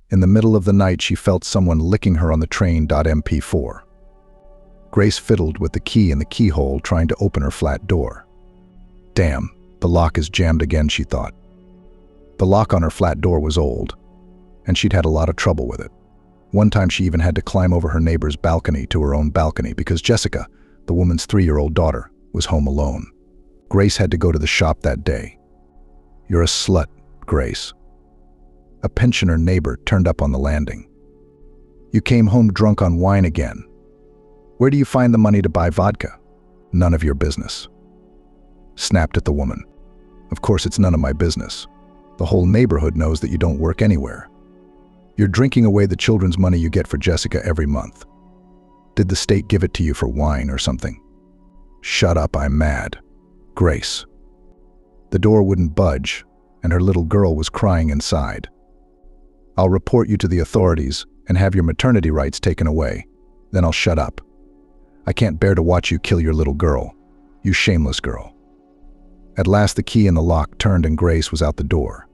In the middle of the night, she felt someone licking her on the train.mp4. Grace fiddled with the key in the keyhole, trying to open her flat door. Damn, the lock is jammed again, she thought. The lock on her flat door was old, and she'd had a lot of trouble with it. One time she even had to climb over her neighbor's balcony to her own balcony because Jessica, the woman's 3-year-old daughter, was home alone. Grace had to go to the shop that day. "You're a slut, Grace." A pensioner neighbor turned up on the landing. "You came home drunk on wine again. Where do you find the money to buy vodka?" "None of your business." Snapped at the woman. "Of course it's none of my business. The whole neighborhood knows that you don't work anywhere. You're drinking away the children's money you get for Jessica every month. Did the state give it to you for wine or something?" "Shut up, I'm mad." Grace. The door wouldn't budge, and her little girl was crying inside. "I'll report you to the authorities and have your maternity rights taken away. Then I'll shut up. I can't bear to watch you kill your little girl. You shameless girl." At last the key in the lock turned and Grace was out the door.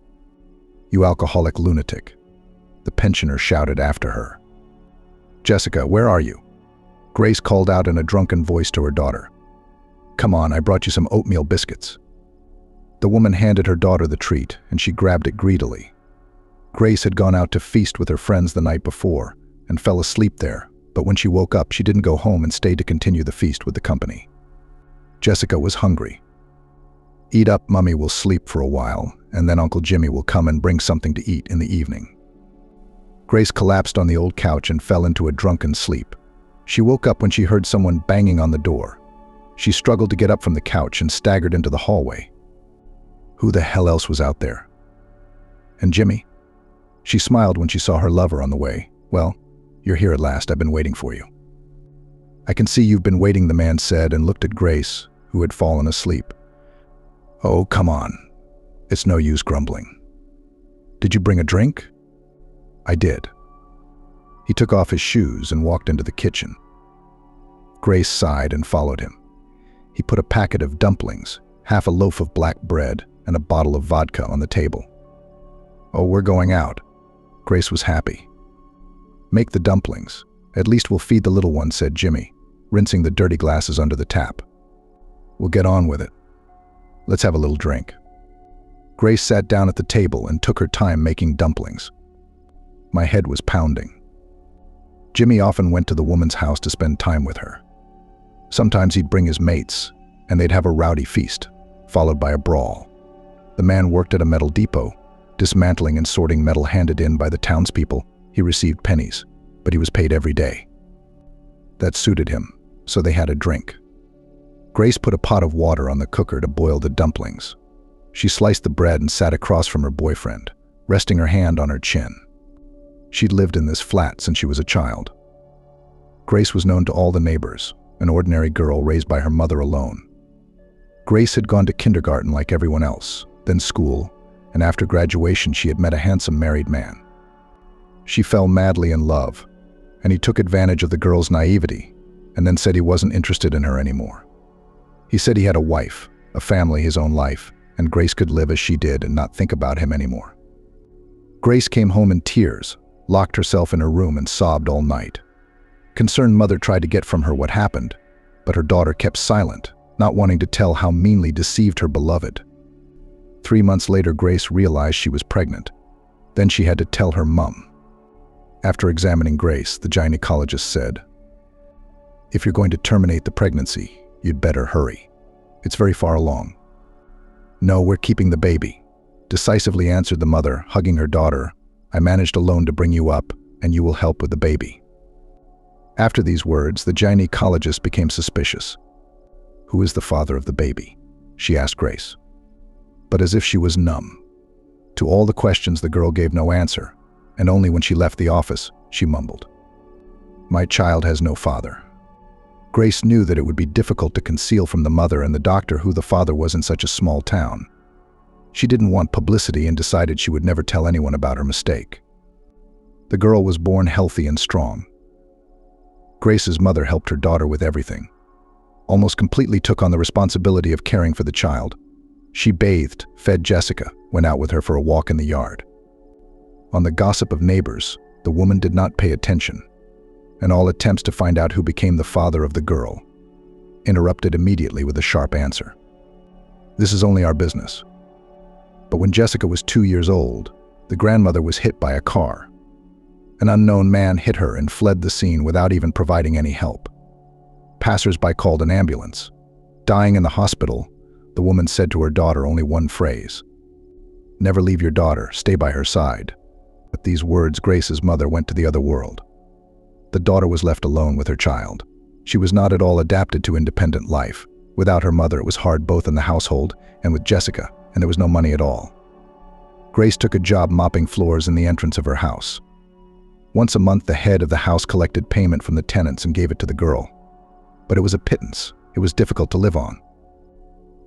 "You alcoholic lunatic," the pensioner shouted after her. "Jessica, where are you?" Grace called out in a drunken voice to her daughter. "Come on, I brought you some oatmeal biscuits." The woman handed her daughter the treat, and she grabbed it greedily. Grace had gone out to feast with her friends the night before and fell asleep there, but when she woke up, she didn't go home and stayed to continue the feast with the company. Jessica was hungry. "Eat up, Mummy will sleep for a while, and then Uncle Jimmy will come and bring something to eat in the evening." Grace collapsed on the old couch and fell into a drunken sleep. She woke up when she heard someone banging on the door. She struggled to get up from the couch and staggered into the hallway. Who the hell else was out there? And Jimmy? She smiled when she saw her lover on the way. "Well, you're here at last. I've been waiting for you." "I can see you've been waiting," the man said, and looked at Grace, who had fallen asleep. "Oh, come on. It's no use grumbling. Did you bring a drink?" "I did." He took off his shoes and walked into the kitchen. Grace sighed and followed him. He put a packet of dumplings, half a loaf of black bread, and a bottle of vodka on the table. "Oh, we're going out." Grace was happy. "Make the dumplings. At least we'll feed the little one," said Jimmy, rinsing the dirty glasses under the tap. "We'll get on with it. Let's have a little drink." Grace sat down at the table and took her time making dumplings. My head was pounding. Jimmy often went to the woman's house to spend time with her. Sometimes he'd bring his mates, and they'd have a rowdy feast, followed by a brawl. The man worked at a metal depot, dismantling and sorting metal handed in by the townspeople. He received pennies, but he was paid every day. That suited him, so they had a drink. Grace put a pot of water on the cooker to boil the dumplings. She sliced the bread and sat across from her boyfriend, resting her hand on her chin. She'd lived in this flat since she was a child. Grace was known to all the neighbors, an ordinary girl raised by her mother alone. Grace had gone to kindergarten like everyone else, then school, and after graduation she had met a handsome married man. She fell madly in love, and he took advantage of the girl's naivety and then said he wasn't interested in her anymore. He said he had a wife, a family, his own life, and Grace could live as she did and not think about him anymore. Grace came home in tears, locked herself in her room and sobbed all night. Concerned mother tried to get from her what happened, but her daughter kept silent, not wanting to tell how meanly deceived her beloved. 3 months later, Grace realized she was pregnant. Then she had to tell her mom. After examining Grace, the gynecologist said, "If you're going to terminate the pregnancy, you'd better hurry. It's very far along." "No, we're keeping the baby," decisively answered the mother, hugging her daughter. "I managed alone to bring you up, and you will help with the baby." After these words, the gynecologist became suspicious. "Who is the father of the baby?" she asked Grace. But as if she was numb. To all the questions, the girl gave no answer, and only when she left the office, she mumbled, "My child has no father." Grace knew that it would be difficult to conceal from the mother and the doctor who the father was in such a small town. She didn't want publicity and decided she would never tell anyone about her mistake. The girl was born healthy and strong. Grace's mother helped her daughter with everything, almost completely took on the responsibility of caring for the child. She bathed, fed Jessica, went out with her for a walk in the yard. On the gossip of neighbors, the woman did not pay attention, and all attempts to find out who became the father of the girl interrupted immediately with a sharp answer. This is only our business. But when Jessica was 2 years old, the grandmother was hit by a car. An unknown man hit her and fled the scene without even providing any help. Passers-by called an ambulance. Dying in the hospital, the woman said to her daughter only one phrase: "Never leave your daughter, stay by her side." With these words, Grace's mother went to the other world. The daughter was left alone with her child. She was not at all adapted to independent life. Without her mother, it was hard both in the household and with Jessica, and there was no money at all. Grace took a job mopping floors in the entrance of her house. Once a month, the head of the house collected payment from the tenants and gave it to the girl. But it was a pittance. It was difficult to live on.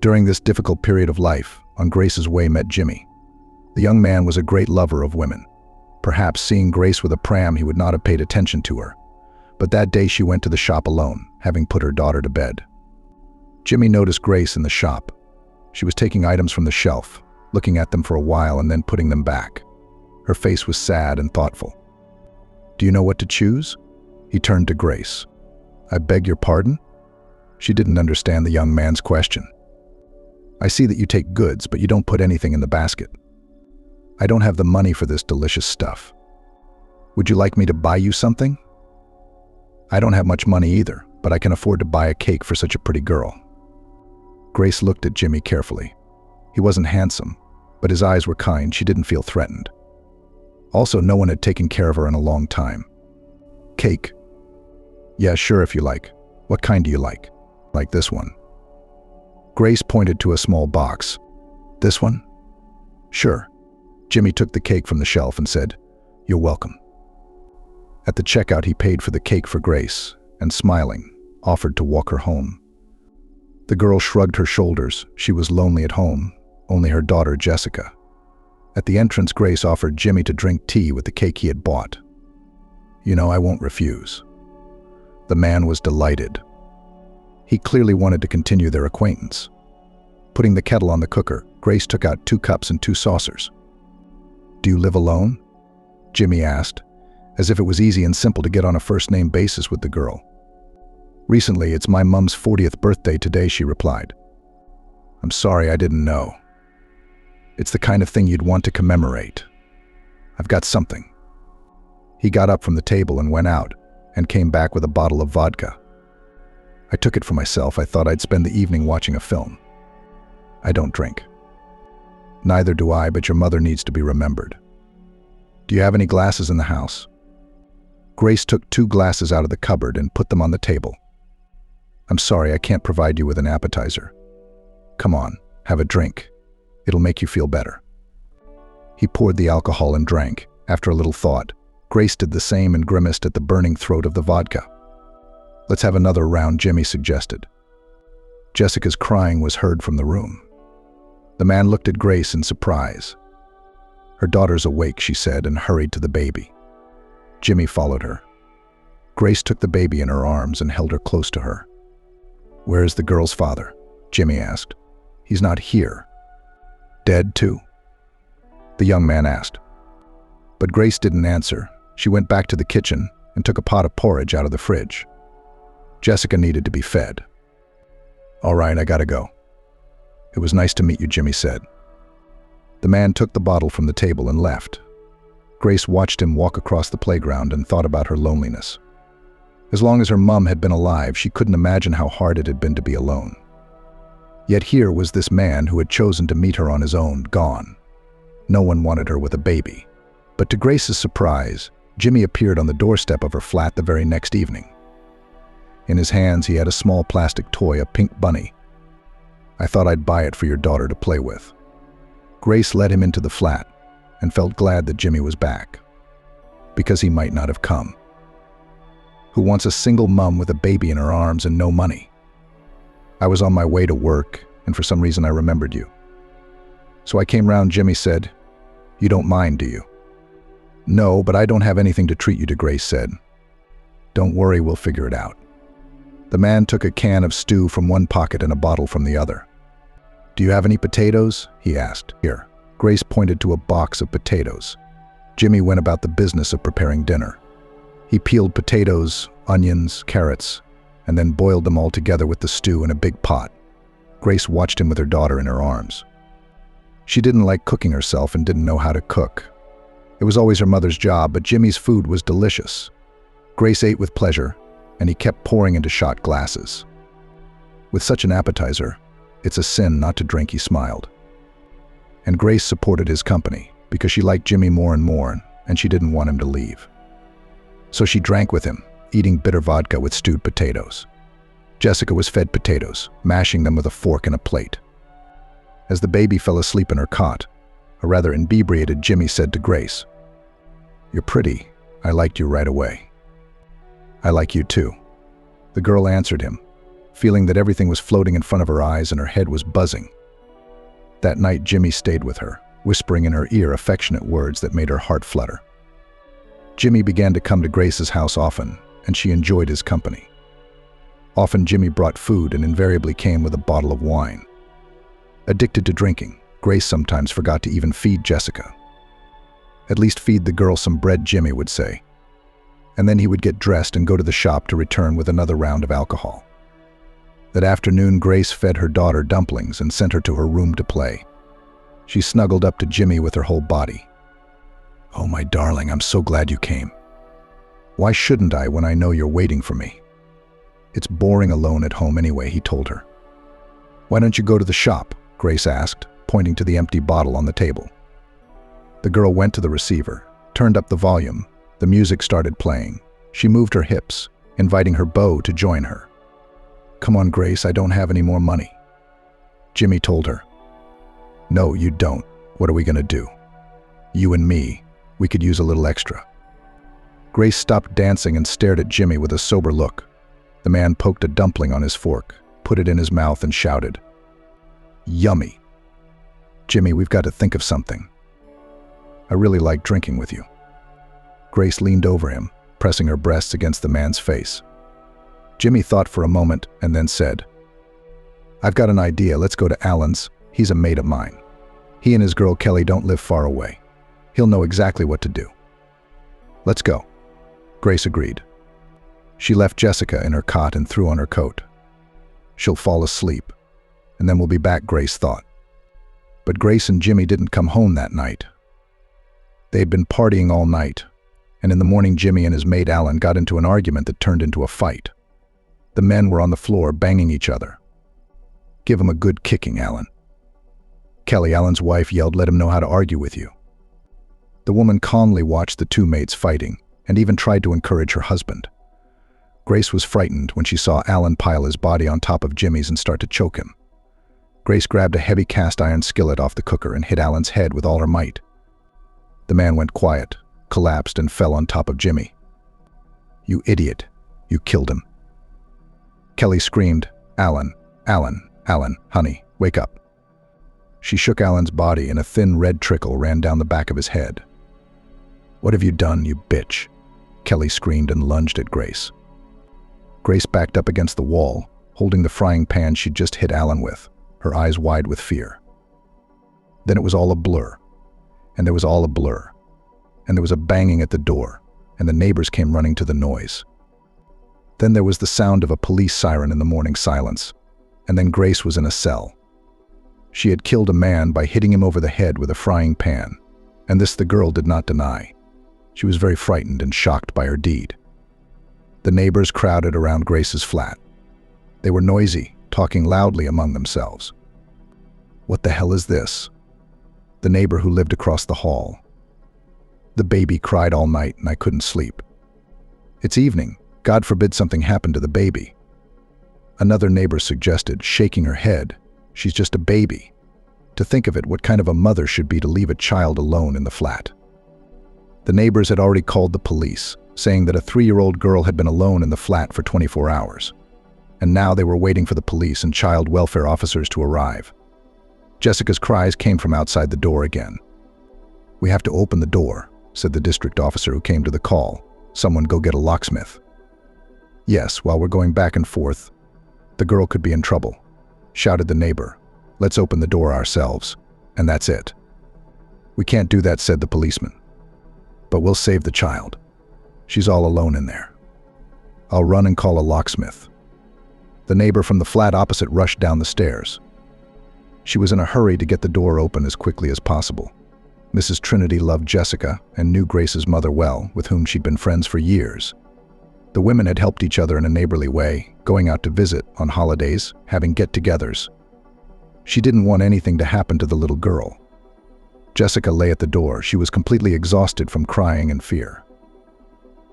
During this difficult period of life, on Grace's way met Jimmy. The young man was a great lover of women. Perhaps seeing Grace with a pram, he would not have paid attention to her. But that day she went to the shop alone, having put her daughter to bed. Jimmy noticed Grace in the shop. She was taking items from the shelf, looking at them for a while and then putting them back. Her face was sad and thoughtful. "Do you know what to choose?" He turned to Grace. "I beg your pardon?" She didn't understand the young man's question. "I see that you take goods, but you don't put anything in the basket. I don't have the money for this delicious stuff. Would you like me to buy you something?" "I don't have much money either, but I can afford to buy a cake for such a pretty girl." Grace looked at Jimmy carefully. He wasn't handsome, but his eyes were kind. She didn't feel threatened. Also, no one had taken care of her in a long time. "Cake? Yeah, sure, if you like. What kind do you like?" "Like this one." Grace pointed to a small box. "This one?" "Sure." Jimmy took the cake from the shelf and said, "You're welcome." At the checkout, he paid for the cake for Grace and, smiling, offered to walk her home. The girl shrugged her shoulders. She was lonely at home, only her daughter Jessica. At the entrance, Grace offered Jimmy to drink tea with the cake he had bought. "You know, I won't refuse." The man was delighted. He clearly wanted to continue their acquaintance. Putting the kettle on the cooker, Grace took out 2 cups and 2 saucers. "Do you live alone?" Jimmy asked, as if it was easy and simple to get on a first-name basis with the girl. "Recently, it's my mom's 40th birthday today," she replied. "I'm sorry, I didn't know. It's the kind of thing you'd want to commemorate. I've got something." He got up from the table and went out, and came back with a bottle of vodka. "I took it for myself. I thought I'd spend the evening watching a film. I don't drink." "Neither do I, but your mother needs to be remembered. Do you have any glasses in the house?" Grace took 2 glasses out of the cupboard and put them on the table. "I'm sorry, I can't provide you with an appetizer. Come on, have a drink. It'll make you feel better." He poured the alcohol and drank. After a little thought, Grace did the same and grimaced at the burning throat of the vodka. "Let's have another round," Jimmy suggested. Jessica's crying was heard from the room. The man looked at Grace in surprise. "Her daughter's awake," she said, and hurried to the baby. Jimmy followed her. Grace took the baby in her arms and held her close to her. "Where is the girl's father?" Jimmy asked. "He's not here." "Dead too?" the young man asked. But Grace didn't answer. She went back to the kitchen and took a pot of porridge out of the fridge. Jessica needed to be fed. "All right, I gotta go." "It was nice to meet you," Jimmy said. The man took the bottle from the table and left. Grace watched him walk across the playground and thought about her loneliness. As long as her mom had been alive, she couldn't imagine how hard it had been to be alone. Yet here was this man who had chosen to meet her on his own, gone. No one wanted her with a baby. But to Grace's surprise, Jimmy appeared on the doorstep of her flat the very next evening. In his hands, he had a small plastic toy, a pink bunny. "I thought I'd buy it for your daughter to play with." Grace led him into the flat and felt glad that Jimmy was back, because he might not have come. Who wants a single mom with a baby in her arms and no money? "I was on my way to work, and for some reason I remembered you. So I came round," Jimmy said. "You don't mind, do you?" "No, but I don't have anything to treat you to," Grace said. "Don't worry, we'll figure it out." The man took a can of stew from one pocket and a bottle from the other. "Do you have any potatoes?" he asked. "Here." Grace pointed to a box of potatoes. Jimmy went about the business of preparing dinner. He peeled potatoes, onions, carrots, and then boiled them all together with the stew in a big pot. Grace watched him with her daughter in her arms. She didn't like cooking herself and didn't know how to cook. It was always her mother's job, but Jimmy's food was delicious. Grace ate with pleasure, and he kept pouring into shot glasses. With such an appetizer, it's a sin not to drink, he smiled. And Grace supported his company because she liked Jimmy more and more, and she didn't want him to leave. So she drank with him, eating bitter vodka with stewed potatoes. Jessica was fed potatoes, mashing them with a fork and a plate. As the baby fell asleep in her cot, a rather inebriated Jimmy said to Grace, "You're pretty. I liked you right away." "I like you too." The girl answered him, feeling that everything was floating in front of her eyes and her head was buzzing. That night Jimmy stayed with her, whispering in her ear affectionate words that made her heart flutter. Jimmy began to come to Grace's house often, and she enjoyed his company. Often Jimmy brought food and invariably came with a bottle of wine. Addicted to drinking, Grace sometimes forgot to even feed Jessica. "At least feed the girl some bread," Jimmy would say. And then he would get dressed and go to the shop to return with another round of alcohol. That afternoon, Grace fed her daughter dumplings and sent her to her room to play. She snuggled up to Jimmy with her whole body. "Oh, my darling, I'm so glad you came. Why shouldn't I when I know you're waiting for me? It's boring alone at home anyway," he told her. "Why don't you go to the shop?" Grace asked, pointing to the empty bottle on the table. The girl went to the receiver, turned up the volume. The music started playing. She moved her hips, inviting her beau to join her. "Come on, Grace, I don't have any more money." Jimmy told her. "No, you don't. What are we gonna do? You and me, we could use a little extra." Grace stopped dancing and stared at Jimmy with a sober look. The man poked a dumpling on his fork, put it in his mouth and shouted, "Yummy." "Jimmy, we've got to think of something. I really like drinking with you." Grace leaned over him, pressing her breasts against the man's face. Jimmy thought for a moment and then said, "I've got an idea. Let's go to Alan's. He's a mate of mine. He and his girl Kelly don't live far away. He'll know exactly what to do." "Let's go." Grace agreed. She left Jessica in her cot and threw on her coat. She'll fall asleep, and then we'll be back, Grace thought. But Grace and Jimmy didn't come home that night. They had been partying all night, and in the morning Jimmy and his mate Alan got into an argument that turned into a fight. The men were on the floor banging each other. "Give him a good kicking, Alan." Kelly, Alan's wife, yelled, "Let him know how to argue with you." The woman calmly watched the two mates fighting and even tried to encourage her husband. Grace was frightened when she saw Alan pile his body on top of Jimmy's and start to choke him. Grace grabbed a heavy cast-iron skillet off the cooker and hit Alan's head with all her might. The man went quiet, collapsed, and fell on top of Jimmy. "You idiot. You killed him." Kelly screamed, "Alan, Alan, Alan, honey, wake up." She shook Alan's body and a thin red trickle ran down the back of his head. "What have you done, you bitch?" Kelly screamed and lunged at Grace. Grace backed up against the wall, holding the frying pan she'd just hit Alan with, her eyes wide with fear. Then it was all a blur, and there was all a blur, and there was a banging at the door, and the neighbors came running to the noise. Then there was the sound of a police siren in the morning silence, and then Grace was in a cell. She had killed a man by hitting him over the head with a frying pan, and this the girl did not deny. She was very frightened and shocked by her deed. The neighbors crowded around Grace's flat. They were noisy, talking loudly among themselves. "What the hell is this?" The neighbor who lived across the hall. "The baby cried all night and I couldn't sleep." "It's evening. God forbid something happened to the baby." Another neighbor suggested, shaking her head, "She's just a baby. To think of it, what kind of a mother should be to leave a child alone in the flat?" The neighbors had already called the police, saying that a 3-year-old girl had been alone in the flat for 24 hours. And now they were waiting for the police and child welfare officers to arrive. Jessica's cries came from outside the door again. "We have to open the door," said the district officer who came to the call. "Someone go get a locksmith." "Yes, while we're going back and forth, the girl could be in trouble," shouted the neighbor. "Let's open the door ourselves, and that's it." "We can't do that," said the policeman. But we'll save the child. She's all alone in there. I'll run and call a locksmith." The neighbor from the flat opposite rushed down the stairs. She was in a hurry to get the door open as quickly as possible. Mrs. Trinity loved Jessica and knew Grace's mother well, with whom she'd been friends for years. The women had helped each other in a neighborly way, going out to visit on holidays, having get-togethers. She didn't want anything to happen to the little girl. Jessica lay at the door. She was completely exhausted from crying and fear.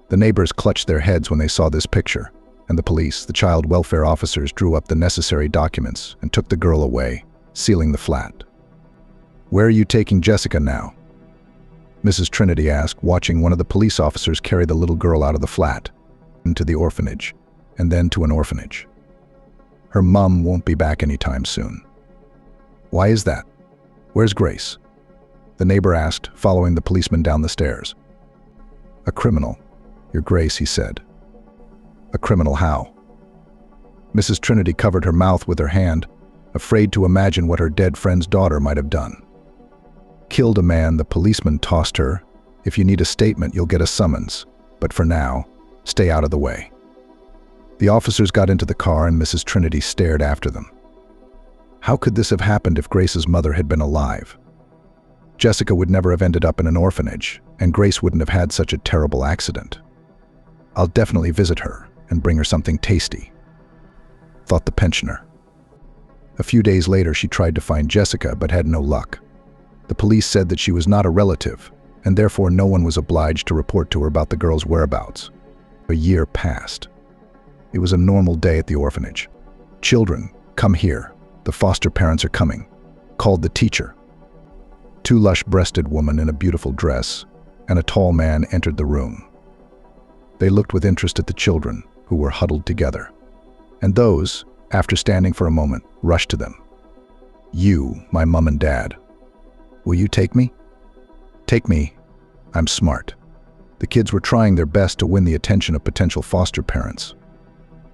The neighbors clutched their heads when they saw this picture, and the police, the child welfare officers, drew up the necessary documents and took the girl away, sealing the flat. "Where are you taking Jessica now?" Mrs. Trinity asked, watching one of the police officers carry the little girl out of the flat, into the orphanage, and then to an orphanage. "Her mom won't be back anytime soon." "Why is that? Where's Grace?" the neighbor asked, following the policeman down the stairs. "A criminal. Your Grace," he said. "A criminal how?" Mrs. Trinity covered her mouth with her hand, afraid to imagine what her dead friend's daughter might have done. "Killed a man," the policeman tossed her. "If you need a statement, you'll get a summons. But for now, stay out of the way." The officers got into the car and Mrs. Trinity stared after them. How could this have happened if Grace's mother had been alive? Jessica would never have ended up in an orphanage, and Grace wouldn't have had such a terrible accident. "I'll definitely visit her and bring her something tasty," thought the pensioner. A few days later, she tried to find Jessica but had no luck. The police said that she was not a relative, and therefore no one was obliged to report to her about the girl's whereabouts. A year passed. It was a normal day at the orphanage. "Children, come here. The foster parents are coming," called the teacher. Two lush-breasted women in a beautiful dress and a tall man entered the room. They looked with interest at the children, who were huddled together. And those, after standing for a moment, rushed to them. "You, my mom and dad. Will you take me?" "Take me. I'm smart." The kids were trying their best to win the attention of potential foster parents.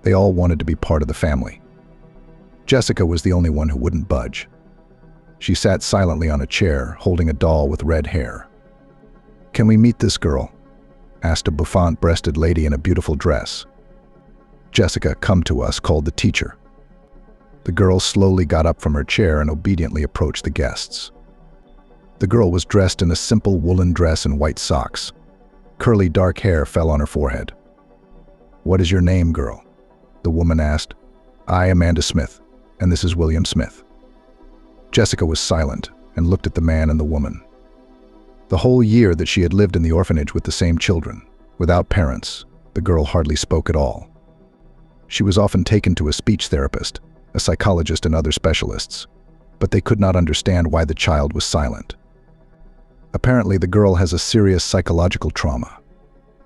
They all wanted to be part of the family. Jessica was the only one who wouldn't budge. She sat silently on a chair, holding a doll with red hair. "Can we meet this girl?" asked a bouffant-breasted lady in a beautiful dress. "Jessica, come to us," called the teacher. The girl slowly got up from her chair and obediently approached the guests. The girl was dressed in a simple woolen dress and white socks. Curly dark hair fell on her forehead. "What is your name, girl?" the woman asked. "I, Amanda Smith, and this is William Smith." Jessica was silent and looked at the man and the woman. The whole year that she had lived in the orphanage with the same children, without parents, the girl hardly spoke at all. She was often taken to a speech therapist, a psychologist and other specialists, but they could not understand why the child was silent. Apparently, the girl has a serious psychological trauma.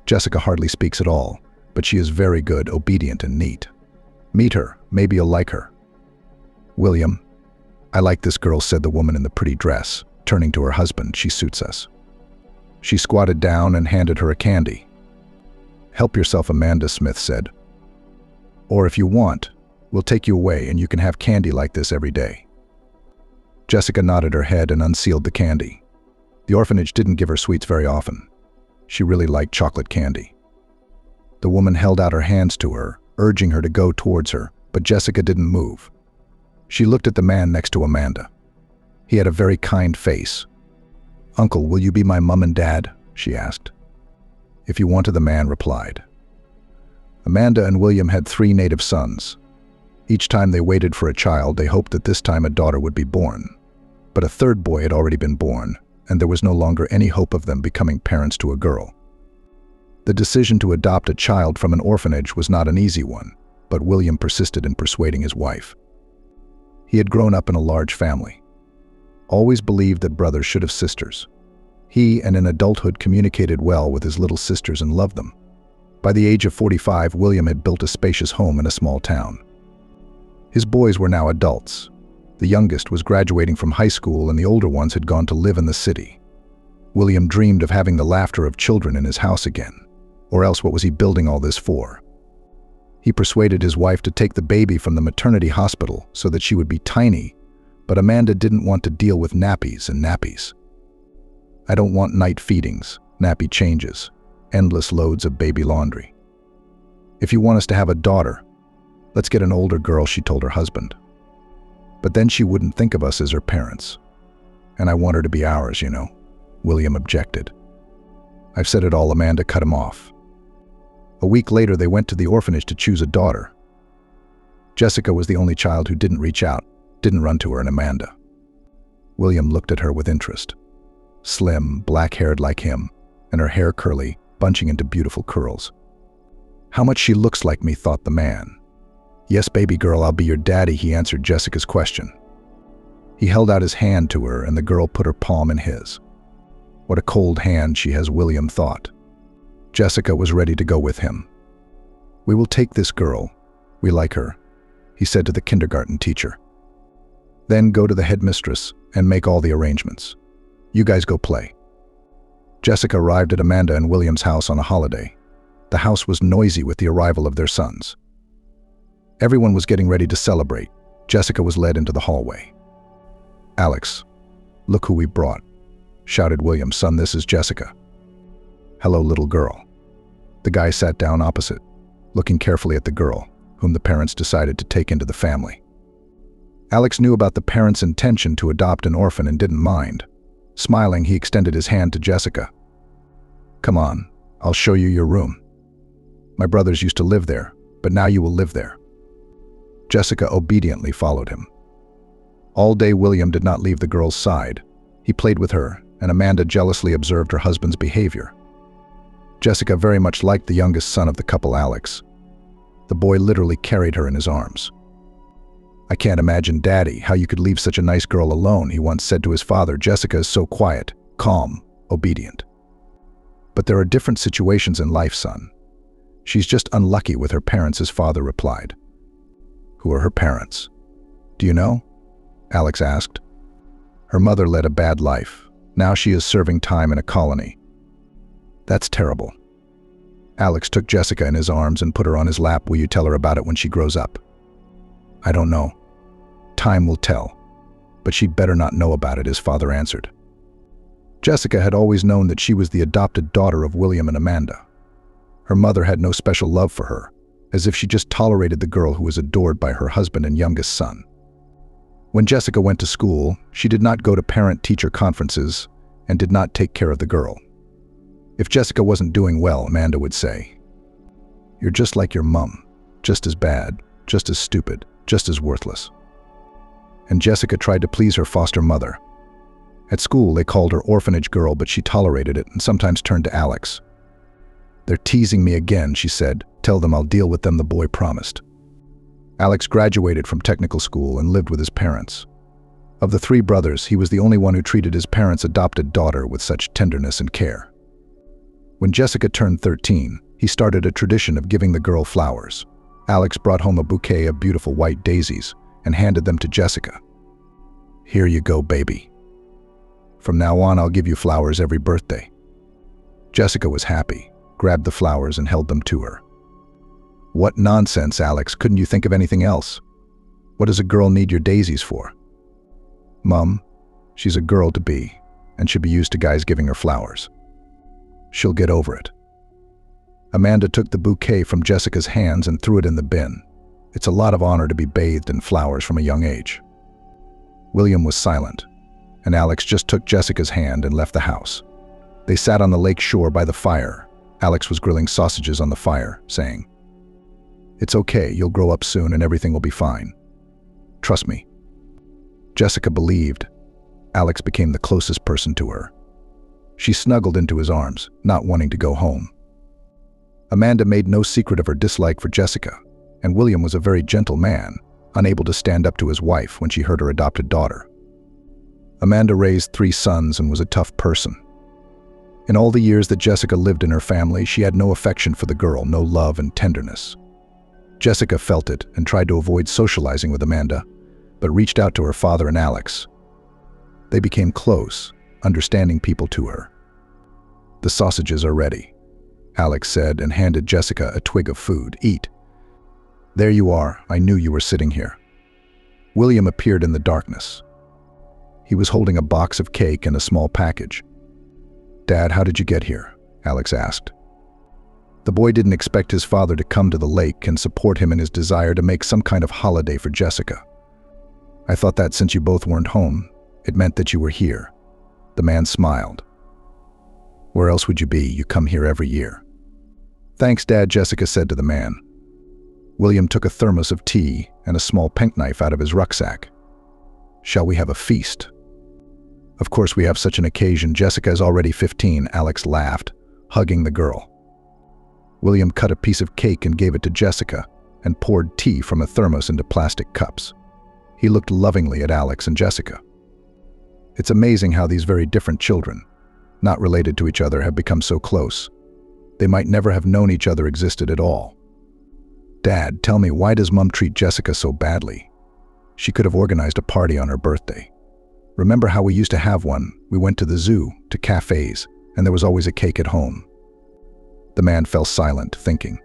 Jessica hardly speaks at all, but she is very good, obedient, and neat. "Meet her, maybe you'll like her." "William, I like this girl," said the woman in the pretty dress, turning to her husband. "She suits us." She squatted down and handed her a candy. "Help yourself," Amanda Smith said. "Or if you want, we'll take you away and you can have candy like this every day." Jessica nodded her head and unsealed the candy. The orphanage didn't give her sweets very often. She really liked chocolate candy. The woman held out her hands to her, urging her to go towards her, but Jessica didn't move. She looked at the man next to Amanda. He had a very kind face. "Uncle, will you be my mom and dad?" she asked. "If you want to," the man replied. Amanda and William had 3 native sons. Each time they waited for a child, they hoped that this time a daughter would be born. But a third boy had already been born, and there was no longer any hope of them becoming parents to a girl. The decision to adopt a child from an orphanage was not an easy one, but William persisted in persuading his wife. He had grown up in a large family. Always believed that brothers should have sisters. He, and in adulthood, communicated well with his little sisters and loved them. By the age of 45, William had built a spacious home in a small town. His boys were now adults. The youngest was graduating from high school and the older ones had gone to live in the city. William dreamed of having the laughter of children in his house again. Or else what was he building all this for? He persuaded his wife to take the baby from the maternity hospital so that she would be tiny, but Amanda didn't want to deal with nappies and nappies. "I don't want night feedings, nappy changes, endless loads of baby laundry. "If you want us to have a daughter, let's get an older girl," she told her husband. "But then she wouldn't think of us as her parents. And I want her to be ours, you know," William objected. "I've said it all," Amanda cut him off. A week later, they went to the orphanage to choose a daughter. Jessica was the only child who didn't reach out, didn't run to her and Amanda. William looked at her with interest. Slim, black-haired like him, and her hair curly, bunching into beautiful curls. "How much she looks like me," thought the man. "Yes, baby girl, I'll be your daddy," he answered Jessica's question. He held out his hand to her, and the girl put her palm in his. What a cold hand she has, William thought. Jessica was ready to go with him. "We will take this girl. We like her," he said to the kindergarten teacher. "Then go to the headmistress and make all the arrangements. You guys go play." Jessica arrived at Amanda and William's house on a holiday. The house was noisy with the arrival of their sons. Everyone was getting ready to celebrate. Jessica was led into the hallway. "Alex, look who we brought," shouted William. "Son, this is Jessica." "Hello, little girl." The guy sat down opposite, looking carefully at the girl, whom the parents decided to take into the family. Alex knew about the parents' intention to adopt an orphan and didn't mind. Smiling, he extended his hand to Jessica. "Come on, I'll show you your room. My brothers used to live there, but now you will live there." Jessica obediently followed him. All day, William did not leave the girl's side. He played with her, and Amanda jealously observed her husband's behavior. Jessica very much liked the youngest son of the couple, Alex. The boy literally carried her in his arms. "I can't imagine, Daddy, how you could leave such a nice girl alone," he once said to his father. "Jessica is so quiet, calm, obedient." "But there are different situations in life, son. She's just unlucky with her parents," his father replied. "Who are her parents? Do you know?" Alex asked. "Her mother led a bad life. Now she is serving time in a colony." "That's terrible." Alex took Jessica in his arms and put her on his lap. "Will you tell her about it when she grows up?" "I don't know. Time will tell. But she'd better not know about it," his father answered. Jessica had always known that she was the adopted daughter of William and Amanda. Her mother had no special love for her, as if she just tolerated the girl who was adored by her husband and youngest son. When Jessica went to school, she did not go to parent-teacher conferences and did not take care of the girl. If Jessica wasn't doing well, Amanda would say, "You're just like your mum, just as bad, just as stupid, just as worthless." And Jessica tried to please her foster mother. At school, they called her orphanage girl, but she tolerated it and sometimes turned to Alex. "They're teasing me again," she said. "Tell them I'll deal with them," the boy promised. Alex graduated from technical school and lived with his parents. Of the three brothers, he was the only one who treated his parents' adopted daughter with such tenderness and care. When Jessica turned 13, he started a tradition of giving the girl flowers. Alex brought home a bouquet of beautiful white daisies and handed them to Jessica. "Here you go, baby. From now on, I'll give you flowers every birthday." Jessica was happy, grabbed the flowers and held them to her. "What nonsense, Alex. Couldn't you think of anything else? What does a girl need your daisies for?" "Mum, she's a girl to be, and should be used to guys giving her flowers. She'll get over it." Amanda took the bouquet from Jessica's hands and threw it in the bin. It's a lot of honor to be bathed in flowers from a young age. William was silent, and Alex just took Jessica's hand and left the house. They sat on the lake shore by the fire. Alex was grilling sausages on the fire, saying, "It's okay, you'll grow up soon and everything will be fine. Trust me." Jessica believed. Alex became the closest person to her. She snuggled into his arms, not wanting to go home. Amanda made no secret of her dislike for Jessica, and William was a very gentle man, unable to stand up to his wife when she hurt her adopted daughter. Amanda raised 3 sons and was a tough person. In all the years that Jessica lived in her family, she had no affection for the girl, no love and tenderness. Jessica felt it and tried to avoid socializing with Amanda, but reached out to her father and Alex. They became close, understanding people to her. "The sausages are ready," Alex said and handed Jessica a twig of food. "Eat." "There you are. I knew you were sitting here." William appeared in the darkness. He was holding a box of cake and a small package. "Dad, how did you get here?" Alex asked. The boy didn't expect his father to come to the lake and support him in his desire to make some kind of holiday for Jessica. "I thought that since you both weren't home, it meant that you were here." The man smiled. "Where else would you be? You come here every year." "Thanks, Dad," Jessica said to the man. William took a thermos of tea and a small penknife out of his rucksack. "Shall we have a feast?" "Of course we have such an occasion. Jessica is already 15, Alex laughed, hugging the girl. William cut a piece of cake and gave it to Jessica and poured tea from a thermos into plastic cups. He looked lovingly at Alex and Jessica. It's amazing how these very different children, not related to each other, have become so close. They might never have known each other existed at all. "Dad, tell me, why does Mom treat Jessica so badly? She could have organized a party on her birthday. Remember how we used to have one? We went to the zoo, to cafes, and there was always a cake at home." The man fell silent, thinking.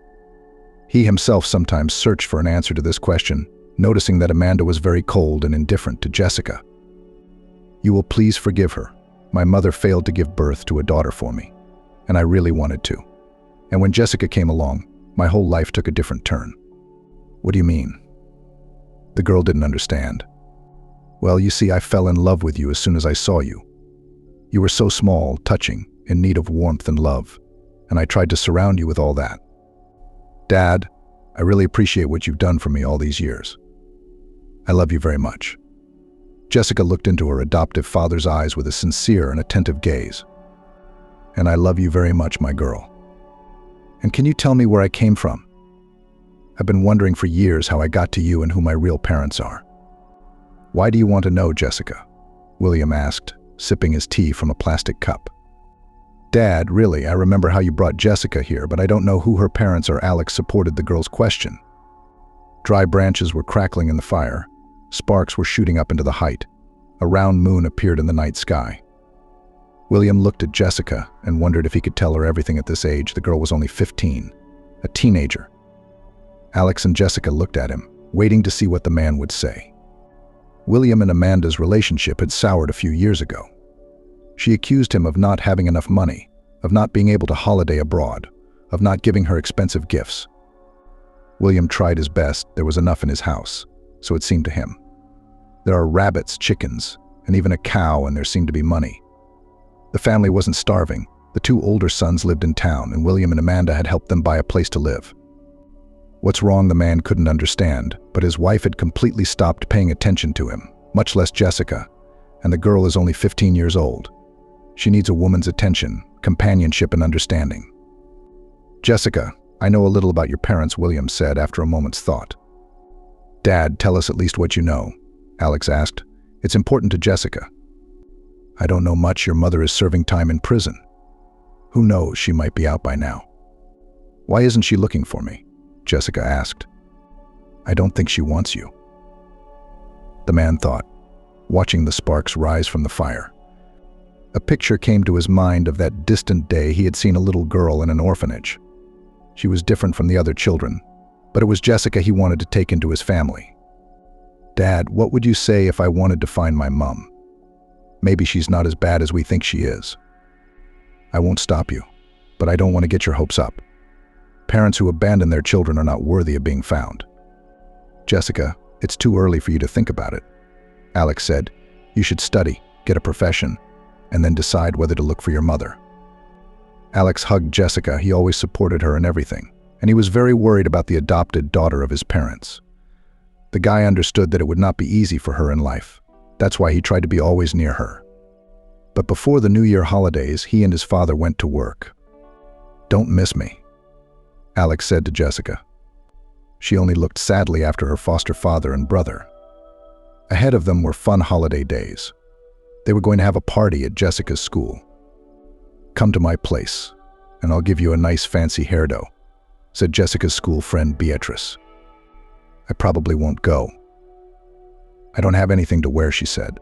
He himself sometimes searched for an answer to this question, noticing that Amanda was very cold and indifferent to Jessica. "You will please forgive her. My mother failed to give birth to a daughter for me, and I really wanted to. And when Jessica came along, my whole life took a different turn." "What do you mean?" The girl didn't understand. "Well, you see, I fell in love with you as soon as I saw you. You were so small, touching, in need of warmth and love, and I tried to surround you with all that. Dad, I really appreciate what you've done for me all these years. I love you very much." Jessica looked into her adoptive father's eyes with a sincere and attentive gaze. "And I love you very much, my girl. And can you tell me where I came from? I've been wondering for years how I got to you and who my real parents are." "Why do you want to know, Jessica?" William asked, sipping his tea from a plastic cup. "Dad, really, I remember how you brought Jessica here, but I don't know who her parents are." Alex supported the girl's question. Dry branches were crackling in the fire. Sparks were shooting up into the height. A round moon appeared in the night sky. William looked at Jessica and wondered if he could tell her everything at this age. The girl was only 15, a teenager. Alex and Jessica looked at him, waiting to see what the man would say. William and Amanda's relationship had soured a few years ago. She accused him of not having enough money, of not being able to holiday abroad, of not giving her expensive gifts. William tried his best. There was enough in his house, so it seemed to him. There are rabbits, chickens, and even a cow, and there seemed to be money. The family wasn't starving. The two older sons lived in town, and William and Amanda had helped them buy a place to live. What's wrong, the man couldn't understand, but his wife had completely stopped paying attention to him, much less Jessica, and the girl is only 15 years old. She needs a woman's attention, companionship, and understanding. "Jessica, I know a little about your parents," William said after a moment's thought. "Dad, tell us at least what you know," Alex asked. "It's important to Jessica." "I don't know much. Your mother is serving time in prison. Who knows, she might be out by now." "Why isn't she looking for me?" Jessica asked. "I don't think she wants you." The man thought, watching the sparks rise from the fire. A picture came to his mind of that distant day he had seen a little girl in an orphanage. She was different from the other children, but it was Jessica he wanted to take into his family. "Dad, what would you say if I wanted to find my mom? Maybe she's not as bad as we think she is." "I won't stop you, but I don't want to get your hopes up. Parents who abandon their children are not worthy of being found." "Jessica, it's too early for you to think about it," Alex said. "You should study, get a profession, and then decide whether to look for your mother." Alex hugged Jessica. He always supported her in everything, and he was very worried about the adopted daughter of his parents. The guy understood that it would not be easy for her in life. That's why he tried to be always near her. But before the New Year holidays, he and his father went to work. "Don't miss me," Alex said to Jessica. She only looked sadly after her foster father and brother. Ahead of them were fun holiday days. They were going to have a party at Jessica's school. "Come to my place, and I'll give you a nice fancy hairdo," said Jessica's school friend Beatrice. "I probably won't go." "I don't have anything to wear," she said.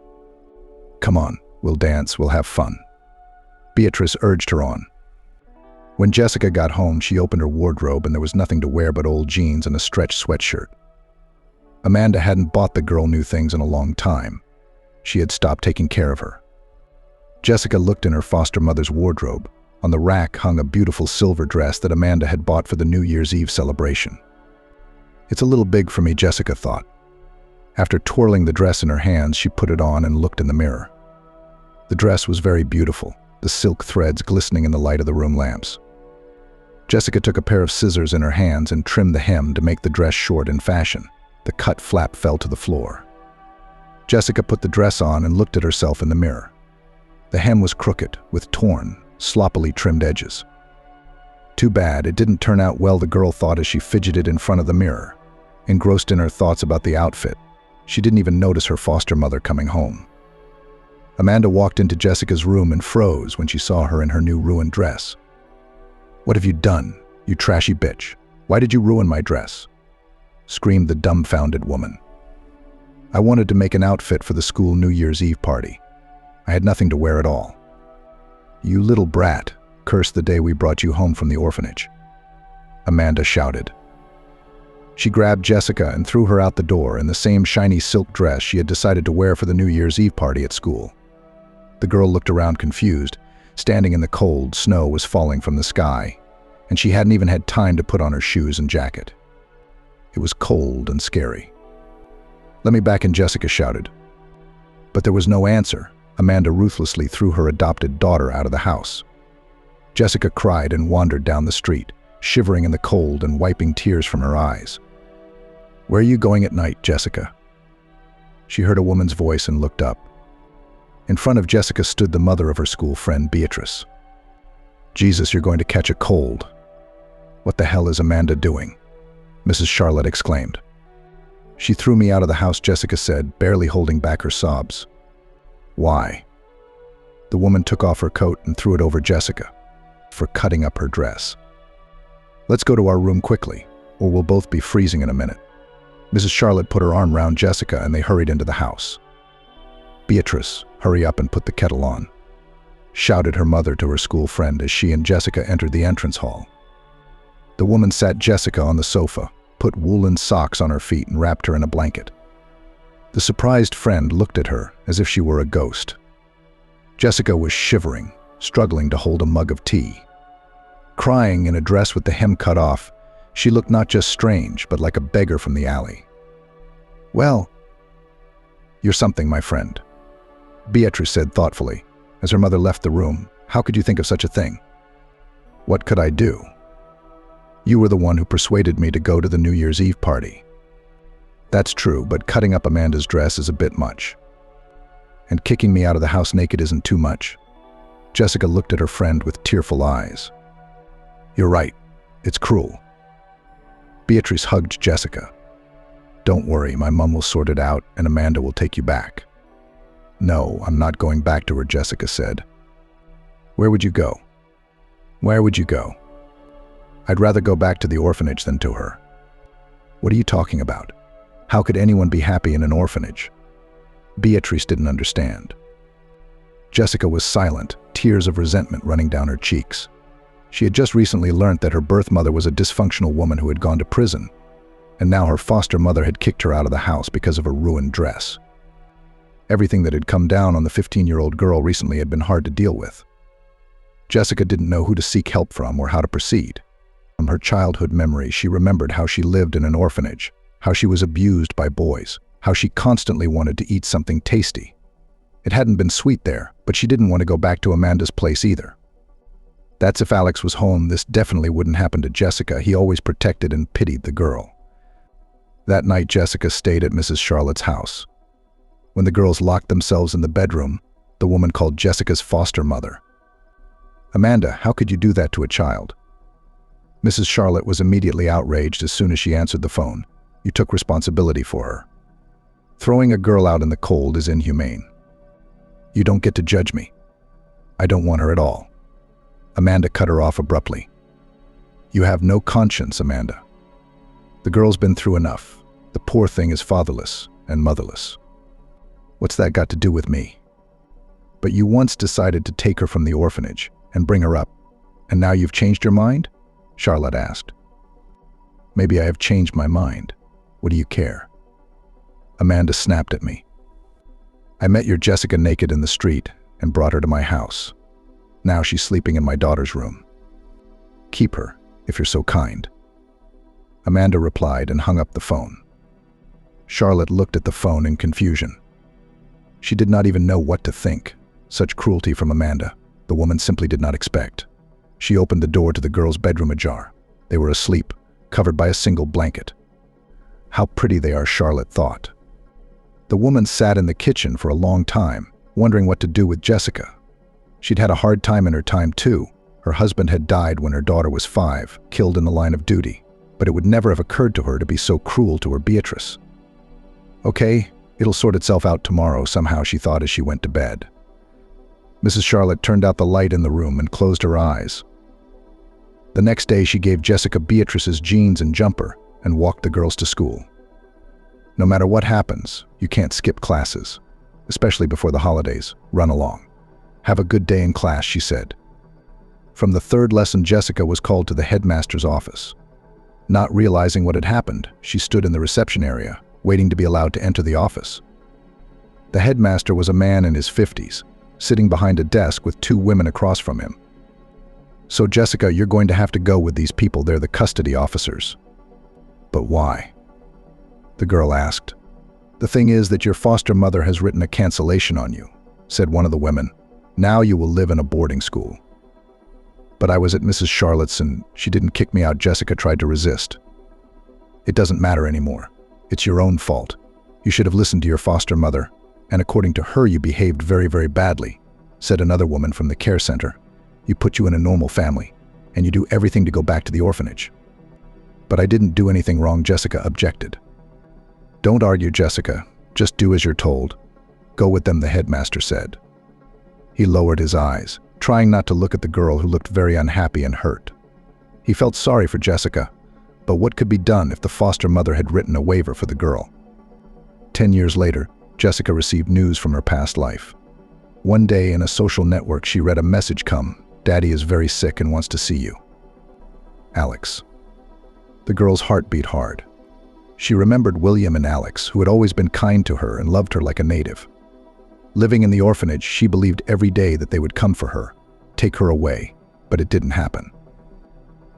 "Come on, we'll dance, we'll have fun." Beatrice urged her on. When Jessica got home, she opened her wardrobe and there was nothing to wear but old jeans and a stretched sweatshirt. Amanda hadn't bought the girl new things in a long time. She had stopped taking care of her. Jessica looked in her foster mother's wardrobe. On the rack hung a beautiful silver dress that Amanda had bought for the New Year's Eve celebration. It's a little big for me, Jessica thought. After twirling the dress in her hands, she put it on and looked in the mirror. The dress was very beautiful, the silk threads glistening in the light of the room lamps. Jessica took a pair of scissors in her hands and trimmed the hem to make the dress short in fashion. The cut flap fell to the floor. Jessica put the dress on and looked at herself in the mirror. The hem was crooked, with torn, sloppily trimmed edges. Too bad it didn't turn out well, the girl thought as she fidgeted in front of the mirror. Engrossed in her thoughts about the outfit, she didn't even notice her foster mother coming home. Amanda walked into Jessica's room and froze when she saw her in her new ruined dress. "What have you done, you trashy bitch? Why did you ruin my dress?" screamed the dumbfounded woman. "I wanted to make an outfit for the school New Year's Eve party. I had nothing to wear at all." "You little brat, curse the day we brought you home from the orphanage," Amanda shouted. She grabbed Jessica and threw her out the door in the same shiny silk dress she had decided to wear for the New Year's Eve party at school. The girl looked around confused. Standing in the cold, snow was falling from the sky, and she hadn't even had time to put on her shoes and jacket. It was cold and scary. "Let me back in," Jessica shouted. But there was no answer. Amanda ruthlessly threw her adopted daughter out of the house. Jessica cried and wandered down the street, shivering in the cold and wiping tears from her eyes. "Where are you going at night, Jessica?" She heard a woman's voice and looked up. In front of Jessica stood the mother of her school friend, Beatrice. "Jesus, you're going to catch a cold." "What the hell is Amanda doing?" Mrs. Charlotte exclaimed. "She threw me out of the house," Jessica said, barely holding back her sobs. "Why?" The woman took off her coat and threw it over Jessica. "For cutting up her dress." "Let's go to our room quickly, or we'll both be freezing in a minute." Mrs. Charlotte put her arm round Jessica and they hurried into the house. "Beatrice, hurry up and put the kettle on," shouted her mother to her school friend as she and Jessica entered the entrance hall. The woman sat Jessica on the sofa, put woolen socks on her feet and wrapped her in a blanket. The surprised friend looked at her as if she were a ghost. Jessica was shivering, struggling to hold a mug of tea. Crying in a dress with the hem cut off, she looked not just strange, but like a beggar from the alley. "Well, you're something, my friend," Beatrice said thoughtfully, as her mother left the room. "How could you think of such a thing?" "What could I do? You were the one who persuaded me to go to the New Year's Eve party." "That's true, but cutting up Amanda's dress is a bit much. And kicking me out of the house naked isn't too much." Jessica looked at her friend with tearful eyes. "You're right. It's cruel." Beatrice hugged Jessica. "Don't worry, my mom will sort it out and Amanda will take you back." "No, I'm not going back to her," Jessica said. "Where would you go?" "Where would you go?" "I'd rather go back to the orphanage than to her." "What are you talking about? How could anyone be happy in an orphanage?" Beatrice didn't understand. Jessica was silent, tears of resentment running down her cheeks. She had just recently learnt that her birth mother was a dysfunctional woman who had gone to prison, and now her foster mother had kicked her out of the house because of a ruined dress. Everything that had come down on the 15-year-old girl recently had been hard to deal with. Jessica didn't know who to seek help from or how to proceed. From her childhood memory, she remembered how she lived in an orphanage, how she was abused by boys, how she constantly wanted to eat something tasty. It hadn't been sweet there, but she didn't want to go back to Amanda's place either. That's if Alex was home, this definitely wouldn't happen to Jessica. He always protected and pitied the girl. That night, Jessica stayed at Mrs. Charlotte's house. When the girls locked themselves in the bedroom, the woman called Jessica's foster mother. "Amanda, how could you do that to a child?" Mrs. Charlotte was immediately outraged as soon as she answered the phone. "You took responsibility for her. Throwing a girl out in the cold is inhumane. You don't get to judge me. I don't want her at all." Amanda cut her off abruptly. "You have no conscience, Amanda. The girl's been through enough. The poor thing is fatherless and motherless. What's that got to do with me?" "But you once decided to take her from the orphanage and bring her up, and now you've changed your mind?" Charlotte asked. "Maybe I have changed my mind. What do you care?" Amanda snapped at me. "I met your Jessica naked in the street, and brought her to my house. Now she's sleeping in my daughter's room. Keep her, if you're so kind." Amanda replied and hung up the phone. Charlotte looked at the phone in confusion. She did not even know what to think. Such cruelty from Amanda, the woman simply did not expect. She opened the door to the girls' bedroom ajar. They were asleep, covered by a single blanket. How pretty they are, Charlotte thought. The woman sat in the kitchen for a long time, wondering what to do with Jessica. She'd had a hard time in her time too. Her husband had died when her daughter was 5, killed in the line of duty, but it would never have occurred to her to be so cruel to her Beatrice. "Okay, it'll sort itself out tomorrow," somehow she thought as she went to bed. Mrs. Charlotte turned out the light in the room and closed her eyes. The next day she gave Jessica Beatrice's jeans and jumper and walked the girls to school. "No matter what happens, you can't skip classes, especially before the holidays. Run along. Have a good day in class," she said. From the 3rd lesson, Jessica was called to the headmaster's office. Not realizing what had happened, she stood in the reception area, waiting to be allowed to enter the office. The headmaster was a man in his 50s, sitting behind a desk with 2 women across from him. "So Jessica, you're going to have to go with these people. They're the custody officers." "But why?" the girl asked. "The thing is that your foster mother has written a cancellation on you," said one of the women. "Now you will live in a boarding school." "But I was at Mrs. Charlotte's and she didn't kick me out," Jessica tried to resist. "It doesn't matter anymore. It's your own fault. You should have listened to your foster mother, and according to her you behaved very, very badly," said another woman from the care center. "You put you in a normal family, and you do everything to go back to the orphanage." "But I didn't do anything wrong," Jessica objected. "Don't argue, Jessica. Just do as you're told. Go with them," the headmaster said. He lowered his eyes, trying not to look at the girl who looked very unhappy and hurt. He felt sorry for Jessica, but what could be done if the foster mother had written a waiver for the girl? 10 years later, Jessica received news from her past life. One day in a social network she read a message come, "Daddy is very sick and wants to see you. Alex." The girl's heart beat hard. She remembered William and Alex, who had always been kind to her and loved her like a native. Living in the orphanage, she believed every day that they would come for her, take her away, but it didn't happen.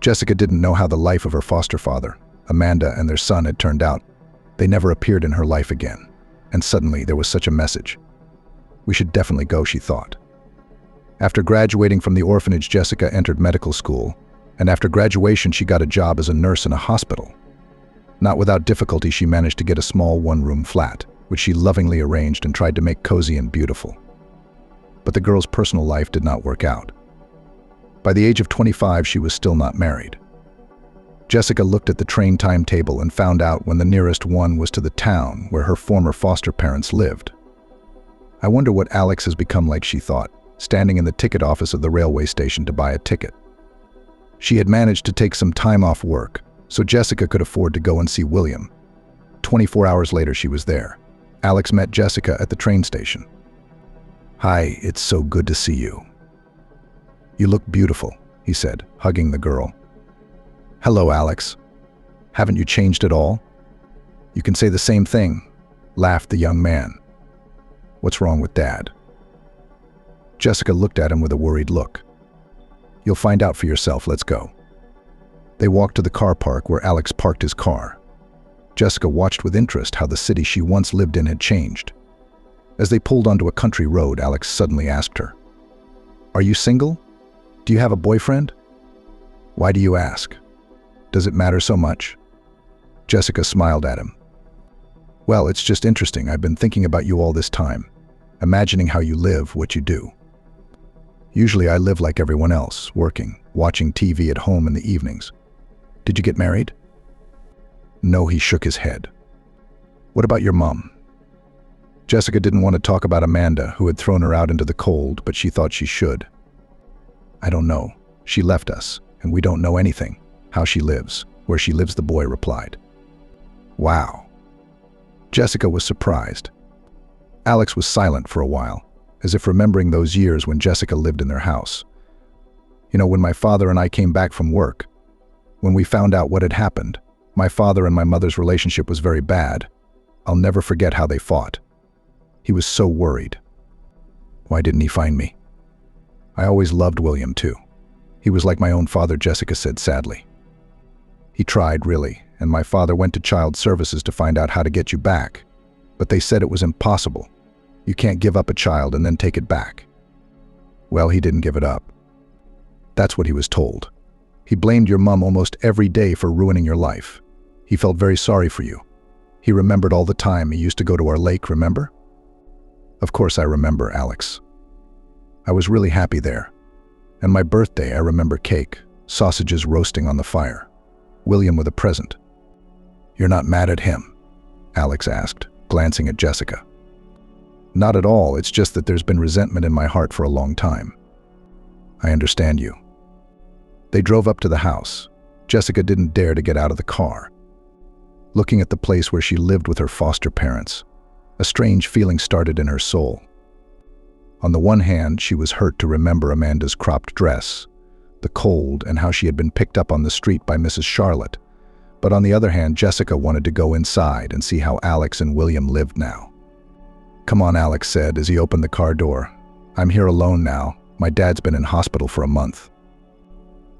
Jessica didn't know how the life of her foster father, Amanda, and their son had turned out. They never appeared in her life again, and suddenly there was such a message. We should definitely go, she thought. After graduating from the orphanage, Jessica entered medical school, and after graduation she got a job as a nurse in a hospital. Not without difficulty she managed to get a small one-room flat, which she lovingly arranged and tried to make cozy and beautiful. But the girl's personal life did not work out. By the age of 25, she was still not married. Jessica looked at the train timetable and found out when the nearest one was to the town where her former foster parents lived. "I wonder what Alex has become like," she thought, standing in the ticket office of the railway station to buy a ticket. She had managed to take some time off work, so Jessica could afford to go and see William. 24 hours later, she was there. Alex met Jessica at the train station. "Hi, it's so good to see you. You look beautiful," he said, hugging the girl. "Hello, Alex. Haven't you changed at all?" "You can say the same thing," laughed the young man. "What's wrong with Dad?" Jessica looked at him with a worried look. "You'll find out for yourself. Let's go." They walked to the car park where Alex parked his car. Jessica watched with interest how the city she once lived in had changed. As they pulled onto a country road, Alex suddenly asked her, "Are you single? Do you have a boyfriend?" "Why do you ask? Does it matter so much?" Jessica smiled at him. "Well, it's just interesting. I've been thinking about you all this time, imagining how you live, what you do. Usually I live like everyone else, working, watching TV at home in the evenings. Did you get married?" "No," he shook his head. "What about your mom?" Jessica didn't want to talk about Amanda, who had thrown her out into the cold, but she thought she should. "I don't know. She left us, and we don't know anything. How she lives, where she lives," the boy replied. "Wow." Jessica was surprised. Alex was silent for a while, as if remembering those years when Jessica lived in their house. "You know, when my father and I came back from work, when we found out what had happened, my father and my mother's relationship was very bad. I'll never forget how they fought. He was so worried." Why didn't he find me? I always loved William, too. He was like my own father, Jessica said sadly. He tried, really, and my father went to child services to find out how to get you back. But they said it was impossible. You can't give up a child and then take it back. Well, he didn't give it up. That's what he was told. He blamed your mom almost every day for ruining your life. He felt very sorry for you. He remembered all the time he used to go to our lake, remember? Of course I remember, Alex. I was really happy there. And my birthday, I remember cake, sausages roasting on the fire. William with a present. You're not mad at him? Alex asked, glancing at Jessica. Not at all, it's just that there's been resentment in my heart for a long time. I understand you. They drove up to the house. Jessica didn't dare to get out of the car. Looking at the place where she lived with her foster parents, a strange feeling started in her soul. On the one hand, she was hurt to remember Amanda's cropped dress, the cold, and how she had been picked up on the street by Mrs. Charlotte. But on the other hand, Jessica wanted to go inside and see how Alex and William lived now. Come on, Alex said as he opened the car door. I'm here alone now. My dad's been in hospital for a month.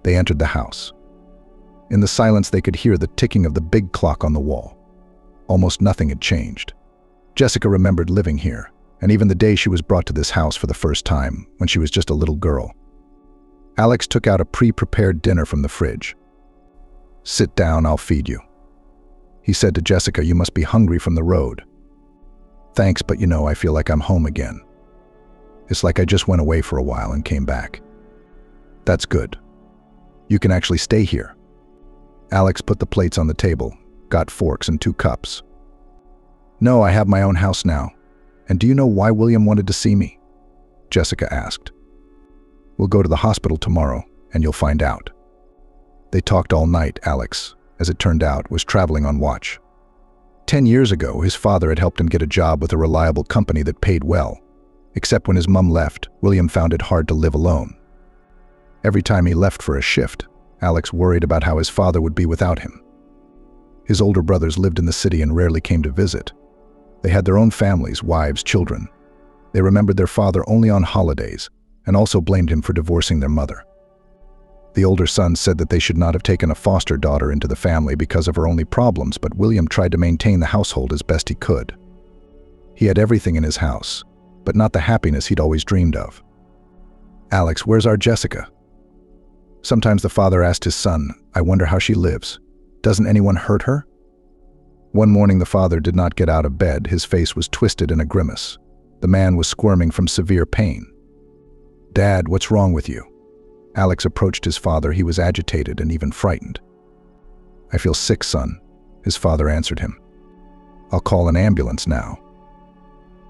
They entered the house. In the silence, they could hear the ticking of the big clock on the wall. Almost nothing had changed. Jessica remembered living here, and even the day she was brought to this house for the first time, when she was just a little girl. Alex took out a pre-prepared dinner from the fridge. Sit down, I'll feed you. He said to Jessica, you must be hungry from the road. Thanks, but I feel like I'm home again. It's like I just went away for a while and came back. That's good. You can actually stay here. Alex put the plates on the table, got forks and 2 cups. No, I have my own house now. And do you know why William wanted to see me? Jessica asked. We'll go to the hospital tomorrow, and you'll find out. They talked all night. Alex, as it turned out, was traveling on watch. 10 years ago, his father had helped him get a job with a reliable company that paid well. Except when his mom left, William found it hard to live alone. Every time he left for a shift, Alex worried about how his father would be without him. His older brothers lived in the city and rarely came to visit. They had their own families, wives, children. They remembered their father only on holidays and also blamed him for divorcing their mother. The older son said that they should not have taken a foster daughter into the family because of her only problems, but William tried to maintain the household as best he could. He had everything in his house, but not the happiness he'd always dreamed of. Alex, where's our Jessica? Sometimes the father asked his son, I wonder how she lives. Doesn't anyone hurt her? One morning the father did not get out of bed. His face was twisted in a grimace. The man was squirming from severe pain. Dad, what's wrong with you? Alex approached his father. He was agitated and even frightened. I feel sick, son, his father answered him. I'll call an ambulance now.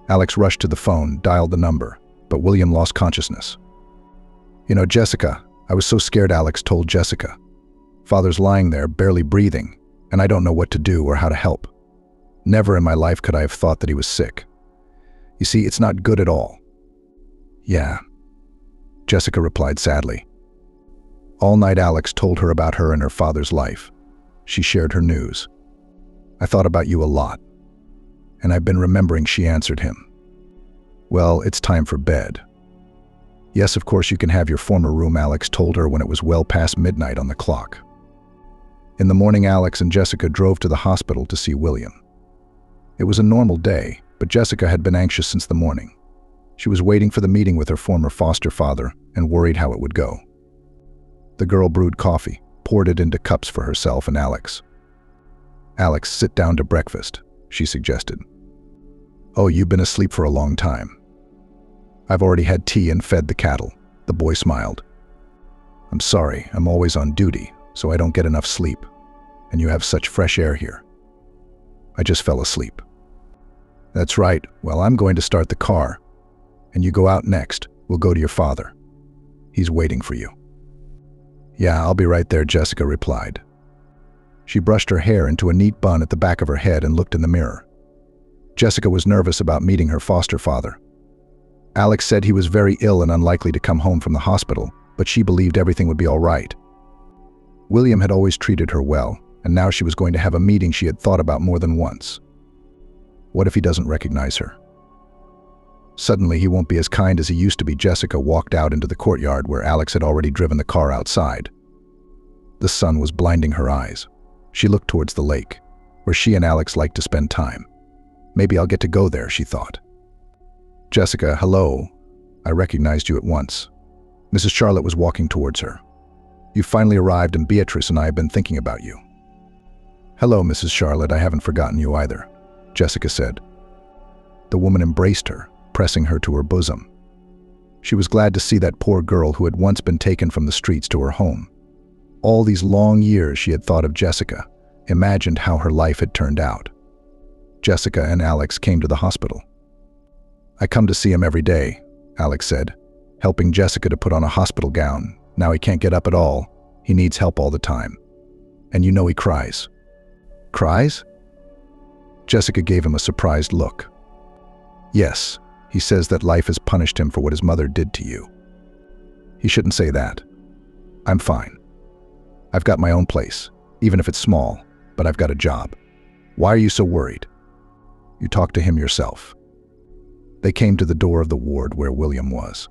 Alex rushed to the phone, dialed the number, but William lost consciousness. Jessica, I was so scared, Alex told Jessica. Father's lying there, barely breathing, and I don't know what to do or how to help. Never in my life could I have thought that he was sick. You see, it's not good at all. Yeah, Jessica replied sadly. All night Alex told her about her and her father's life. She shared her news. I thought about you a lot. And I've been remembering, she answered him. Well, it's time for bed. Yes, of course you can have your former room, Alex told her when it was well past midnight on the clock. In the morning, Alex and Jessica drove to the hospital to see William. It was a normal day, but Jessica had been anxious since the morning. She was waiting for the meeting with her former foster father and worried how it would go. The girl brewed coffee, poured it into cups for herself and Alex. Alex, sit down to breakfast, she suggested. Oh, you've been asleep for a long time. I've already had tea and fed the cattle, the boy smiled. I'm sorry, I'm always on duty, so I don't get enough sleep, and you have such fresh air here. I just fell asleep. That's right, well, I'm going to start the car, and you go out next. We'll go to your father. He's waiting for you. Yeah, I'll be right there, Jessica replied. She brushed her hair into a neat bun at the back of her head and looked in the mirror. Jessica was nervous about meeting her foster father. Alex said he was very ill and unlikely to come home from the hospital, but she believed everything would be all right. William had always treated her well, and now she was going to have a meeting she had thought about more than once. What if he doesn't recognize her? Suddenly, he won't be as kind as he used to be. Jessica walked out into the courtyard where Alex had already driven the car outside. The sun was blinding her eyes. She looked towards the lake, where she and Alex liked to spend time. Maybe I'll get to go there, she thought. Jessica, hello. I recognized you at once. Mrs. Charlotte was walking towards her. You finally arrived, and Beatrice and I have been thinking about you. Hello, Mrs. Charlotte, I haven't forgotten you either, Jessica said. The woman embraced her, pressing her to her bosom. She was glad to see that poor girl who had once been taken from the streets to her home. All these long years she had thought of Jessica, imagined how her life had turned out. Jessica and Alex came to the hospital. I come to see him every day, Alex said, helping Jessica to put on a hospital gown. Now he can't get up at all. He needs help all the time. And you know he cries. Cries? Jessica gave him a surprised look. Yes, he says that life has punished him for what his mother did to you. He shouldn't say that. I'm fine. I've got my own place, even if it's small, but I've got a job. Why are you so worried? You talk to him yourself. They came to the door of the ward where William was.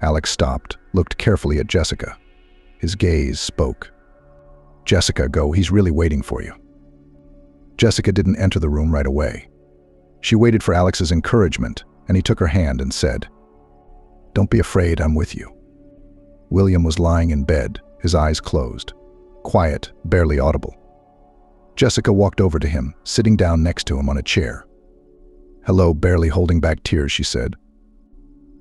Alex stopped, looked carefully at Jessica. His gaze spoke. Jessica, go, he's really waiting for you. Jessica didn't enter the room right away. She waited for Alex's encouragement, and he took her hand and said, Don't be afraid, I'm with you. William was lying in bed, his eyes closed, quiet, barely audible. Jessica walked over to him, sitting down next to him on a chair. Hello, barely holding back tears, she said.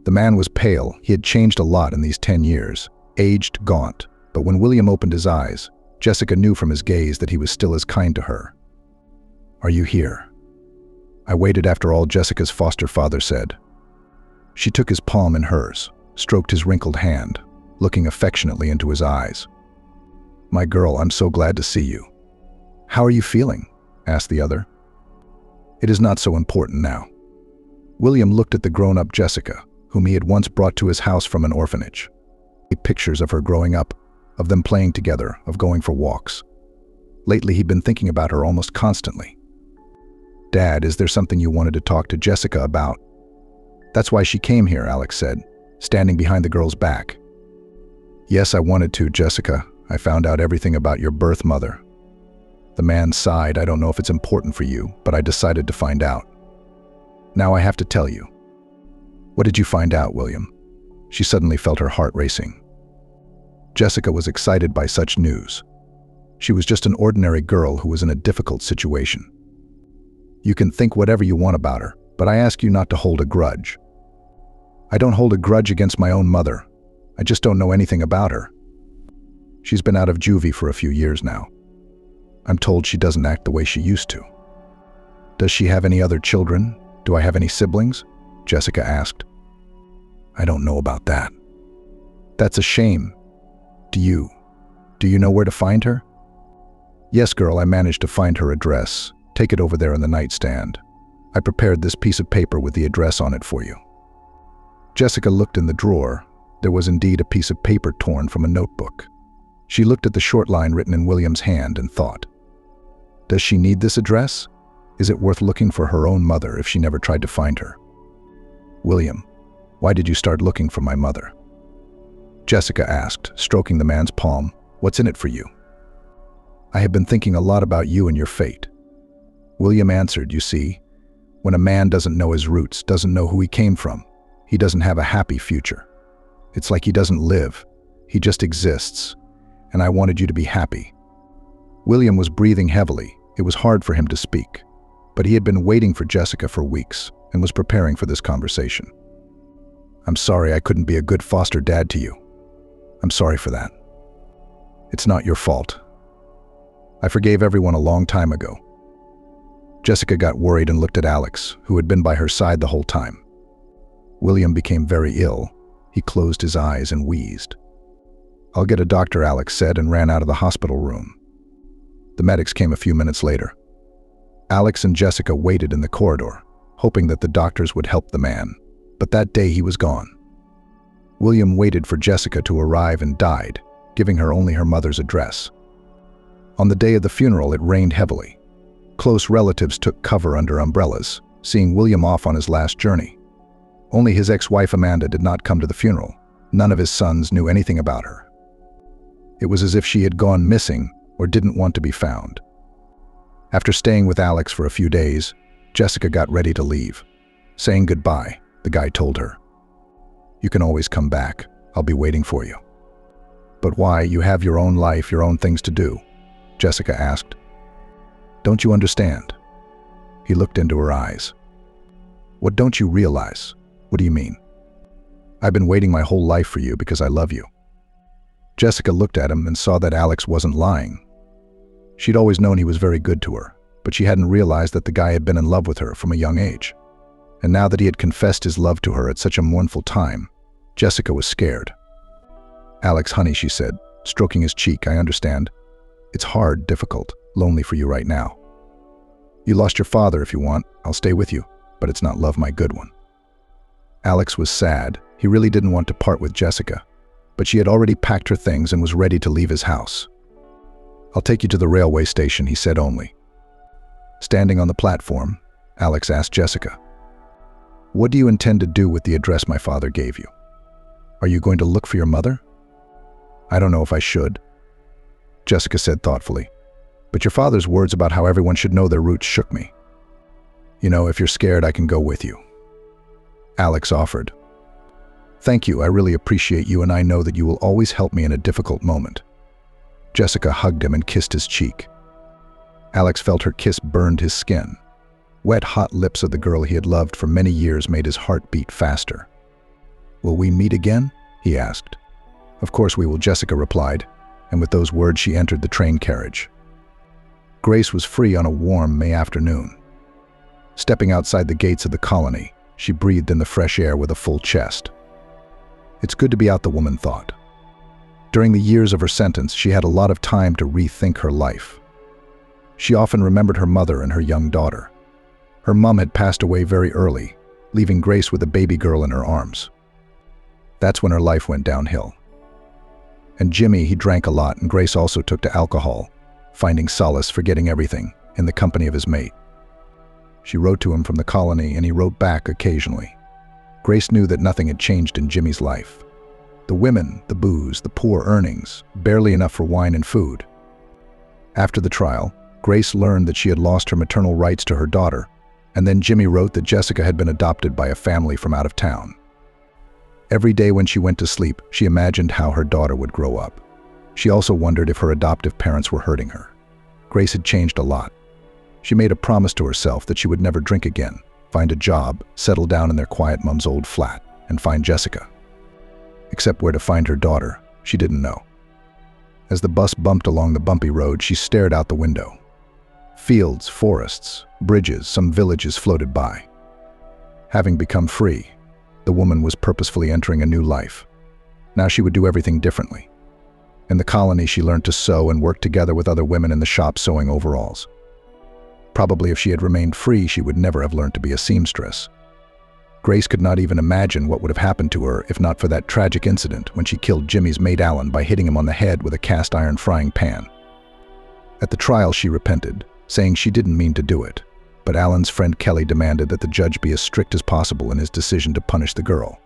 The man was pale. He had changed a lot in these 10 years, aged, gaunt. But when William opened his eyes, Jessica knew from his gaze that he was still as kind to her. Are you here? I waited after all, Jessica's foster father said. She took his palm in hers, stroked his wrinkled hand, looking affectionately into his eyes. My girl, I'm so glad to see you. How are you feeling? Asked the other. It is not so important now. William looked at the grown-up Jessica, whom he had once brought to his house from an orphanage. Pictures of her growing up, of them playing together, of going for walks. Lately, he'd been thinking about her almost constantly. Dad, is there something you wanted to talk to Jessica about? That's why she came here, Alex said, standing behind the girl's back. Yes, I wanted to, Jessica. I found out everything about your birth mother. The man sighed. I don't know if it's important for you, but I decided to find out. Now I have to tell you. What did you find out, William? She suddenly felt her heart racing. Jessica was excited by such news. She was just an ordinary girl who was in a difficult situation. You can think whatever you want about her, but I ask you not to hold a grudge. I don't hold a grudge against my own mother. I just don't know anything about her. She's been out of juvie for a few years now. I'm told she doesn't act the way she used to. Does she have any other children? Do I have any siblings? Jessica asked. I don't know about that. That's a shame. Do you know where to find her? Yes, girl, I managed to find her address. Take it over there on the nightstand. I prepared this piece of paper with the address on it for you. Jessica looked in the drawer. There was indeed a piece of paper torn from a notebook. She looked at the short line written in William's hand and thought, does she need this address? Is it worth looking for her own mother if she never tried to find her? William, why did you start looking for my mother? Jessica asked, stroking the man's palm. What's in it for you? I have been thinking a lot about you and your fate. William answered, you see, when a man doesn't know his roots, doesn't know who he came from, he doesn't have a happy future. It's like he doesn't live, he just exists, and I wanted you to be happy. William was breathing heavily. It was hard for him to speak, but he had been waiting for Jessica for weeks and was preparing for this conversation. I'm sorry I couldn't be a good foster dad to you. I'm sorry for that. It's not your fault. I forgave everyone a long time ago. Jessica got worried and looked at Alex, who had been by her side the whole time. William became very ill. He closed his eyes and wheezed. I'll get a doctor, Alex said, and ran out of the hospital room. The medics came a few minutes later. Alex and Jessica waited in the corridor, hoping that the doctors would help the man, but that day he was gone. William waited for Jessica to arrive and died, giving her only her mother's address. On the day of the funeral, it rained heavily. Close relatives took cover under umbrellas, seeing William off on his last journey. Only his ex-wife Amanda did not come to the funeral. None of his sons knew anything about her. It was as if she had gone missing or didn't want to be found. After staying with Alex for a few days, Jessica got ready to leave. Saying goodbye, the guy told her, "You can always come back. I'll be waiting for you." "But why? You have your own life, your own things to do," Jessica asked. "Don't you understand?" He looked into her eyes. "What don't you realize? What do you mean?" "I've been waiting my whole life for you because I love you." Jessica looked at him and saw that Alex wasn't lying. She'd always known he was very good to her, but she hadn't realized that the guy had been in love with her from a young age. And now that he had confessed his love to her at such a mournful time, Jessica was scared. "Alex, honey," she said, stroking his cheek, "I understand. It's hard, difficult, lonely for you right now. You lost your father. If you want, I'll stay with you, but it's not love, my good one." Alex was sad. He really didn't want to part with Jessica, but she had already packed her things and was ready to leave his house. "I'll take you to the railway station," he said only. Standing on the platform, Alex asked Jessica, "What do you intend to do with the address my father gave you? Are you going to look for your mother?" "I don't know if I should," Jessica said thoughtfully, "but your father's words about how everyone should know their roots shook me. You know, if you're scared, I can go with you." Alex offered. "Thank you, I really appreciate you, and I know that you will always help me in a difficult moment." Jessica hugged him and kissed his cheek. Alex felt her kiss burned his skin. Wet, hot lips of the girl he had loved for many years made his heart beat faster. "Will we meet again?" he asked. "Of course we will," Jessica replied, and with those words she entered the train carriage. Grace was free on a warm May afternoon. Stepping outside the gates of the colony, she breathed in the fresh air with a full chest. It's good to be out, the woman thought. During the years of her sentence, she had a lot of time to rethink her life. She often remembered her mother and her young daughter. Her mom had passed away very early, leaving Grace with a baby girl in her arms. That's when her life went downhill. And Jimmy, he drank a lot, and Grace also took to alcohol, finding solace, forgetting everything, in the company of his mate. She wrote to him from the colony, and he wrote back occasionally. Grace knew that nothing had changed in Jimmy's life. The women, the booze, the poor earnings, barely enough for wine and food. After the trial, Grace learned that she had lost her maternal rights to her daughter, and then Jimmy wrote that Jessica had been adopted by a family from out of town. Every day when she went to sleep, she imagined how her daughter would grow up. She also wondered if her adoptive parents were hurting her. Grace had changed a lot. She made a promise to herself that she would never drink again, find a job, settle down in their quiet mom's old flat, and find Jessica. Except where to find her daughter, she didn't know. As the bus bumped along the bumpy road, she stared out the window. Fields, forests, bridges, some villages floated by. Having become free, the woman was purposefully entering a new life. Now she would do everything differently. In the colony, she learned to sew and worked together with other women in the shop sewing overalls. Probably if she had remained free, she would never have learned to be a seamstress. Grace could not even imagine what would have happened to her if not for that tragic incident when she killed Jimmy's mate Alan by hitting him on the head with a cast iron frying pan. At the trial, she repented, saying she didn't mean to do it, but Alan's friend Kelly demanded that the judge be as strict as possible in his decision to punish the girl.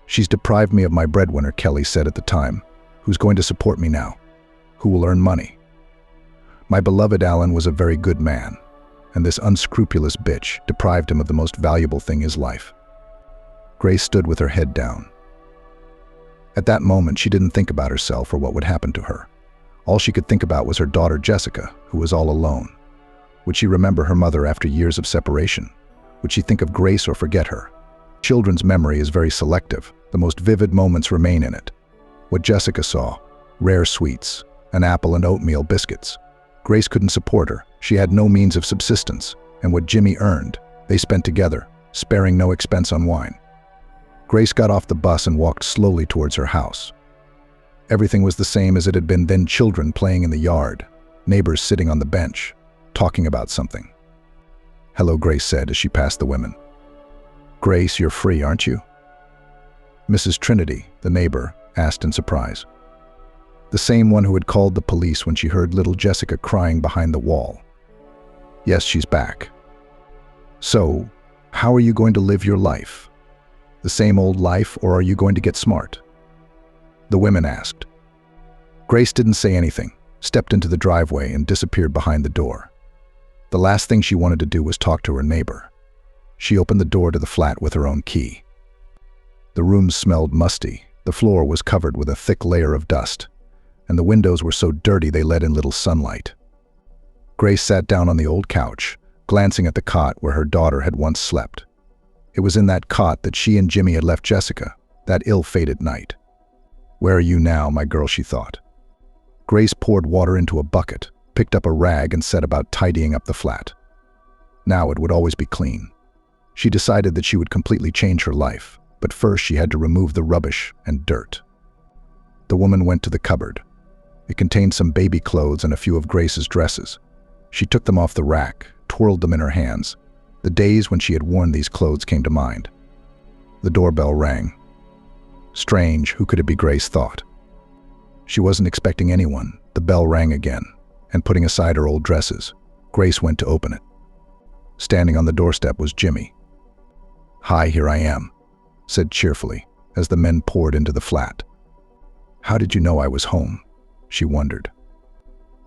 "She's deprived me of my breadwinner," Kelly said at the time. "Who's going to support me now? Who will earn money? My beloved Alan was a very good man, and this unscrupulous bitch deprived him of the most valuable thing in his life." Grace stood with her head down. At that moment, she didn't think about herself or what would happen to her. All she could think about was her daughter Jessica, who was all alone. Would she remember her mother after years of separation? Would she think of Grace or forget her? Children's memory is very selective. The most vivid moments remain in it. What Jessica saw, rare sweets, an apple and oatmeal biscuits. Grace couldn't support her. She had no means of subsistence, and what Jimmy earned, they spent together, sparing no expense on wine. Grace got off the bus and walked slowly towards her house. Everything was the same as it had been then: children playing in the yard, neighbors sitting on the bench, talking about something. "Hello," Grace said as she passed the women. "Grace, you're free, aren't you?" Mrs. Trinity, the neighbor, asked in surprise. The same one who had called the police when she heard little Jessica crying behind the wall. "Yes, she's back." "So, how are you going to live your life?" The same old life, or are you going to get smart? The women asked. Grace didn't say anything, stepped into the driveway and disappeared behind the door. The last thing she wanted to do was talk to her neighbor. She opened the door to the flat with her own key. The room smelled musty, the floor was covered with a thick layer of dust, and the windows were so dirty they let in little sunlight. Grace sat down on the old couch, glancing at the cot where her daughter had once slept. It was in that cot that she and Jimmy had left Jessica, that ill-fated night. Where are you now, my girl, she thought. Grace poured water into a bucket, picked up a rag and set about tidying up the flat. Now it would always be clean. She decided that she would completely change her life, but first she had to remove the rubbish and dirt. The woman went to the cupboard. It contained some baby clothes and a few of Grace's dresses. She took them off the rack, twirled them in her hands. The days when she had worn these clothes came to mind. The doorbell rang. Strange, who could it be, Grace thought. She wasn't expecting anyone. The bell rang again, and putting aside her old dresses, Grace went to open it. Standing on the doorstep was Jimmy. "Hi, here I am," said cheerfully, as the men poured into the flat. "How did you know I was home?" she wondered.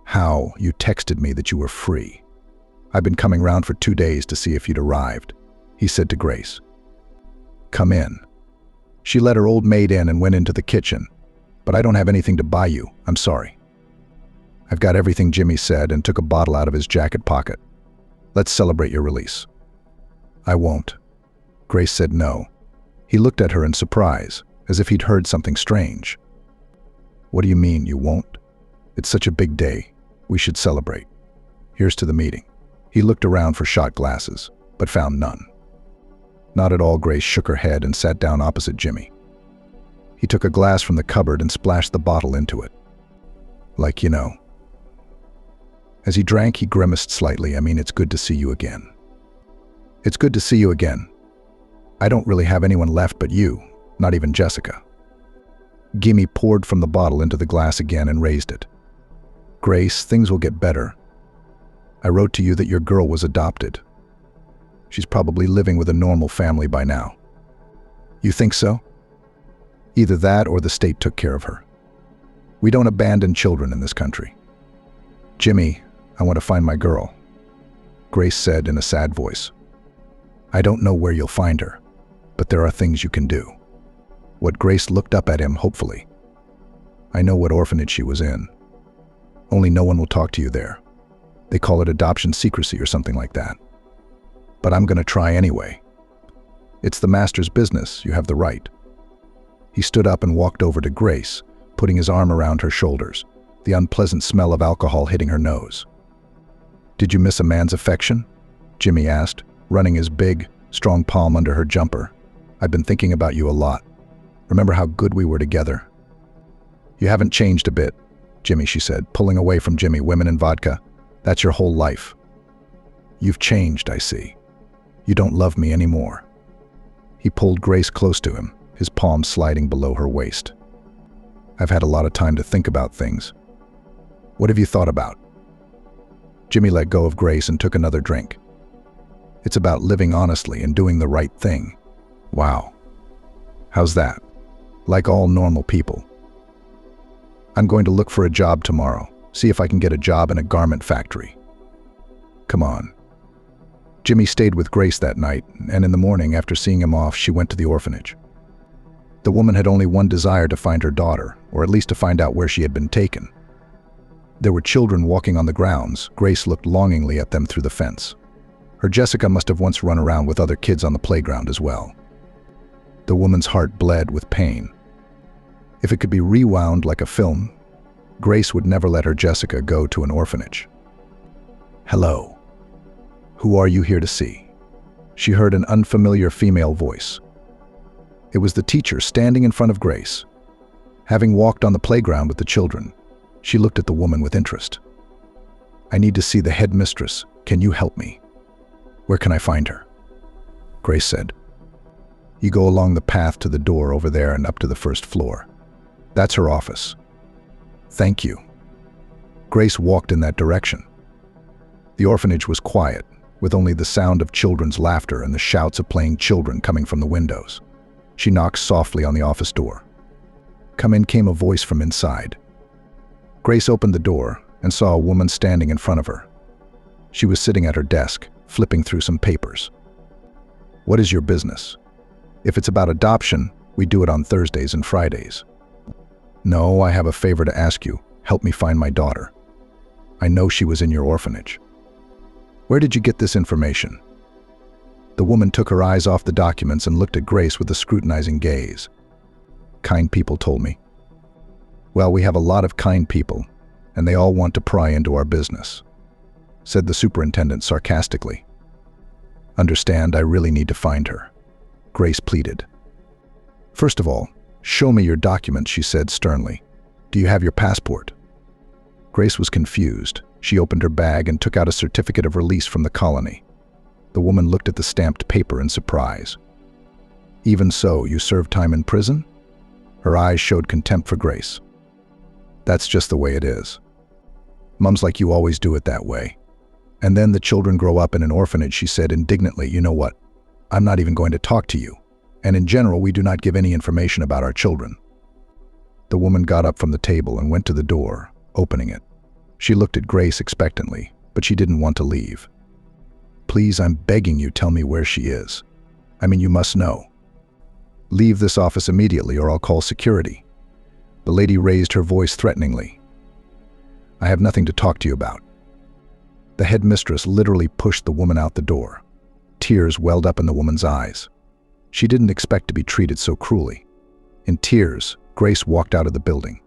"How? You texted me that you were free. I've been coming round for 2 days to see if you'd arrived," he said to Grace. "Come in." She let her old maid in and went into the kitchen. "But I don't have anything to buy you, I'm sorry." "I've got everything," Jimmy said and took a bottle out of his jacket pocket. "Let's celebrate your release." "I won't." Grace said no. He looked at her in surprise, as if he'd heard something strange. "What do you mean, you won't? It's such a big day. We should celebrate. Here's to the meeting." He looked around for shot glasses, but found none. Not at all. Grace shook her head and sat down opposite Jimmy. He took a glass from the cupboard and splashed the bottle into it. "Like you know." As he drank, he grimaced slightly. "I mean, it's good to see you again." "It's good to see you again. I don't really have anyone left but you, not even Jessica." Jimmy poured from the bottle into the glass again and raised it. "Grace, things will get better. I wrote to you that your girl was adopted. She's probably living with a normal family by now." "You think so?" "Either that or the state took care of her. We don't abandon children in this country." "Jimmy, I want to find my girl," Grace said in a sad voice. "I don't know where you'll find her, but there are things you can do." What Grace looked up at him hopefully. "I know what orphanage she was in. Only no one will talk to you there. They call it adoption secrecy or something like that. But I'm going to try anyway. It's the master's business, you have the right." He stood up and walked over to Grace, putting his arm around her shoulders, the unpleasant smell of alcohol hitting her nose. "Did you miss a man's affection?" Jimmy asked, running his big, strong palm under her jumper. "I've been thinking about you a lot. Remember how good we were together?" "You haven't changed a bit, Jimmy," she said, pulling away from Jimmy. "Women and vodka, that's your whole life." "You've changed, I see. You don't love me anymore." He pulled Grace close to him, his palm sliding below her waist. "I've had a lot of time to think about things. What have you thought about?" Jimmy let go of Grace and took another drink. "It's about living honestly and doing the right thing." "Wow. How's that?" "Like all normal people. I'm going to look for a job tomorrow, see if I can get a job in a garment factory." "Come on." Jimmy stayed with Grace that night, and in the morning, after seeing him off, she went to the orphanage. The woman had only one desire: to find her daughter, or at least to find out where she had been taken. There were children walking on the grounds. Grace looked longingly at them through the fence. Her Jessica must have once run around with other kids on the playground as well. The woman's heart bled with pain. If it could be rewound like a film, Grace would never let her Jessica go to an orphanage. "Hello. Who are you here to see?" She heard an unfamiliar female voice. It was the teacher standing in front of Grace. Having walked on the playground with the children, she looked at the woman with interest. "I need to see the headmistress. Can you help me?" "Where can I find her?" Grace said. "You go along the path to the door over there and up to the first floor. That's her office." "Thank you." Grace walked in that direction. The orphanage was quiet, with only the sound of children's laughter and the shouts of playing children coming from the windows. She knocked softly on the office door. "Come in," came a voice from inside. Grace opened the door and saw a woman standing in front of her. She was sitting at her desk, flipping through some papers. "What is your business? If it's about adoption, we do it on Thursdays and Fridays." "No, I have a favor to ask you. Help me find my daughter. I know she was in your orphanage." "Where did you get this information?" The woman took her eyes off the documents and looked at Grace with a scrutinizing gaze. "Kind people told me." "Well, we have a lot of kind people, and they all want to pry into our business," said the superintendent sarcastically. "Understand, I really need to find her," Grace pleaded. "First of all, show me your documents," she said sternly. "Do you have your passport?" Grace was confused. She opened her bag and took out a certificate of release from the colony. The woman looked at the stamped paper in surprise. "Even so, you served time in prison?" Her eyes showed contempt for Grace. "That's just the way it is. Mums like you always do it that way. And then the children grow up in an orphanage," she said indignantly. "You know what? I'm not even going to talk to you. And in general, we do not give any information about our children." The woman got up from the table and went to the door, opening it. She looked at Grace expectantly, but she didn't want to leave. "Please, I'm begging you, tell me where she is. I mean, you must know. Leave this office immediately or I'll call security." The lady raised her voice threateningly. "I have nothing to talk to you about." The headmistress literally pushed the woman out the door. Tears welled up in the woman's eyes. She didn't expect to be treated so cruelly. In tears, Grace walked out of the building.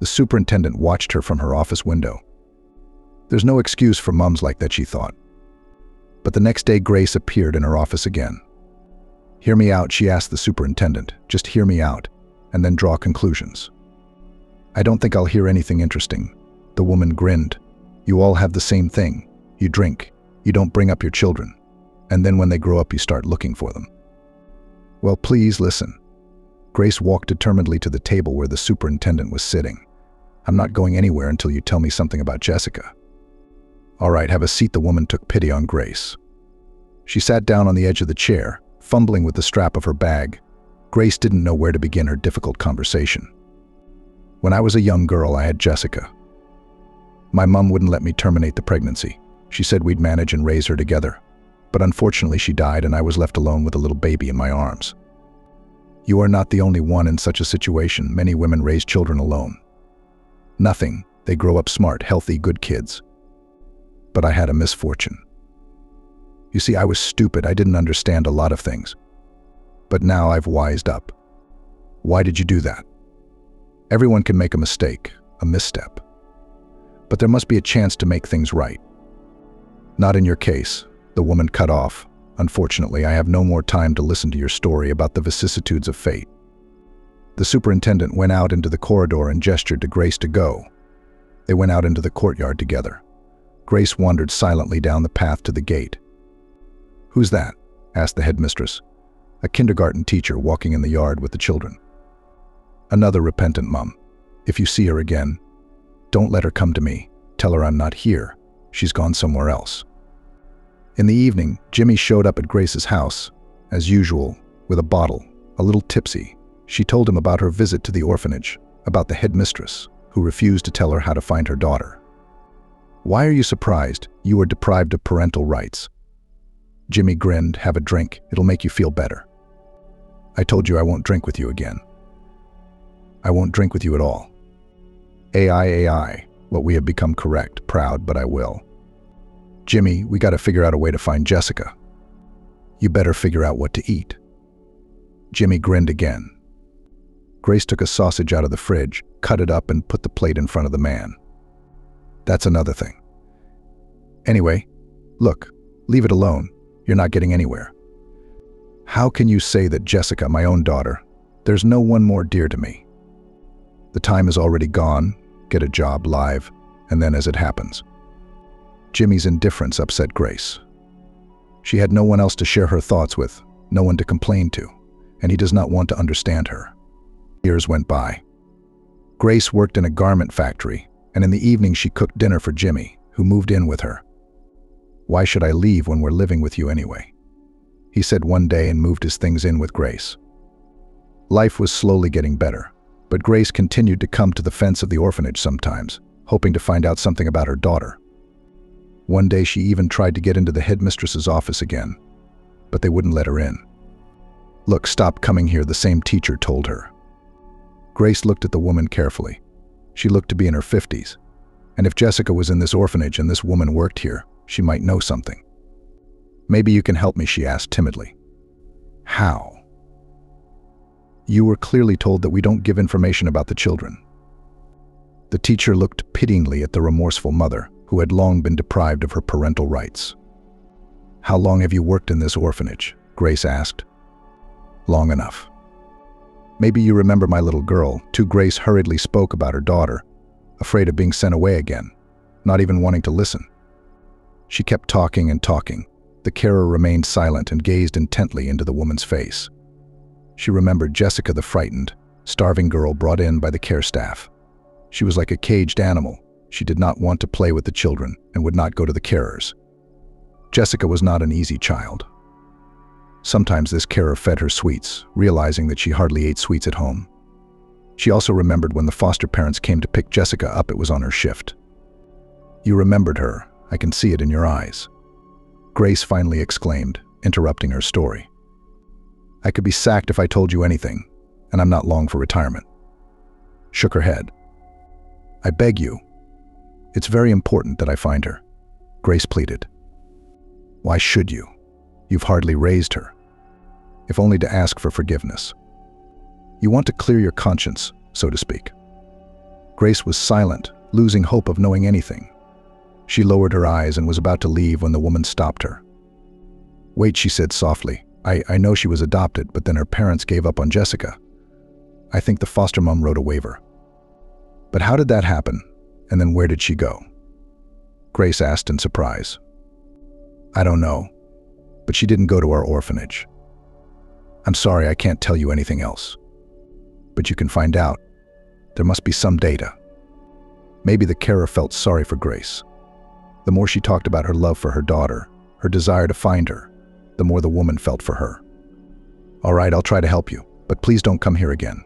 The superintendent watched her from her office window. There's no excuse for mums like that, she thought. But the next day, Grace appeared in her office again. "Hear me out," she asked the superintendent. "Just hear me out, and then draw conclusions." "I don't think I'll hear anything interesting." The woman grinned. "You all have the same thing. You drink. You don't bring up your children. And then when they grow up, you start looking for them." "Well, please listen." Grace walked determinedly to the table where the superintendent was sitting. "I'm not going anywhere until you tell me something about Jessica." "All right, have a seat." The woman took pity on Grace. She sat down on the edge of the chair, fumbling with the strap of her bag. Grace didn't know where to begin her difficult conversation. "When I was a young girl, I had Jessica. My mom wouldn't let me terminate the pregnancy. She said we'd manage and raise her together. But unfortunately, she died and I was left alone with a little baby in my arms. You are not the only one in such a situation. Many women raise children alone. Nothing. They grow up smart, healthy, good kids. But I had a misfortune. You see, I was stupid. I didn't understand a lot of things. But now I've wised up." "Why did you do that?" "Everyone can make a mistake, a misstep. But there must be a chance to make things right." "Not in your case," the woman cut off. "Unfortunately, I have no more time to listen to your story about the vicissitudes of fate." The superintendent went out into the corridor and gestured to Grace to go. They went out into the courtyard together. Grace wandered silently down the path to the gate. "Who's that?" asked the headmistress. "A kindergarten teacher walking in the yard with the children." "Another repentant mum. If you see her again, don't let her come to me. Tell her I'm not here. She's gone somewhere else." In the evening, Jimmy showed up at Grace's house, as usual, with a bottle, a little tipsy. She told him about her visit to the orphanage, about the headmistress, who refused to tell her how to find her daughter. "Why are you surprised? You were deprived of parental rights." Jimmy grinned. "Have a drink. It'll make you feel better." "I told you I won't drink with you again." "I won't drink with you at all." AI, what we have become correct, proud, but I will." "Jimmy, we gotta figure out a way to find Jessica." "You better figure out what to eat." Jimmy grinned again. Grace took a sausage out of the fridge, cut it up, and put the plate in front of the man. "That's another thing. Anyway, look, leave it alone. You're not getting anywhere." "How can you say that, Jessica, my own daughter? There's no one more dear to me." "The time is already gone. Get a job, live, and then as it happens." Jimmy's indifference upset Grace. She had no one else to share her thoughts with, no one to complain to, and he does not want to understand her. Years went by. Grace worked in a garment factory, and in the evening she cooked dinner for Jimmy, who moved in with her. "Why should I leave when we're living with you anyway?" he said one day and moved his things in with Grace. Life was slowly getting better, but Grace continued to come to the fence of the orphanage sometimes, hoping to find out something about her daughter. One day she even tried to get into the headmistress's office again, but they wouldn't let her in. "Look, stop coming here," the same teacher told her. Grace looked at the woman carefully. She looked to be in her 50s, and if Jessica was in this orphanage and this woman worked here, she might know something. "Maybe you can help me," she asked timidly. "How?" "You were clearly told that we don't give information about the children." The teacher looked pityingly at the remorseful mother, who had long been deprived of her parental rights. "How long have you worked in this orphanage?" Grace asked. "Long enough." "Maybe you remember my little girl," Grace hurriedly spoke about her daughter, afraid of being sent away again, not even wanting to listen. She kept talking and talking. The carer remained silent and gazed intently into the woman's face. She remembered Jessica, the frightened, starving girl brought in by the care staff. She was like a caged animal. She did not want to play with the children and would not go to the carers. Jessica was not an easy child. Sometimes this carer fed her sweets, realizing that she hardly ate sweets at home. She also remembered when the foster parents came to pick Jessica up, it was on her shift. "You remembered her. I can see it in your eyes," Grace finally exclaimed, interrupting her story. "I could be sacked if I told you anything, and I'm not long for retirement." Shook her head. "I beg you. It's very important that I find her," Grace pleaded. "Why should you? You've hardly raised her. If only to ask for forgiveness. You want to clear your conscience, so to speak." Grace was silent, losing hope of knowing anything. She lowered her eyes and was about to leave when the woman stopped her. "Wait," she said softly. I know she was adopted, but then her parents gave up on Jessica. I think the foster mom wrote a waiver." "But how did that happen? And then where did she go?" Grace asked in surprise. "I don't know, but she didn't go to our orphanage. I'm sorry, I can't tell you anything else. But you can find out. There must be some data." Maybe the carer felt sorry for Grace. The more she talked about her love for her daughter, her desire to find her, the more the woman felt for her. "All right, I'll try to help you, but please don't come here again.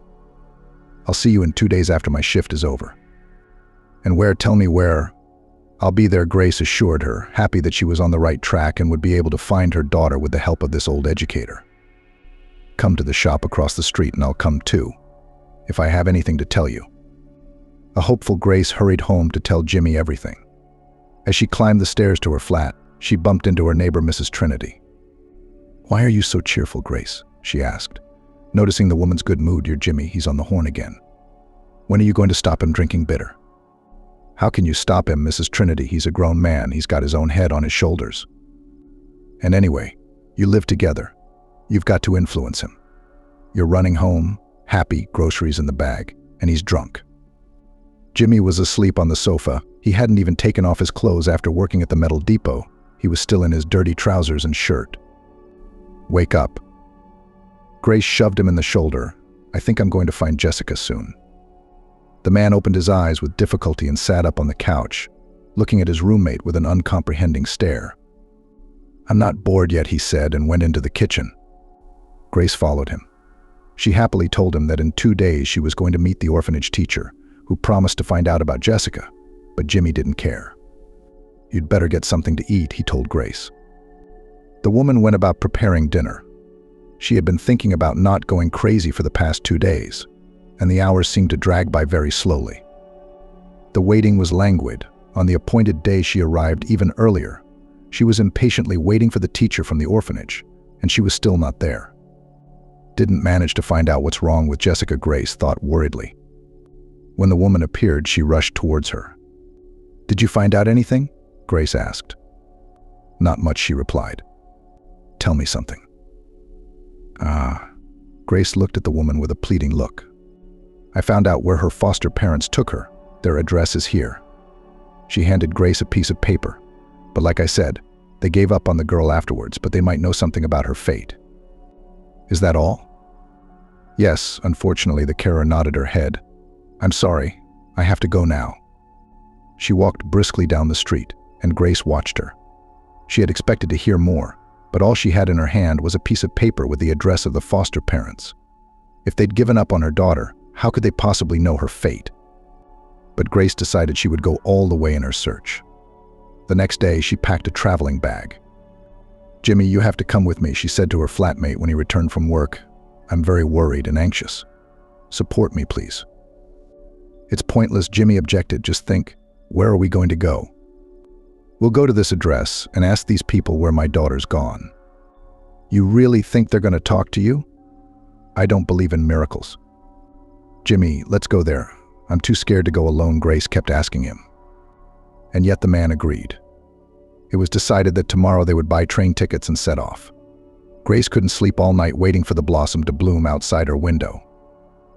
I'll see you in 2 days after my shift is over." "And where? Tell me where." "I'll be there," Grace assured her, happy that she was on the right track and would be able to find her daughter with the help of this old educator. "Come to the shop across the street and I'll come too, if I have anything to tell you." A hopeful Grace hurried home to tell Jimmy everything. As she climbed the stairs to her flat, she bumped into her neighbor, Mrs. Trinity. "Why are you so cheerful, Grace?" she asked. Noticing the woman's good mood, "Your Jimmy, he's on the horn again. When are you going to stop him drinking bitter?" "How can you stop him, Mrs. Trinity? He's a grown man. He's got his own head on his shoulders. And anyway, you live together. You've got to influence him. You're running home, happy, groceries in the bag, and he's drunk." Jimmy was asleep on the sofa. He hadn't even taken off his clothes after working at the metal depot. He was still in his dirty trousers and shirt. "Wake up." Grace shoved him in the shoulder. "I think I'm going to find Jessica soon." The man opened his eyes with difficulty and sat up on the couch, looking at his roommate with an uncomprehending stare. "I'm not bored yet," he said, and went into the kitchen. Grace followed him. She happily told him that in 2 days she was going to meet the orphanage teacher, who promised to find out about Jessica, but Jimmy didn't care. "You'd better get something to eat," he told Grace. The woman went about preparing dinner. She had been thinking about not going crazy for the past 2 days, and the hours seemed to drag by very slowly. The waiting was languid. On the appointed day she arrived even earlier. She was impatiently waiting for the teacher from the orphanage, and she was still not there. Didn't manage to find out what's wrong with Jessica, Grace thought worriedly. When the woman appeared, she rushed towards her. "Did you find out anything?" Grace asked. "Not much," she replied. "Tell me something." Grace looked at the woman with a pleading look. "I found out where her foster parents took her. Their address is here." She handed Grace a piece of paper. "But like I said, they gave up on the girl afterwards, but they might know something about her fate." "Is that all?" "Yes, unfortunately," the carer nodded her head. "I'm sorry, I have to go now." She walked briskly down the street, and Grace watched her. She had expected to hear more, but all she had in her hand was a piece of paper with the address of the foster parents. If they'd given up on her daughter, how could they possibly know her fate? But Grace decided she would go all the way in her search. The next day, she packed a traveling bag. "Jimmy, you have to come with me," she said to her flatmate when he returned from work. "I'm very worried and anxious. Support me, please." "It's pointless," Jimmy objected. "Just think, where are we going to go?" "We'll go to this address and ask these people where my daughter's gone." "You really think they're going to talk to you?" "I don't believe in miracles." "Jimmy, let's go there. I'm too scared to go alone," Grace kept asking him. And yet the man agreed. It was decided that tomorrow they would buy train tickets and set off. Grace couldn't sleep all night waiting for the blossom to bloom outside her window.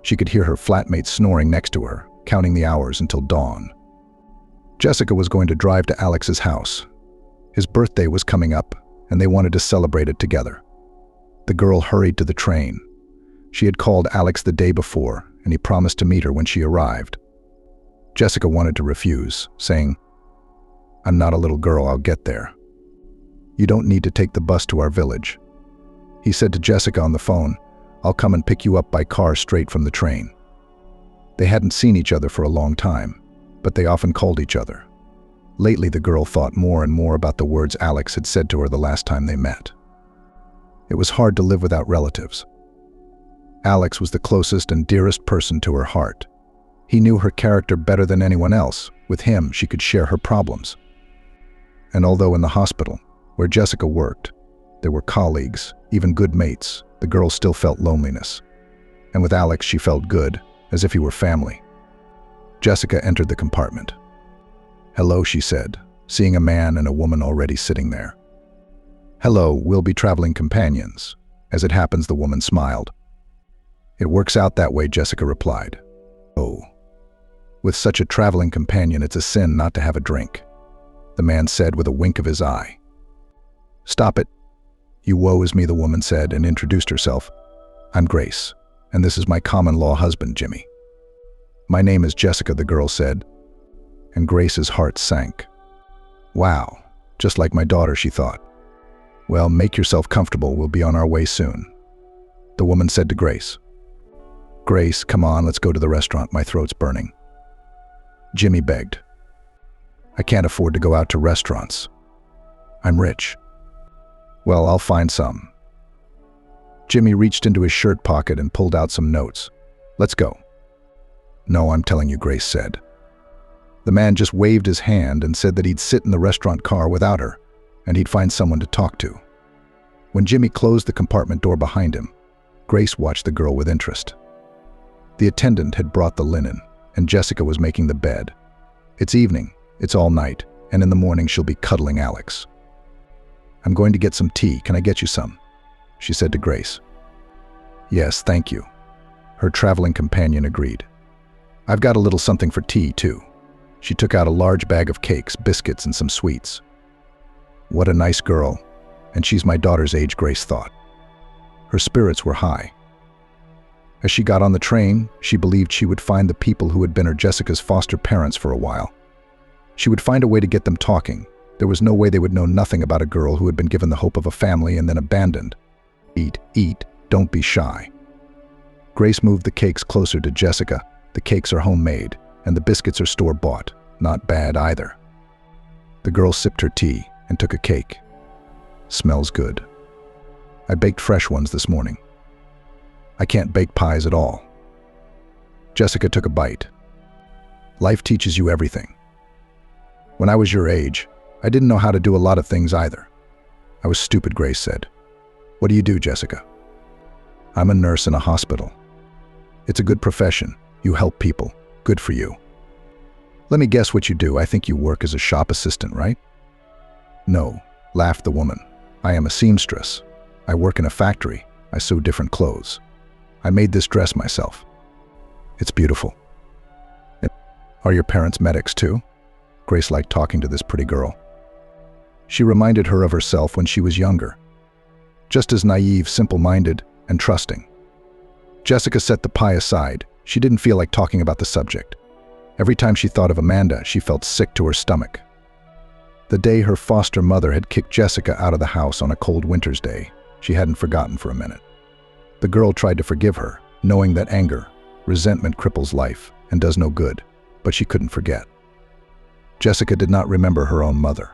She could hear her flatmate snoring next to her, counting the hours until dawn. Jessica was going to drive to Alex's house. His birthday was coming up, and they wanted to celebrate it together. The girl hurried to the train. She had called Alex the day before, and he promised to meet her when she arrived. Jessica wanted to refuse, saying, "I'm not a little girl, I'll get there." "You don't need to take the bus to our village." He said to Jessica on the phone, "I'll come and pick you up by car straight from the train." They hadn't seen each other for a long time, but they often called each other. Lately, the girl thought more and more about the words Alex had said to her the last time they met. It was hard to live without relatives. Alex was the closest and dearest person to her heart. He knew her character better than anyone else. With him, she could share her problems. And although in the hospital, where Jessica worked, there were colleagues, even good mates, the girl still felt loneliness. And with Alex, she felt good, as if he were family. Jessica entered the compartment. "Hello," she said, seeing a man and a woman already sitting there. "Hello, we'll be traveling companions." As it happens, the woman smiled. "It works out that way," Jessica replied. "Oh. With such a traveling companion, it's a sin not to have a drink," the man said with a wink of his eye. "Stop it. You woe is me," the woman said and introduced herself. "I'm Grace, and this is my common-law husband, Jimmy." "My name is Jessica," the girl said, and Grace's heart sank. Wow, just like my daughter, she thought. "Well, make yourself comfortable. We'll be on our way soon," the woman said to Grace. "Grace, come on, let's go to the restaurant. My throat's burning." Jimmy begged. "I can't afford to go out to restaurants. I'm rich." "Well, I'll find some." Jimmy reached into his shirt pocket and pulled out some notes. "Let's go." "No, I'm telling you," Grace said. The man just waved his hand and said that he'd sit in the restaurant car without her, and he'd find someone to talk to. When Jimmy closed the compartment door behind him, Grace watched the girl with interest. The attendant had brought the linen, and Jessica was making the bed. It's evening, it's all night, and in the morning she'll be cuddling Alex. "I'm going to get some tea. Can I get you some?" she said to Grace. "Yes, thank you." Her traveling companion agreed. "I've got a little something for tea, too." She took out a large bag of cakes, biscuits, and some sweets. What a nice girl, and she's my daughter's age, Grace thought. Her spirits were high. As she got on the train, she believed she would find the people who had been her Jessica's foster parents for a while. She would find a way to get them talking. There was no way they would know nothing about a girl who had been given the hope of a family and then abandoned. Eat, don't be shy." Grace moved the cakes closer to Jessica. "The cakes are homemade, and the biscuits are store-bought. Not bad either." The girl sipped her tea and took a cake. "Smells good. I baked fresh ones this morning." "I can't bake pies at all." Jessica took a bite. "Life teaches you everything. When I was your age, I didn't know how to do a lot of things either." "I was stupid," Grace said. "What do you do, Jessica?" "I'm a nurse in a hospital." "It's a good profession. You help people. Good for you." "Let me guess what you do. I think you work as a shop assistant, right?" "No," laughed the woman. "I am a seamstress. I work in a factory. I sew different clothes. I made this dress myself. It's beautiful." "Are your parents medics too?" Grace liked talking to this pretty girl. She reminded her of herself when she was younger. Just as naive, simple-minded, and trusting. Jessica set the pie aside. She didn't feel like talking about the subject. Every time she thought of Amanda, she felt sick to her stomach. The day her foster mother had kicked Jessica out of the house on a cold winter's day, she hadn't forgotten for a minute. The girl tried to forgive her, knowing that anger, resentment cripples life and does no good, but she couldn't forget. Jessica did not remember her own mother.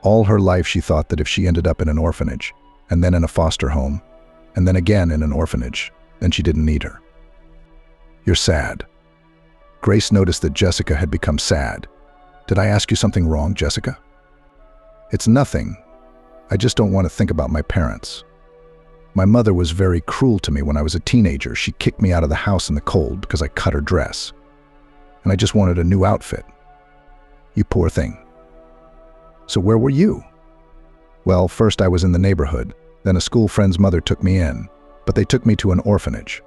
All her life she thought that if she ended up in an orphanage, and then in a foster home, and then again in an orphanage, then she didn't need her. "You're sad." Grace noticed that Jessica had become sad. "Did I ask you something wrong, Jessica?" "It's nothing. I just don't want to think about my parents. My mother was very cruel to me when I was a teenager. She kicked me out of the house in the cold because I cut her dress. And I just wanted a new outfit." "You poor thing. So where were you?" "Well, first I was in the neighborhood. Then a school friend's mother took me in, but they took me to an orphanage."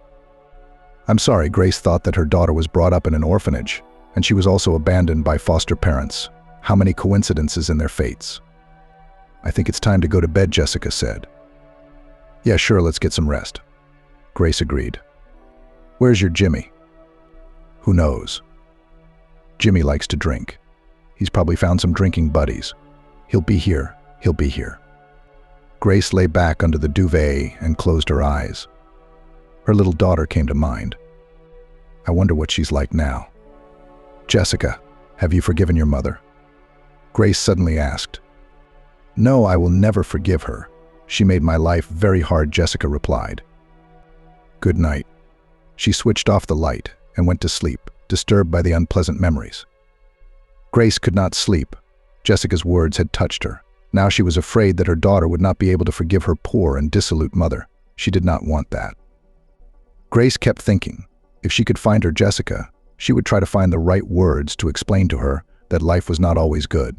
I'm sorry, Grace thought that her daughter was brought up in an orphanage, and she was also abandoned by foster parents. How many coincidences in their fates. "I think it's time to go to bed," Jessica said. "Yeah, sure, let's get some rest." Grace agreed. "Where's your Jimmy?" "Who knows? Jimmy likes to drink. He's probably found some drinking buddies. He'll be here. He'll be here." Grace lay back under the duvet and closed her eyes. Her little daughter came to mind. I wonder what she's like now. "Jessica, have you forgiven your mother?" Grace suddenly asked. "No, I will never forgive her. She made my life very hard," Jessica replied. "Good night." She switched off the light and went to sleep, disturbed by the unpleasant memories. Grace could not sleep. Jessica's words had touched her. Now she was afraid that her daughter would not be able to forgive her poor and dissolute mother. She did not want that. Grace kept thinking, if she could find her Jessica, she would try to find the right words to explain to her that life was not always good.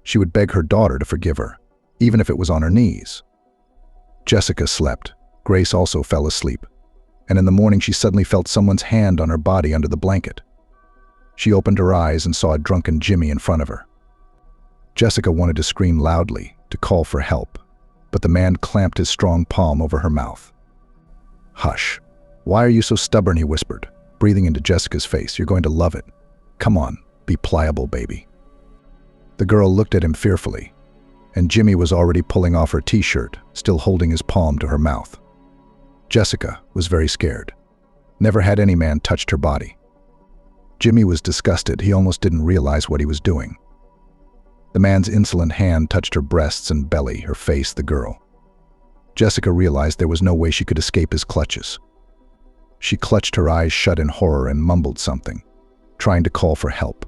She would beg her daughter to forgive her, even if it was on her knees. Jessica slept. Grace also fell asleep. And in the morning she suddenly felt someone's hand on her body under the blanket. She opened her eyes and saw a drunken Jimmy in front of her. Jessica wanted to scream loudly, to call for help, but the man clamped his strong palm over her mouth. "Hush. Why are you so stubborn?" he whispered, breathing into Jessica's face. "You're going to love it. Come on, be pliable, baby." The girl looked at him fearfully, and Jimmy was already pulling off her t-shirt, still holding his palm to her mouth. Jessica was very scared. Never had any man touched her body. Jimmy was disgusted. He almost didn't realize what he was doing. The man's insolent hand touched her breasts and belly, her face, the girl. Jessica realized there was no way she could escape his clutches. She clutched her eyes shut in horror and mumbled something, trying to call for help.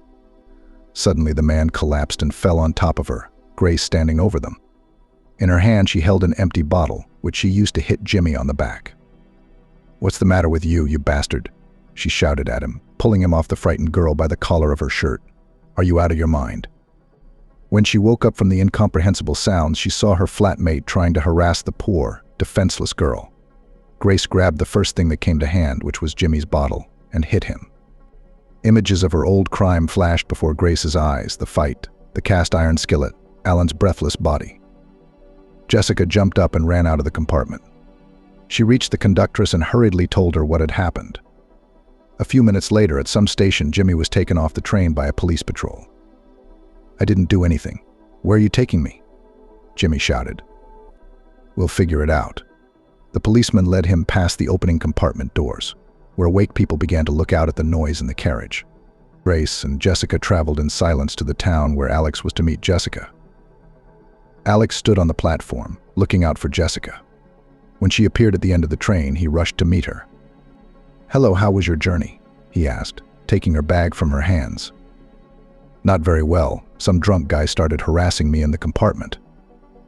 Suddenly the man collapsed and fell on top of her, Grace standing over them. In her hand she held an empty bottle, which she used to hit Jimmy on the back. "What's the matter with you, you bastard?" she shouted at him, pulling him off the frightened girl by the collar of her shirt. "Are you out of your mind?" When she woke up from the incomprehensible sounds, she saw her flatmate trying to harass the poor, defenseless girl. Grace grabbed the first thing that came to hand, which was Jimmy's bottle, and hit him. Images of her old crime flashed before Grace's eyes: the fight, the cast iron skillet, Alan's breathless body. Jessica jumped up and ran out of the compartment. She reached the conductress and hurriedly told her what had happened. A few minutes later, at some station, Jimmy was taken off the train by a police patrol. "I didn't do anything. Where are you taking me?" Jimmy shouted. "We'll figure it out." The policeman led him past the opening compartment doors, where awake people began to look out at the noise in the carriage. Grace and Jessica traveled in silence to the town where Alex was to meet Jessica. Alex stood on the platform, looking out for Jessica. When she appeared at the end of the train, he rushed to meet her. "Hello, how was your journey?" he asked, taking her bag from her hands. "Not very well. Some drunk guy started harassing me in the compartment.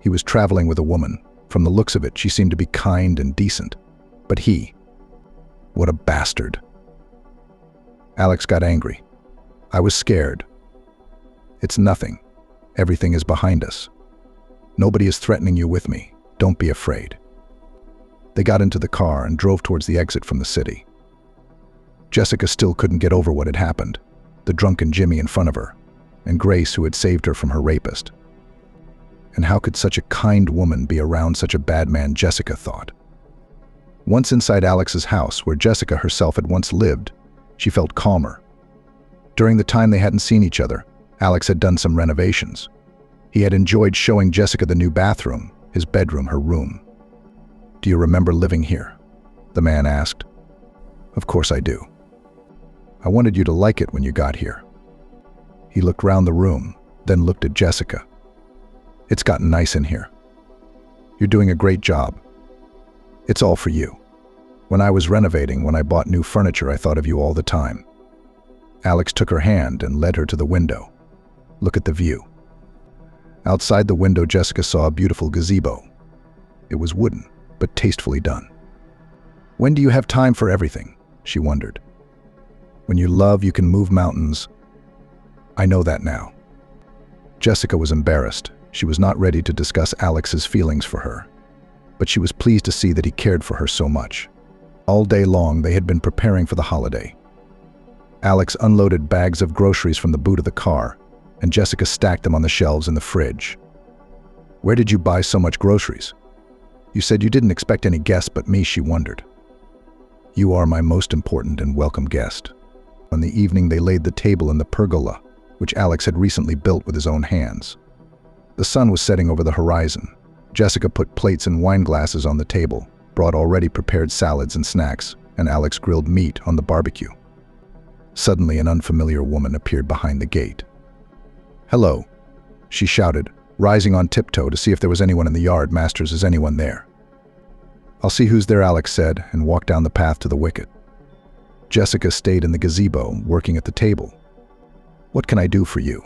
He was traveling with a woman. From the looks of it, she seemed to be kind and decent. But he... what a bastard." Alex got angry. "I was scared." "It's nothing. Everything is behind us. Nobody is threatening you with me. Don't be afraid." They got into the car and drove towards the exit from the city. Jessica still couldn't get over what had happened. The drunken Jimmy in front of her, and Grace, who had saved her from her rapist. And how could such a kind woman be around such a bad man, Jessica thought. Once inside Alex's house, where Jessica herself had once lived, she felt calmer. During the time they hadn't seen each other, Alex had done some renovations. He had enjoyed showing Jessica the new bathroom, his bedroom, her room. "Do you remember living here?" the man asked, Of course I do. I wanted you to like it when you got here. He looked round the room, then looked at Jessica. It's gotten nice in here. You're doing a great job. It's all for you. When I was renovating, when I bought new furniture, I thought of you all the time. Alex took her hand and led her to the window. Look at the view. Outside the window, Jessica saw a beautiful gazebo. It was wooden, but tastefully done. When do you have time for everything? She wondered. When you love, you can move mountains. I know that now. Jessica was embarrassed. She was not ready to discuss Alex's feelings for her, but she was pleased to see that he cared for her so much. All day long, they had been preparing for the holiday. Alex unloaded bags of groceries from the boot of the car, and Jessica stacked them on the shelves in the fridge. Where did you buy so much groceries? You said you didn't expect any guests but me, she wondered. You are my most important and welcome guest. On the evening, they laid the table in the pergola, which Alex had recently built with his own hands. The sun was setting over the horizon. Jessica put plates and wine glasses on the table, brought already prepared salads and snacks, and Alex grilled meat on the barbecue. Suddenly, an unfamiliar woman appeared behind the gate. Hello, she shouted, rising on tiptoe to see if there was anyone in the yard. Masters, is anyone there? I'll see who's there, Alex said, and walked down the path to the wicket. Jessica stayed in the gazebo, working at the table. What can I do for you?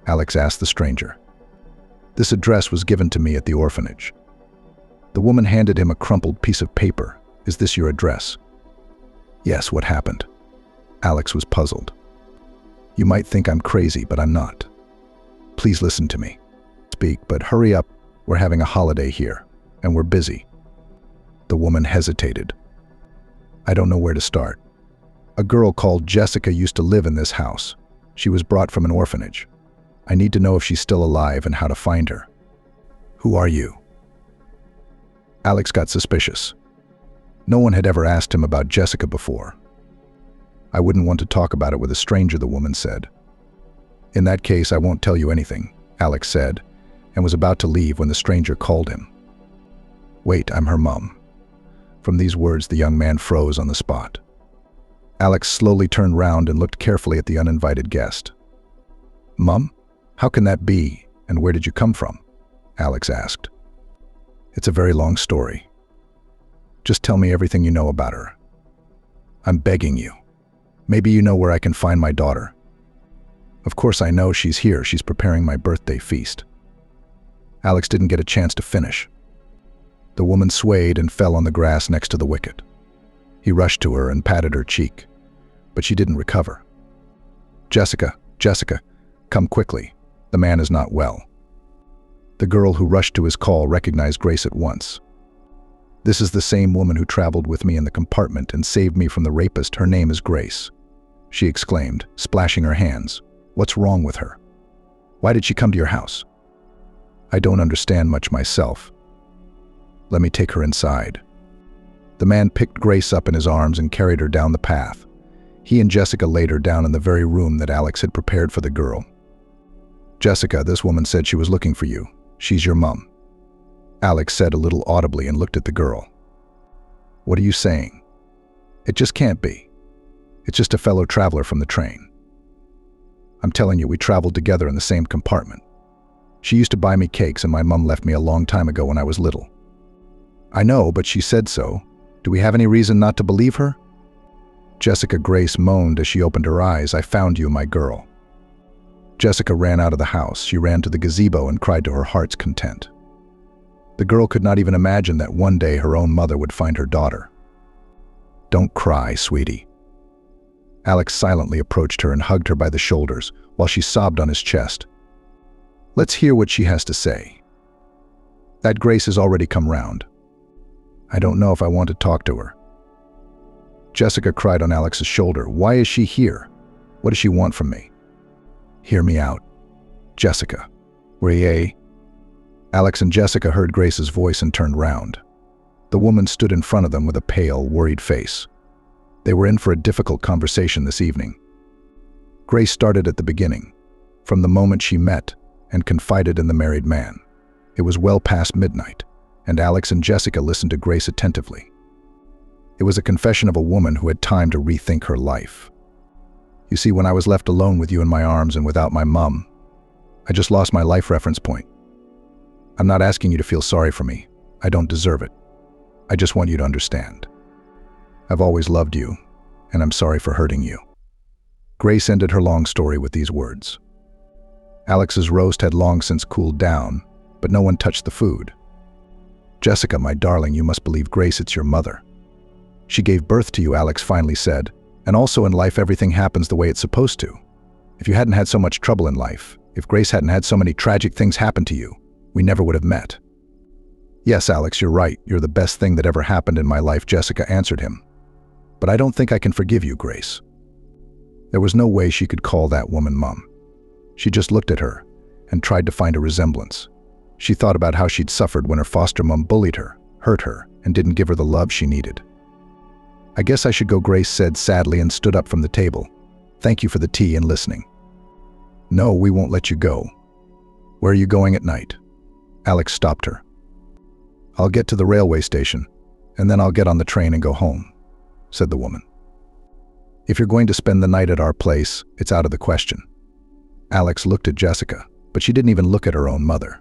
Alex asked the stranger. This address was given to me at the orphanage. The woman handed him a crumpled piece of paper. Is this your address? Yes, what happened? Alex was puzzled. You might think I'm crazy, but I'm not. Please listen to me. Speak, but hurry up. We're having a holiday here, and we're busy. The woman hesitated. I don't know where to start. A girl called Jessica used to live in this house. She was brought from an orphanage. I need to know if she's still alive and how to find her. Who are you? Alex got suspicious. No one had ever asked him about Jessica before. I wouldn't want to talk about it with a stranger, the woman said. In that case, I won't tell you anything, Alex said, and was about to leave when the stranger called him. Wait, I'm her mom. From these words, the young man froze on the spot. Alex slowly turned round and looked carefully at the uninvited guest. Mum? How can that be, and where did you come from? Alex asked. It's a very long story. Just tell me everything you know about her. I'm begging you. Maybe you know where I can find my daughter. Of course I know she's here. She's preparing my birthday feast. Alex didn't get a chance to finish. The woman swayed and fell on the grass next to the wicket. He rushed to her and patted her cheek, but she didn't recover. Jessica, come quickly. The man is not well. The girl who rushed to his call recognized Grace at once. This is the same woman who traveled with me in the compartment and saved me from the rapist. Her name is Grace, she exclaimed, splashing her hands. What's wrong with her? Why did she come to your house? I don't understand much myself. Let me take her inside. The man picked Grace up in his arms and carried her down the path. He and Jessica laid her down in the very room that Alex had prepared for the girl. Jessica, this woman said she was looking for you. She's your mom. Alex said a little audibly and looked at the girl. What are you saying? It just can't be. It's just a fellow traveler from the train. I'm telling you, we traveled together in the same compartment. She used to buy me cakes and my mom left me a long time ago when I was little. I know, but she said so. Do we have any reason not to believe her? Jessica Grace moaned as she opened her eyes. I found you, my girl. Jessica ran out of the house. She ran to the gazebo and cried to her heart's content. The girl could not even imagine that one day her own mother would find her daughter. Don't cry, sweetie. Alex silently approached her and hugged her by the shoulders while she sobbed on his chest. Let's hear what she has to say. That Grace has already come round. I don't know if I want to talk to her. Jessica cried on Alex's shoulder. Why is she here? What does she want from me? Hear me out. Jessica. Alex and Jessica heard Grace's voice and turned round. The woman stood in front of them with a pale, worried face. They were in for a difficult conversation this evening. Grace started at the beginning, from the moment she met and confided in the married man. It was well past midnight, and Alex and Jessica listened to Grace attentively. It was a confession of a woman who had time to rethink her life. You see, when I was left alone with you in my arms and without my mom, I just lost my life reference point. I'm not asking you to feel sorry for me. I don't deserve it. I just want you to understand. I've always loved you, and I'm sorry for hurting you. Grace ended her long story with these words. Alex's roast had long since cooled down, but no one touched the food. Jessica, my darling, you must believe Grace, it's your mother. She gave birth to you, Alex finally said, and also in life everything happens the way it's supposed to. If you hadn't had so much trouble in life, if Grace hadn't had so many tragic things happen to you, we never would have met. Yes, Alex, you're right. You're the best thing that ever happened in my life, Jessica answered him. But I don't think I can forgive you, Grace. There was no way she could call that woman Mom. She just looked at her and tried to find a resemblance. She thought about how she'd suffered when her foster mom bullied her, hurt her, and didn't give her the love she needed. I guess I should go, Grace said sadly and stood up from the table. Thank you for the tea and listening. No, we won't let you go. Where are you going at night? Alex stopped her. I'll get to the railway station, and then I'll get on the train and go home, said the woman. If you're going to spend the night at our place, it's out of the question. Alex looked at Jessica, but she didn't even look at her own mother.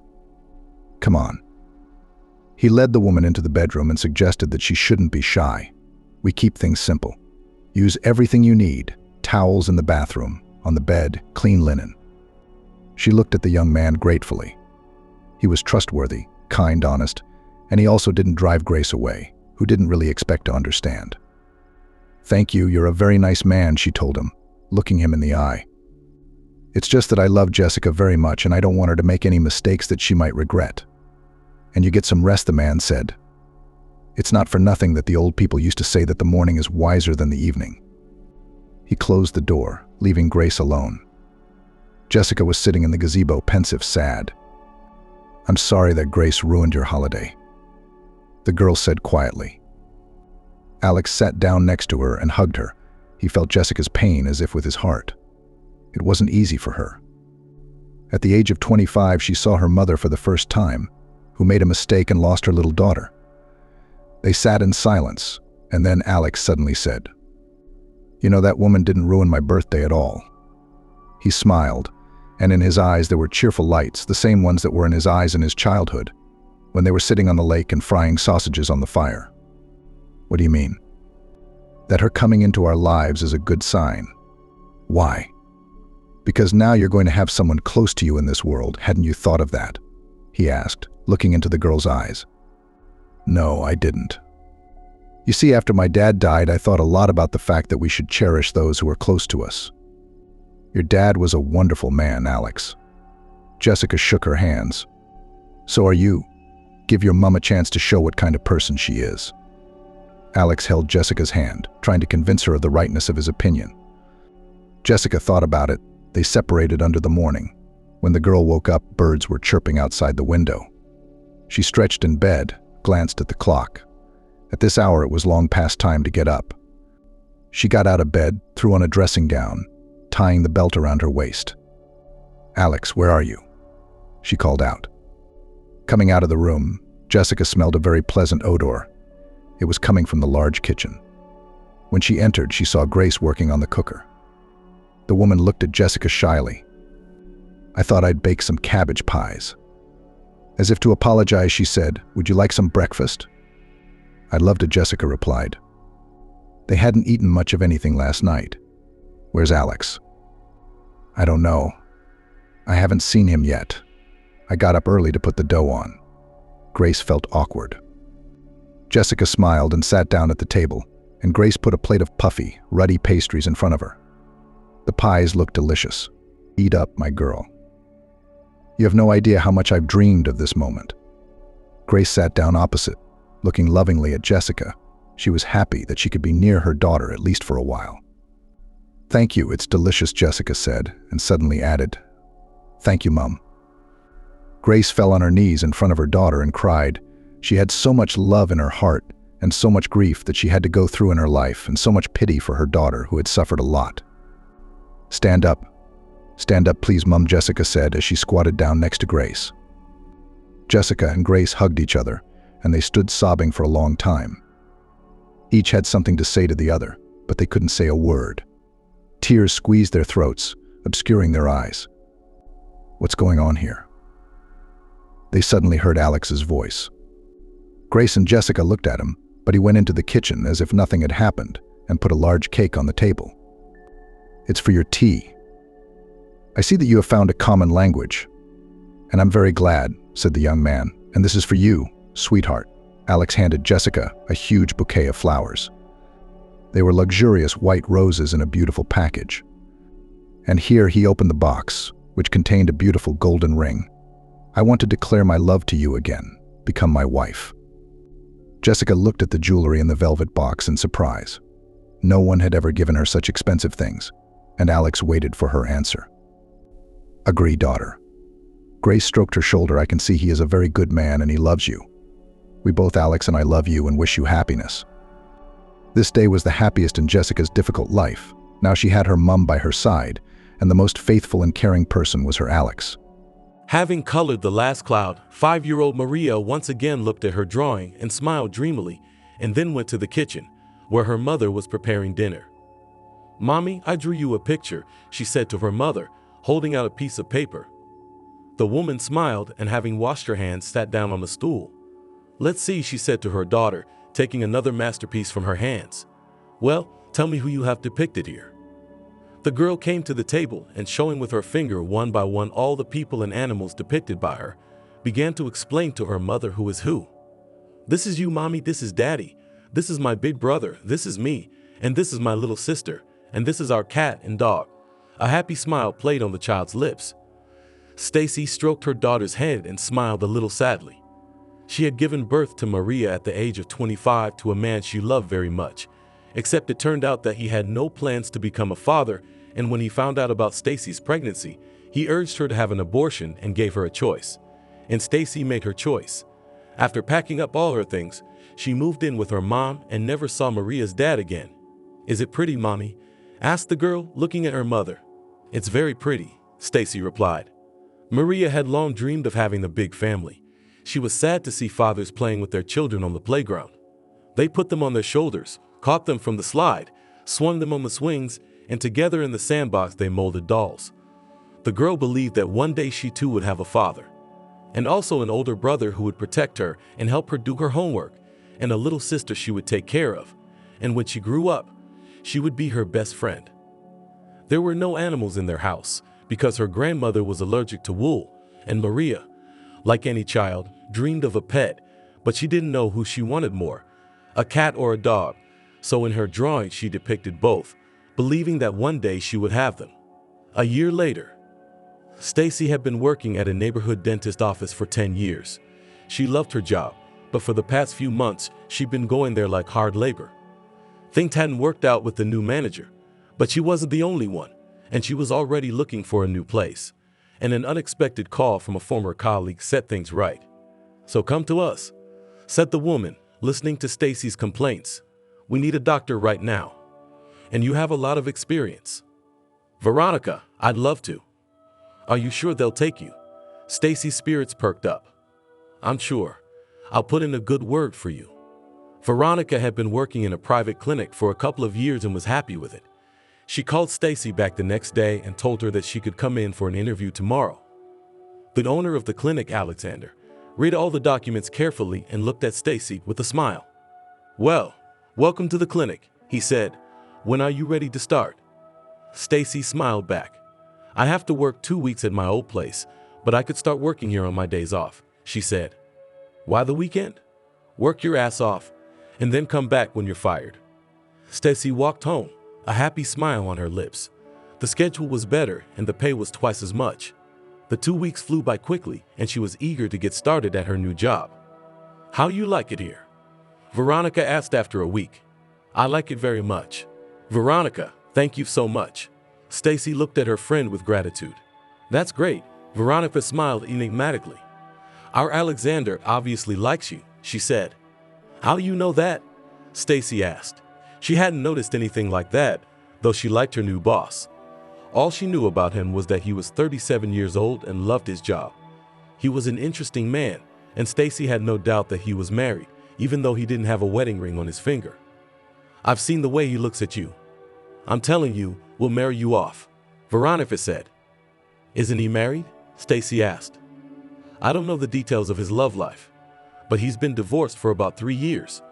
Come on. He led the woman into the bedroom and suggested that she shouldn't be shy. We keep things simple. Use everything you need, towels in the bathroom, on the bed, clean linen. She looked at the young man gratefully. He was trustworthy, kind, honest, and he also didn't drive Grace away, who didn't really expect to understand. Thank you, you're a very nice man, she told him, looking him in the eye. It's just that I love Jessica very much and I don't want her to make any mistakes that she might regret. And you get some rest, the man said. It's not for nothing that the old people used to say that the morning is wiser than the evening. He closed the door, leaving Grace alone. Jessica was sitting in the gazebo, pensive, sad. I'm sorry that Grace ruined your holiday, the girl said quietly. Alex sat down next to her and hugged her. He felt Jessica's pain as if with his heart. It wasn't easy for her. At the age of 25, she saw her mother for the first time, who made a mistake and lost her little daughter. They sat in silence, and then Alex suddenly said, You know, that woman didn't ruin my birthday at all. He smiled, and in his eyes there were cheerful lights, the same ones that were in his eyes in his childhood, when they were sitting on the lake and frying sausages on the fire. What do you mean? That her coming into our lives is a good sign. Why? Because now you're going to have someone close to you in this world. Hadn't you thought of that? He asked, looking into the girl's eyes. No, I didn't. You see, after my dad died, I thought a lot about the fact that we should cherish those who are close to us. Your dad was a wonderful man, Alex. Jessica shook her hands. So are you. Give your mom a chance to show what kind of person she is. Alex held Jessica's hand, trying to convince her of the rightness of his opinion. Jessica thought about it. They separated under the morning. When the girl woke up, birds were chirping outside the window. She stretched in bed, glanced at the clock. At this hour, it was long past time to get up. She got out of bed, threw on a dressing gown, tying the belt around her waist. Alex, where are you? She called out. Coming out of the room, Jessica smelled a very pleasant odor. It was coming from the large kitchen. When she entered, she saw Grace working on the cooker. The woman looked at Jessica shyly. I thought I'd bake some cabbage pies. As if to apologize, she said, Would you like some breakfast? I'd love to, Jessica replied. They hadn't eaten much of anything last night. Where's Alex? I don't know. I haven't seen him yet. I got up early to put the dough on. Grace felt awkward. Jessica smiled and sat down at the table, and Grace put a plate of puffy, ruddy pastries in front of her. The pies looked delicious. Eat up, my girl. You have no idea how much I've dreamed of this moment. Grace sat down opposite, looking lovingly at Jessica. She was happy that she could be near her daughter at least for a while. Thank you, it's delicious, Jessica said, and suddenly added, Thank you, Mum. Grace fell on her knees in front of her daughter and cried. She had so much love in her heart and so much grief that she had to go through in her life, and so much pity for her daughter who had suffered a lot. Stand up. Stand up, please, Mum, Jessica said as she squatted down next to Grace. Jessica and Grace hugged each other, and they stood sobbing for a long time. Each had something to say to the other, but they couldn't say a word. Tears squeezed their throats, obscuring their eyes. What's going on here? They suddenly heard Alex's voice. Grace and Jessica looked at him, but he went into the kitchen as if nothing had happened and put a large cake on the table. It's for your tea. I see that you have found a common language. And I'm very glad, said the young man. And this is for you, sweetheart. Alex handed Jessica a huge bouquet of flowers. They were luxurious white roses in a beautiful package. And here he opened the box, which contained a beautiful golden ring. I want to declare my love to you again. Become my wife. Jessica looked at the jewelry in the velvet box in surprise. No one had ever given her such expensive things, and Alex waited for her answer. Agree, daughter. Grace stroked her shoulder. I can see he is a very good man and he loves you. We both, Alex and I, love you and wish you happiness. This day was the happiest in Jessica's difficult life. Now she had her mum by her side, and the most faithful and caring person was her Alex. Having colored the last cloud, 5-year-old Maria once again looked at her drawing and smiled dreamily, and then went to the kitchen, where her mother was preparing dinner. "Mommy, I drew you a picture," she said to her mother, holding out a piece of paper. The woman smiled and, having washed her hands, sat down on the stool. "Let's see," she said to her daughter, taking another masterpiece from her hands. "Well, tell me who you have depicted here." The girl came to the table and, showing with her finger one by one all the people and animals depicted by her, began to explain to her mother who is who. "This is you, Mommy, this is Daddy, this is my big brother, this is me, and this is my little sister, and this is our cat and dog." A happy smile played on the child's lips. Stacy stroked her daughter's head and smiled a little sadly. She had given birth to Maria at the age of 25 to a man she loved very much, except it turned out that he had no plans to become a father, and when he found out about Stacy's pregnancy, he urged her to have an abortion and gave her a choice. And Stacy made her choice. After packing up all her things, she moved in with her mom and never saw Maria's dad again. "Is it pretty, Mommy?" asked the girl, looking at her mother. "It's very pretty," Stacy replied. Maria had long dreamed of having a big family. She was sad to see fathers playing with their children on the playground. They put them on their shoulders, caught them from the slide, swung them on the swings, and together in the sandbox they molded dolls. The girl believed that one day she too would have a father, and also an older brother who would protect her and help her do her homework, and a little sister she would take care of, and when she grew up, she would be her best friend. There were no animals in their house, because her grandmother was allergic to wool, and Maria, like any child, dreamed of a pet, but she didn't know who she wanted more, a cat or a dog, so in her drawing she depicted both, believing that one day she would have them. A year later, Stacy had been working at a neighborhood dentist office for 10 years. She loved her job, but for the past few months, she'd been going there like hard labor. Things hadn't worked out with the new manager, but she wasn't the only one, and she was already looking for a new place. And an unexpected call from a former colleague set things right. "So come to us," said the woman, listening to Stacy's complaints. "We need a doctor right now. And you have a lot of experience." "Veronica, I'd love to." "Are you sure they'll take you?" Stacy's spirits perked up. "I'm sure. I'll put in a good word for you." Veronica had been working in a private clinic for a couple of years and was happy with it. She called Stacy back the next day and told her that she could come in for an interview tomorrow. The owner of the clinic, Alexander, read all the documents carefully and looked at Stacy with a smile. "Well, welcome to the clinic," he said. "When are you ready to start?" Stacy smiled back. "I have to work 2 weeks at my old place, but I could start working here on my days off," she said. "Why the weekend? Work your ass off, and then come back when you're fired." Stacy walked home, a happy smile on her lips. The schedule was better and the pay was twice as much. The 2 weeks flew by quickly and she was eager to get started at her new job. "How you like it here?" Veronica asked after a week. "I like it very much." "Veronica, thank you so much." Stacy looked at her friend with gratitude. "That's great." Veronica smiled enigmatically. "Our Alexander obviously likes you," she said. "How do you know that?" Stacy asked. She hadn't noticed anything like that, though she liked her new boss. All she knew about him was that he was 37 years old and loved his job. He was an interesting man, and Stacy had no doubt that he was married, even though he didn't have a wedding ring on his finger. I've seen the way he looks at you. I'm telling you, we'll marry you off, Veronica said. Isn't he married? Stacy asked. I don't know the details of his love life, but he's been divorced for about 3 years.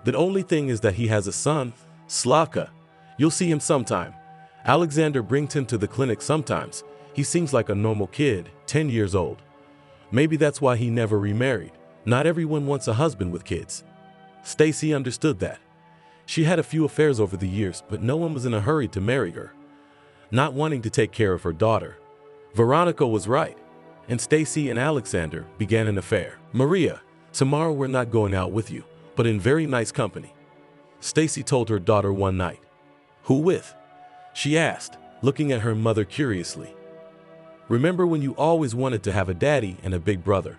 The only thing is that he has a son, Slaka. You'll see him sometime. Alexander brings him to the clinic sometimes. He seems like a normal kid, 10 years old. Maybe that's why he never remarried. Not everyone wants a husband with kids. Stacy understood that. She had a few affairs over the years, but no one was in a hurry to marry her, not wanting to take care of her daughter. Veronica was right, and Stacy and Alexander began an affair. Maria, tomorrow we're not going out with you, but in very nice company, Stacy told her daughter one night. Who with? She asked, looking at her mother curiously. Remember when you always wanted to have a daddy and a big brother?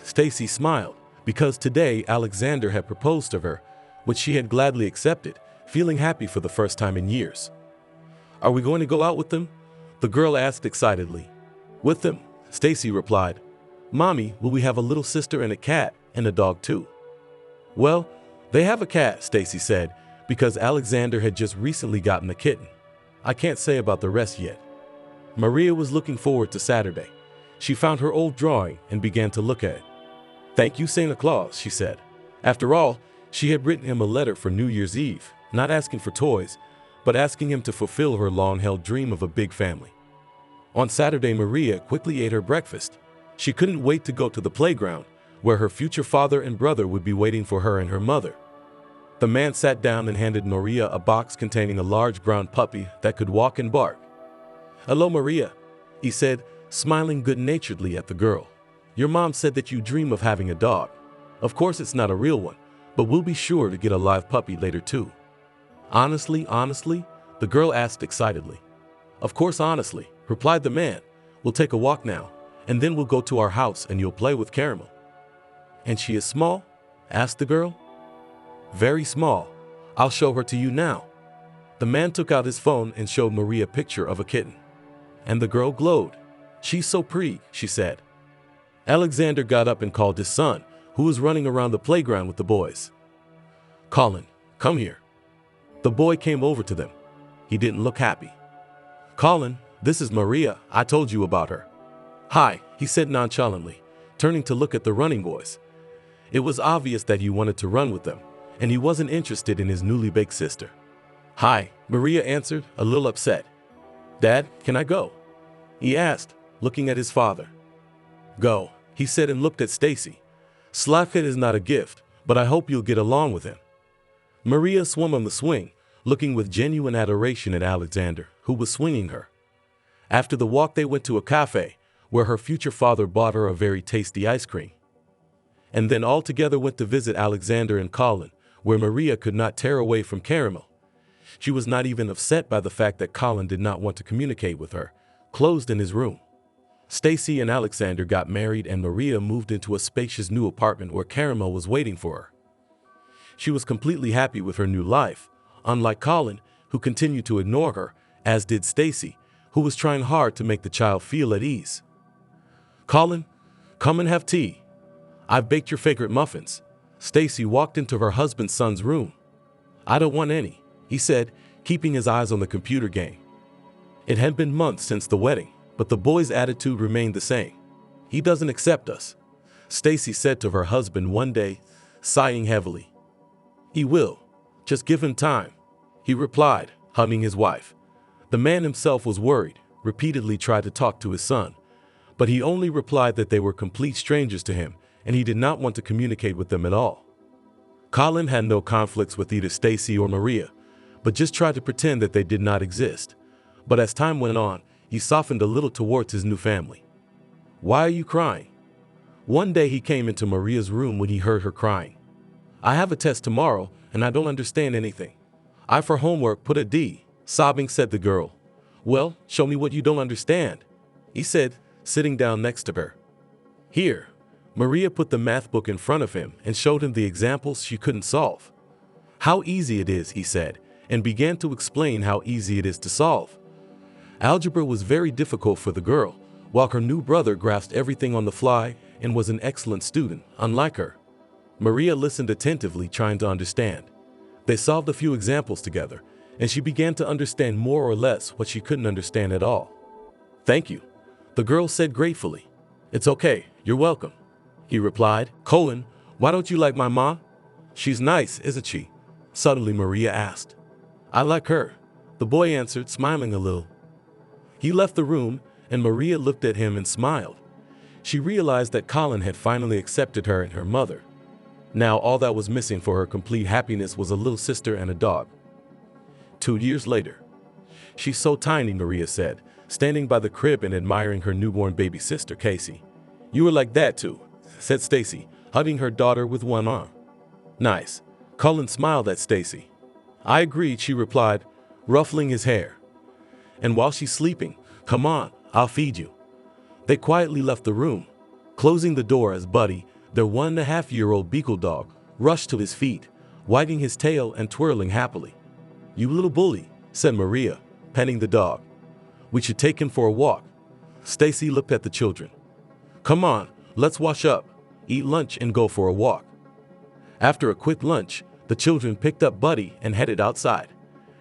Stacy smiled, because today Alexander had proposed to her, which she had gladly accepted, feeling happy for the first time in years. Are we going to go out with them? The girl asked excitedly. With them, Stacy replied. Mommy, will we have a little sister and a cat and a dog too? Well, they have a cat, Stacy said, because Alexander had just recently gotten a kitten. I can't say about the rest yet. Maria was looking forward to Saturday. She found her old drawing and began to look at it. Thank you, Santa Claus, she said. After all, she had written him a letter for New Year's Eve, not asking for toys, but asking him to fulfill her long-held dream of a big family. On Saturday, Maria quickly ate her breakfast. She couldn't wait to go to the playground, where her future father and brother would be waiting for her and her mother. The man sat down and handed Maria a box containing a large brown puppy that could walk and bark. Hello, Maria, he said, smiling good-naturedly at the girl. Your mom said that you dream of having a dog. Of course it's not a real one, but we'll be sure to get a live puppy later too. Honestly, the girl asked excitedly. Of course honestly, replied the man. We'll take a walk now, and then we'll go to our house and you'll play with Caramel. And she is small? Asked the girl. Very small. I'll show her to you now. The man took out his phone and showed Maria a picture of a kitten. And the girl glowed. She's so pretty, she said. Alexander got up and called his son, who was running around the playground with the boys. Colin, come here. The boy came over to them. He didn't look happy. Colin, this is Maria. I told you about her. Hi, he said nonchalantly, turning to look at the running boys. It was obvious that he wanted to run with them, and he wasn't interested in his newly baked sister. Hi, Maria answered, a little upset. Dad, can I go? He asked, looking at his father. Go, he said and looked at Stacy. Slaka is not a gift, but I hope you'll get along with him. Maria swung on the swing, looking with genuine adoration at Alexander, who was swinging her. After the walk they went to a cafe, where her future father bought her a very tasty ice cream. And then all together went to visit Alexander and Colin, where Maria could not tear away from Caramel. She was not even upset by the fact that Colin did not want to communicate with her, closed in his room. Stacy and Alexander got married and Maria moved into a spacious new apartment where Caramel was waiting for her. She was completely happy with her new life, unlike Colin, who continued to ignore her, as did Stacy, who was trying hard to make the child feel at ease. Colin, come and have tea. I've baked your favorite muffins. Stacy walked into her husband's son's room. I don't want any, he said, keeping his eyes on the computer game. It had been months since the wedding, but the boy's attitude remained the same. He doesn't accept us, Stacy said to her husband one day, sighing heavily. He will. Just give him time, he replied, hugging his wife. The man himself was worried, repeatedly tried to talk to his son, but he only replied that they were complete strangers to him and he did not want to communicate with them at all. Colin had no conflicts with either Stacy or Maria, but just tried to pretend that they did not exist. But as time went on, he softened a little towards his new family. Why are you crying? One day he came into Maria's room when he heard her crying. I have a test tomorrow and I don't understand anything. I for homework put a D, sobbing said the girl. Well, show me what you don't understand, he said, sitting down next to her. Here. Maria put the math book in front of him and showed him the examples she couldn't solve. How easy it is, he said, and began to explain how easy it is to solve. Algebra was very difficult for the girl, while her new brother grasped everything on the fly and was an excellent student, unlike her. Maria listened attentively, trying to understand. They solved a few examples together, and she began to understand more or less what she couldn't understand at all. "Thank you," the girl said gratefully. "It's okay, you're welcome," he replied. "Colin, why don't you like my ma? She's nice, isn't she?" Suddenly Maria asked. "I like her," the boy answered, smiling a little. He left the room, and Maria looked at him and smiled. She realized that Colin had finally accepted her and her mother. Now all that was missing for her complete happiness was a little sister and a dog. 2 years later. "She's so tiny," Maria said, standing by the crib and admiring her newborn baby sister, Casey. "You were like that too," said Stacy, hugging her daughter with one arm. "Nice." Colin smiled at Stacy. "I agreed," she replied, ruffling his hair. "And while she's sleeping, come on, I'll feed you." They quietly left the room, closing the door as Buddy, their 1.5-year-old beagle dog, rushed to his feet, wagging his tail and twirling happily. "You little bully," said Maria, petting the dog. "We should take him for a walk." Stacy looked at the children. "Come on, let's wash up, eat lunch and go for a walk." After a quick lunch, the children picked up Buddy and headed outside.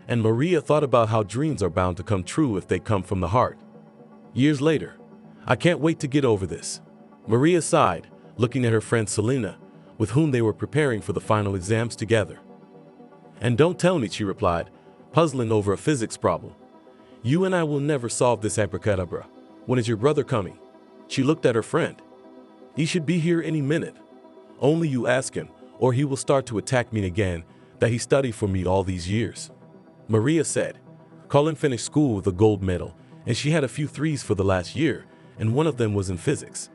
And Maria thought about how dreams are bound to come true if they come from the heart. Years later. "I can't wait to get over this," Maria sighed, looking at her friend Selena, with whom they were preparing for the final exams together. "And don't tell me," she replied, puzzling over a physics problem. "You and I will never solve this abracadabra. When is your brother coming?" She looked at her friend. "He should be here any minute. Only you ask him, or he will start to attack me again, that he studied for me all these years," Maria said. Colin finished school with a gold medal, and she had a few threes for the last year, and one of them was in physics.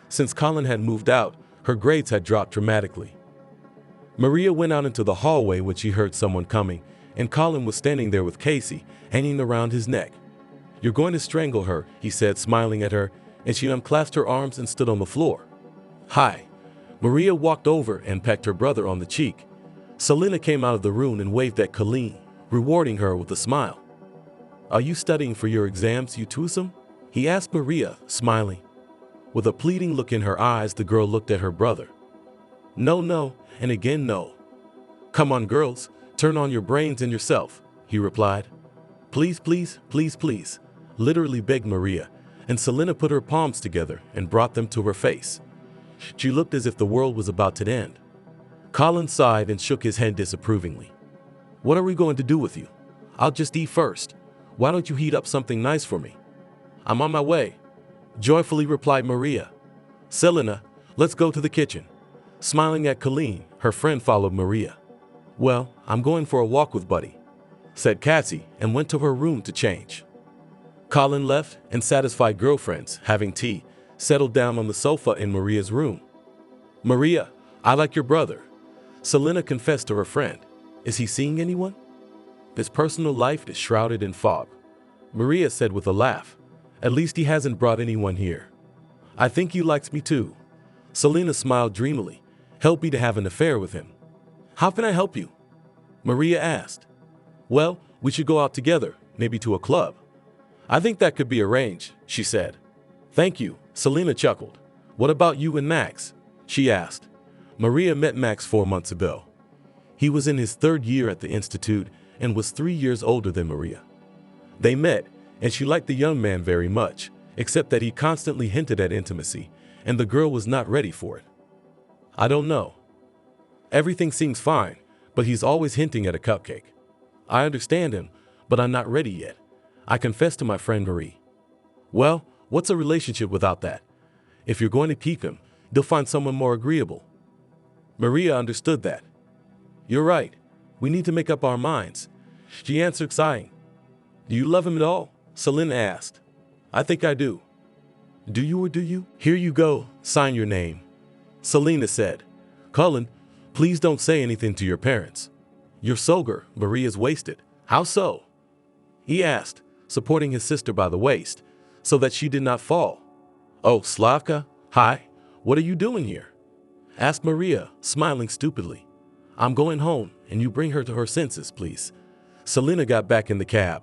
Since Colin had moved out, her grades had dropped dramatically. Maria went out into the hallway when she heard someone coming, and Colin was standing there with Casey, hanging around his neck. "You're going to strangle her," he said, smiling at her, and she unclasped her arms and stood on the floor. "Hi." Maria walked over and pecked her brother on the cheek. Selena came out of the room and waved at Colleen, rewarding her with a smile. "Are you studying for your exams, you twosome?" he asked Maria, smiling. With a pleading look in her eyes, the girl looked at her brother. No, and again no." "Come on, girls, turn on your brains and yourself," he replied. "Please, please, please, please," literally begged Maria, and Selena put her palms together and brought them to her face. She looked as if the world was about to end. Colin sighed and shook his head disapprovingly. "What are we going to do with you? I'll just eat first. Why don't you heat up something nice for me?" "I'm on my way," joyfully replied Maria. "Selena, let's go to the kitchen." Smiling at Colleen, her friend followed Maria. "Well, I'm going for a walk with Buddy," said Cassie, and went to her room to change. Colin left, and satisfied girlfriends, having tea, settled down on the sofa in Maria's room. "Maria, I like your brother," Selena confessed to her friend. "Is he seeing anyone?" "His personal life is shrouded in fog," Maria said with a laugh. "At least he hasn't brought anyone here." "I think he likes me too." Selena smiled dreamily. "Help me to have an affair with him." "How can I help you?" Maria asked. "Well, we should go out together, maybe to a club." "I think that could be arranged," she said. "Thank you," Selena chuckled. "What about you and Max?" she asked. Maria met Max 4 months ago. He was in his 3rd year at the institute and was 3 years older than Maria. They met, and she liked the young man very much, except that he constantly hinted at intimacy, and the girl was not ready for it. "I don't know. Everything seems fine, but he's always hinting at a cupcake. I understand him, but I'm not ready yet," I confessed to my friend Marie. "Well, what's a relationship without that? If you're going to keep him, you'll find someone more agreeable." Maria understood that. "You're right. We need to make up our minds," she answered, sighing. "Do you love him at all?" Selena asked. "I think I do." "Do you or do you?" "Here you go, sign your name," Selena said. "Colin, please don't say anything to your parents." "You're sober," Maria's wasted. "How so?" he asked, supporting his sister by the waist, so that she did not fall. "Oh, Slavka, hi, what are you doing here?" asked Maria, smiling stupidly. "I'm going home, and you bring her to her senses, please." Selena got back in the cab.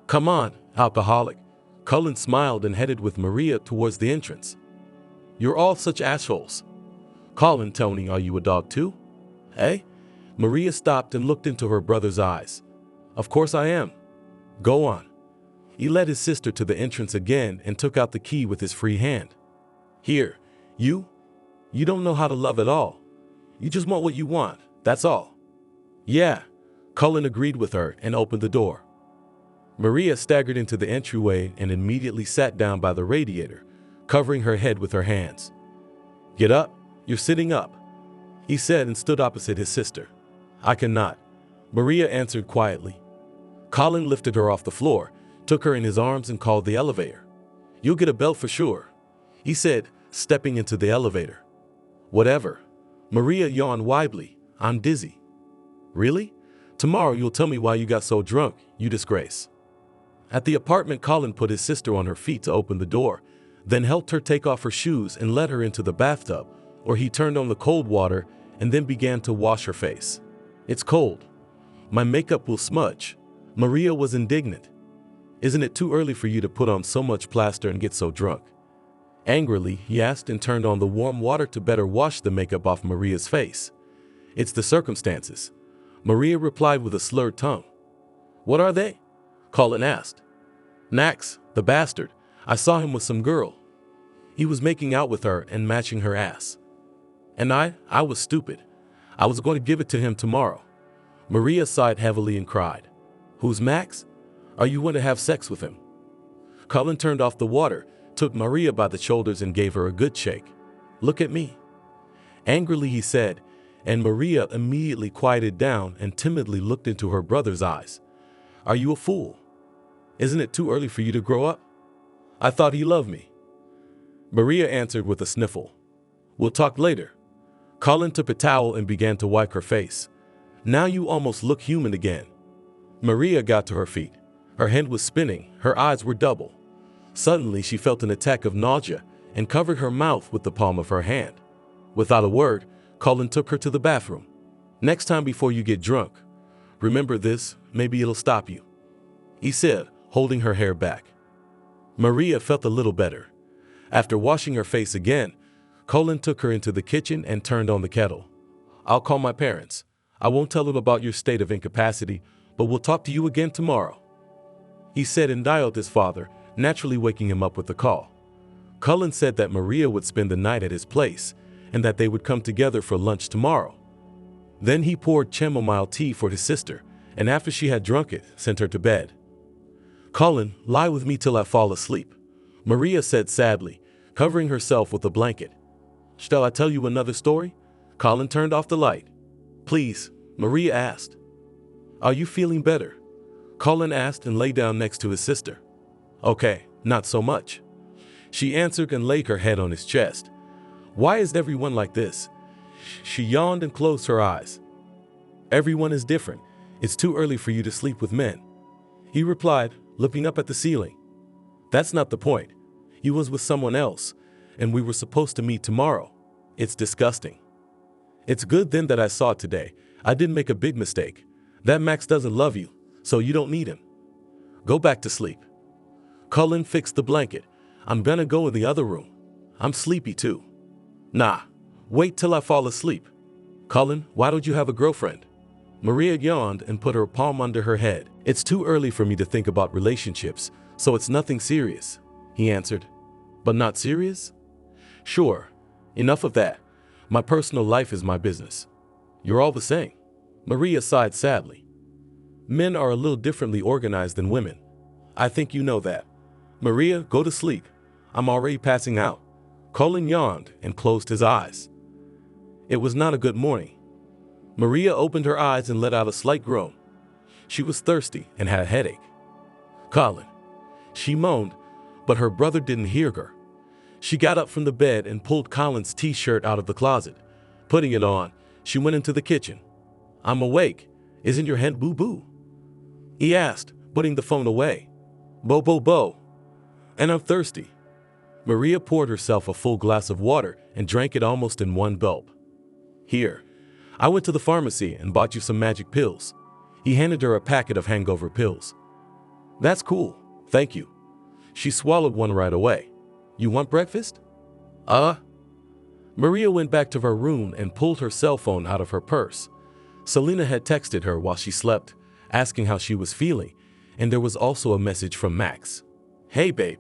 "Come on, alcoholic." Colin smiled and headed with Maria towards the entrance. "You're all such assholes." "Colin, Tony, are you a dog too?" "Hey, Maria stopped and looked into her brother's eyes. Of course I am. Go on. He led his sister to the entrance again and took out the key with his free hand. Here, you don't know how to love at all. You just want what you want, that's all. Yeah, Cullen agreed with her and opened the door. Maria staggered into the entryway and immediately sat down by the radiator, covering her head with her hands. Get up, you're sitting up, he said and stood opposite his sister. I cannot, Maria answered quietly. Colin lifted her off the floor, took her in his arms and called the elevator. You'll get a belt for sure, he said, stepping into the elevator. Whatever. Maria yawned widely. I'm dizzy. Really? Tomorrow you'll tell me why you got so drunk, you disgrace. At the apartment, Colin put his sister on her feet to open the door, then helped her take off her shoes and led her into the bathtub, where he turned on the cold water and then began to wash her face. It's cold. My makeup will smudge. Maria was indignant. Isn't it too early for you to put on so much plaster and get so drunk? Angrily, he asked and turned on the warm water to better wash the makeup off Maria's face. It's the circumstances, Maria replied with a slurred tongue. What are they? Colin asked. Nax, the bastard. I saw him with some girl. He was making out with her and matching her ass. And I was stupid. I was going to give it to him tomorrow. Maria sighed heavily and cried. Who's Max? Are you going to have sex with him? Colin turned off the water, took Maria by the shoulders and gave her a good shake. Look at me. Angrily he said, and Maria immediately quieted down and timidly looked into her brother's eyes. Are you a fool? Isn't it too early for you to grow up? I thought he loved me. Maria answered with a sniffle. We'll talk later. Colin took a towel and began to wipe her face. Now you almost look human again. Maria got to her feet. Her head was spinning, her eyes were double. Suddenly she felt an attack of nausea and covered her mouth with the palm of her hand. Without a word, Colin took her to the bathroom. Next time before you get drunk, remember this, maybe it'll stop you, he said, holding her hair back. Maria felt a little better. After washing her face again, Colin took her into the kitchen and turned on the kettle. I'll call my parents. I won't tell them about your state of incapacity, but we'll talk to you again tomorrow, he said and dialed his father, naturally waking him up with the call. Cullen said that Maria would spend the night at his place and that they would come together for lunch tomorrow. Then he poured chamomile tea for his sister, and after she had drunk it, sent her to bed. Cullen, lie with me till I fall asleep, Maria said sadly, covering herself with a blanket. Shall I tell you another story? Colin turned off the light. Please, Maria asked. Are you feeling better? Colin asked and lay down next to his sister. Okay, not so much, she answered and laid her head on his chest. Why is everyone like this? She yawned and closed her eyes. Everyone is different. It's too early for you to sleep with men, he replied, looking up at the ceiling. That's not the point. He was with someone else, and we were supposed to meet tomorrow. It's disgusting. It's good then that I saw it today. I didn't make a big mistake. That Max doesn't love you, so you don't need him. Go back to sleep. Cullen fixed the blanket. I'm gonna go in the other room. I'm sleepy too. Nah, wait till I fall asleep. Cullen, why don't you have a girlfriend? Maria yawned and put her palm under her head. It's too early for me to think about relationships, so it's nothing serious, he answered. But not serious? Sure, enough of that. My personal life is my business. You're all the same. Maria sighed sadly. Men are a little differently organized than women. I think you know that. Maria, go to sleep. I'm already passing out. Colin yawned and closed his eyes. It was not a good morning. Maria opened her eyes and let out a slight groan. She was thirsty and had a headache. Colin, she moaned, but her brother didn't hear her. She got up from the bed and pulled Colin's t-shirt out of the closet. Putting it on, she went into the kitchen. I'm awake. Isn't your head boo-boo? He asked, putting the phone away. Bo. And I'm thirsty. Maria poured herself a full glass of water and drank it almost in one gulp. Here, I went to the pharmacy and bought you some magic pills. He handed her a packet of hangover pills. That's cool, thank you. She swallowed one right away. You want breakfast? Maria went back to her room and pulled her cell phone out of her purse. Selena had texted her while she slept, asking how she was feeling, and there was also a message from Max. "Hey babe,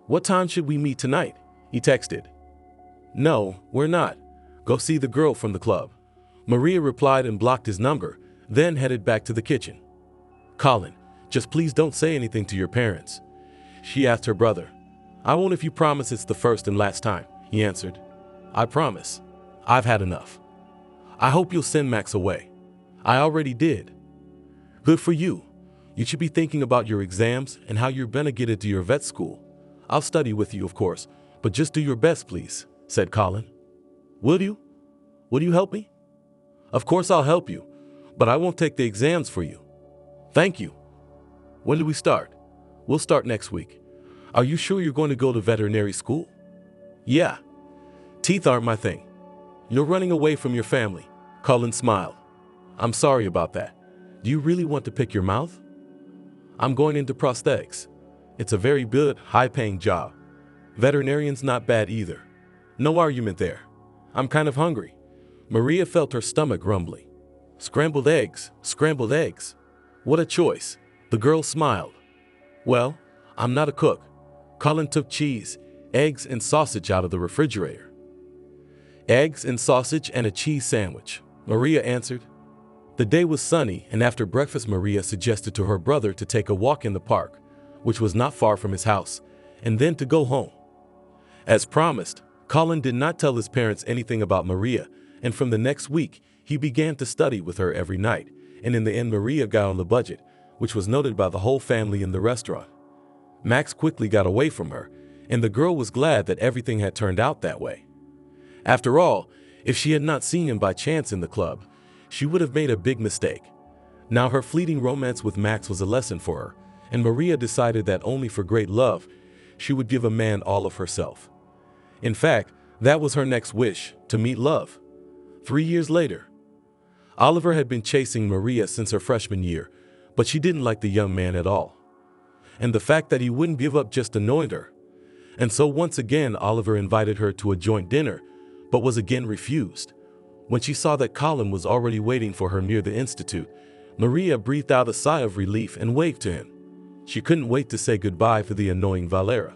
what time should we meet tonight?" he texted. "No, we're not. Go see the girl from the club." Maria replied and blocked his number, then headed back to the kitchen. "Colin, just please don't say anything to your parents," she asked her brother. "I won't if you promise it's the first and last time," he answered. "I promise. I've had enough. I hope you'll send Max away." "I already did." "Good for you. You should be thinking about your exams and how you're gonna get into your vet school. I'll study with you, of course, but just do your best, please," said Colin. "Will you? Will you help me?" "Of course I'll help you, but I won't take the exams for you." "Thank you." "When do we start?" "We'll start next week." "Are you sure you're going to go to veterinary school?" "Yeah. Teeth aren't my thing." "You're running away from your family." Colin smiled. "I'm sorry about that. Do you really want to pick your mouth?" "I'm going into prosthetics. It's a very good, high-paying job. Veterinarian's not bad either." "No argument there. I'm kind of hungry." Maria felt her stomach rumbling. Scrambled eggs, scrambled eggs. What a choice. The girl smiled. "Well, I'm not a cook." Colin took cheese, eggs, and sausage out of the refrigerator. "Eggs and sausage and a cheese sandwich," Maria answered. The day was sunny, and after breakfast Maria suggested to her brother to take a walk in the park, which was not far from his house, and then to go home. As promised, Colin did not tell his parents anything about Maria, and from the next week, he began to study with her every night, and in the end Maria got on the budget, which was noted by the whole family in the restaurant. Max quickly got away from her, and the girl was glad that everything had turned out that way. After all, if she had not seen him by chance in the club, she would have made a big mistake. Now her fleeting romance with Max was a lesson for her, and Maria decided that only for great love, she would give a man all of herself. In fact, that was her next wish, to meet love. 3 years later, Oliver had been chasing Maria since her freshman year, but she didn't like the young man at all. And the fact that he wouldn't give up just annoyed her. And so once again, Oliver invited her to a joint dinner, but was again refused. When she saw that Colin was already waiting for her near the institute, Maria breathed out a sigh of relief and waved to him. She couldn't wait to say goodbye for the annoying Valera.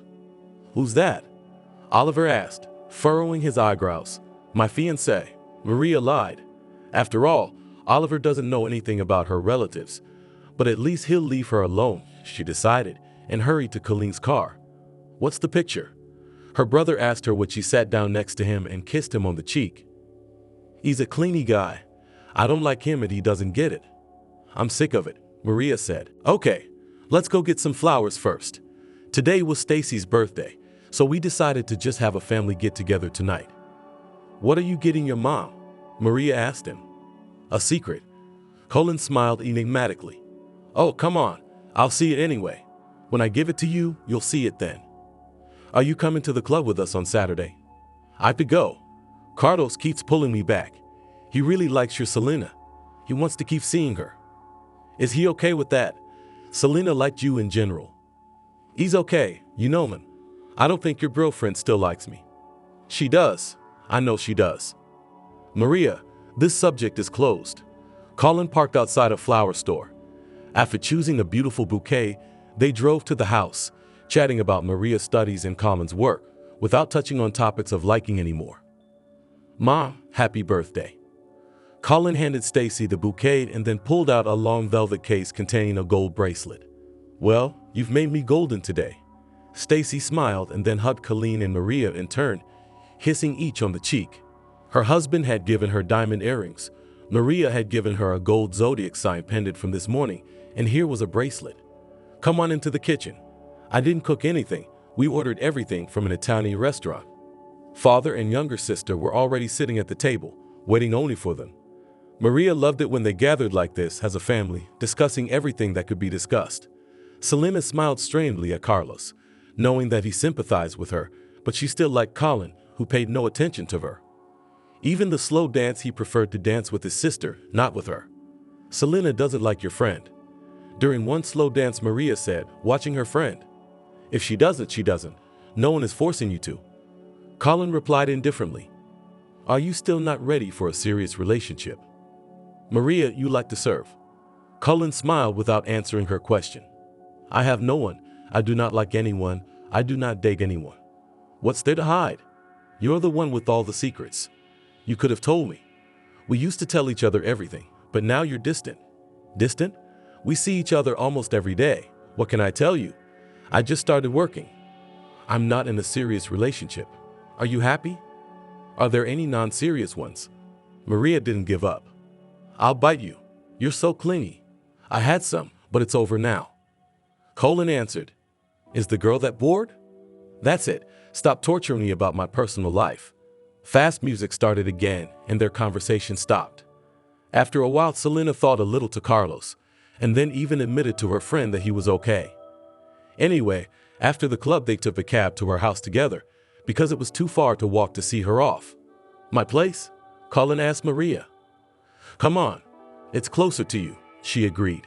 "Who's that?" Oliver asked, furrowing his eyebrows. "My fiancé." Maria lied. After all, Oliver doesn't know anything about her relatives, but at least he'll leave her alone, she decided, and hurried to Colleen's car. "What's the picture?" Her brother asked her when she sat down next to him and kissed him on the cheek. "He's a cleany guy. I don't like him and he doesn't get it." "I'm sick of it," Maria said. "Okay, let's go get some flowers first. Today was Stacy's birthday, so we decided to just have a family get-together tonight." "What are you getting your mom?" Maria asked him. "A secret." Colin smiled enigmatically. "Oh, come on. I'll see it anyway. When I give it to you, you'll see it then." "Are you coming to the club with us on Saturday?" "I could go. Carlos keeps pulling me back. He really likes your Selena. He wants to keep seeing her." "Is he okay with that?" "Selena liked you in general." "He's okay, you know him. I don't think your girlfriend still likes me." "She does. I know she does." "Maria, this subject is closed." Colin parked outside a flower store. After choosing a beautiful bouquet, they drove to the house, chatting about Maria's studies and Colin's work, without touching on topics of liking anymore. "Mom, happy birthday." Colin handed Stacy the bouquet and then pulled out a long velvet case containing a gold bracelet. "Well, you've made me golden today." Stacy smiled and then hugged Colleen and Maria in turn, kissing each on the cheek. Her husband had given her diamond earrings. Maria had given her a gold zodiac sign pendant from this morning, and here was a bracelet. "Come on into the kitchen. I didn't cook anything. We ordered everything from an Italian restaurant." Father and younger sister were already sitting at the table, waiting only for them. Maria loved it when they gathered like this as a family, discussing everything that could be discussed. Selena smiled strangely at Carlos, knowing that he sympathized with her, but she still liked Colin, who paid no attention to her. Even the slow dance he preferred to dance with his sister, not with her. "Selena doesn't like your friend." During one slow dance, Maria said, watching her friend. "If she doesn't, she doesn't. No one is forcing you to." Colin replied indifferently. "Are you still not ready for a serious relationship?" Maria, you like to serve. Cullen smiled without answering her question. I have no one. I do not like anyone. I do not date anyone. What's there to hide? You're the one with all the secrets. You could have told me. We used to tell each other everything, but now you're distant. Distant? We see each other almost every day. What can I tell you? I just started working. I'm not in a serious relationship. Are you happy? Are there any non-serious ones? Maria didn't give up. I'll bite you. You're so clingy. I had some, but it's over now. Cullen answered. Is the girl that bored? That's it. Stop torturing me about my personal life. Fast music started again, and their conversation stopped. After a while, Selena thought a little to Carlos, and then even admitted to her friend that he was okay. Anyway, after the club, they took a cab to her house together, because it was too far to walk to see her off. My place? Cullen asked Maria. Come on, it's closer to you, she agreed.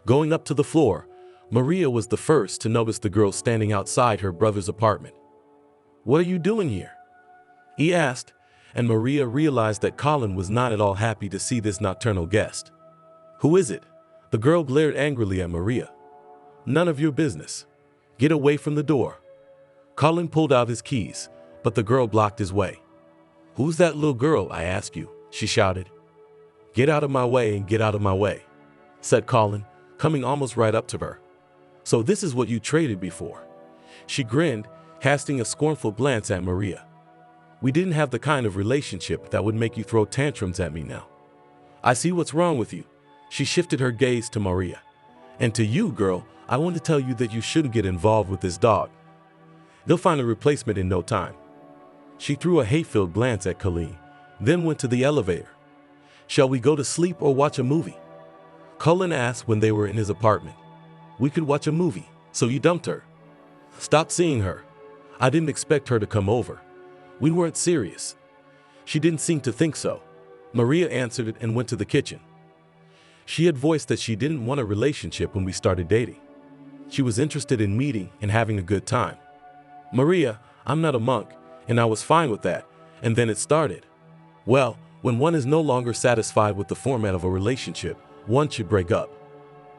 Going up to the floor, Maria was the first to notice the girl standing outside her brother's apartment. What are you doing here? He asked, and Maria realized that Cullen was not at all happy to see this nocturnal guest. Who is it? The girl glared angrily at Maria. None of your business. Get away from the door. Cullen pulled out his keys, but the girl blocked his way. Who's that little girl, I ask you? She shouted. Get out of my way and get out of my way, said Cullen, coming almost right up to her. So this is what you traded me for. She grinned, casting a scornful glance at Maria. We didn't have the kind of relationship that would make you throw tantrums at me now. I see what's wrong with you. She shifted her gaze to Maria. And to you, girl, I want to tell you that you shouldn't get involved with this dog. They'll find a replacement in no time. She threw a hate-filled glance at Colleen, then went to the elevator. Shall we go to sleep or watch a movie? Cullen asked when they were in his apartment. We could watch a movie, so you dumped her. Stop seeing her. I didn't expect her to come over. We weren't serious. She didn't seem to think so. Maria answered it and went to the kitchen. She had voiced that she didn't want a relationship when we started dating. She was interested in meeting and having a good time. Maria, I'm not a monk, and I was fine with that, and then it started. Well, when one is no longer satisfied with the format of a relationship, one should break up.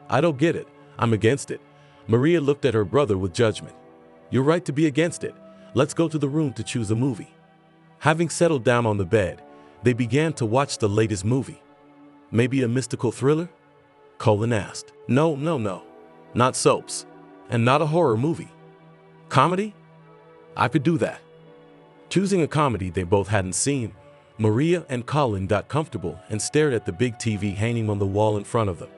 I don't get it. I'm against it. Maria looked at her brother with judgment. You're right to be against it. Let's go to the room to choose a movie. Having settled down on the bed, they began to watch the latest movie. Maybe a mystical thriller? Cullen asked. No. Not soaps. And not a horror movie. Comedy? I could do that. Choosing a comedy they both hadn't seen, Maria and Cullen got comfortable and stared at the big TV hanging on the wall in front of them.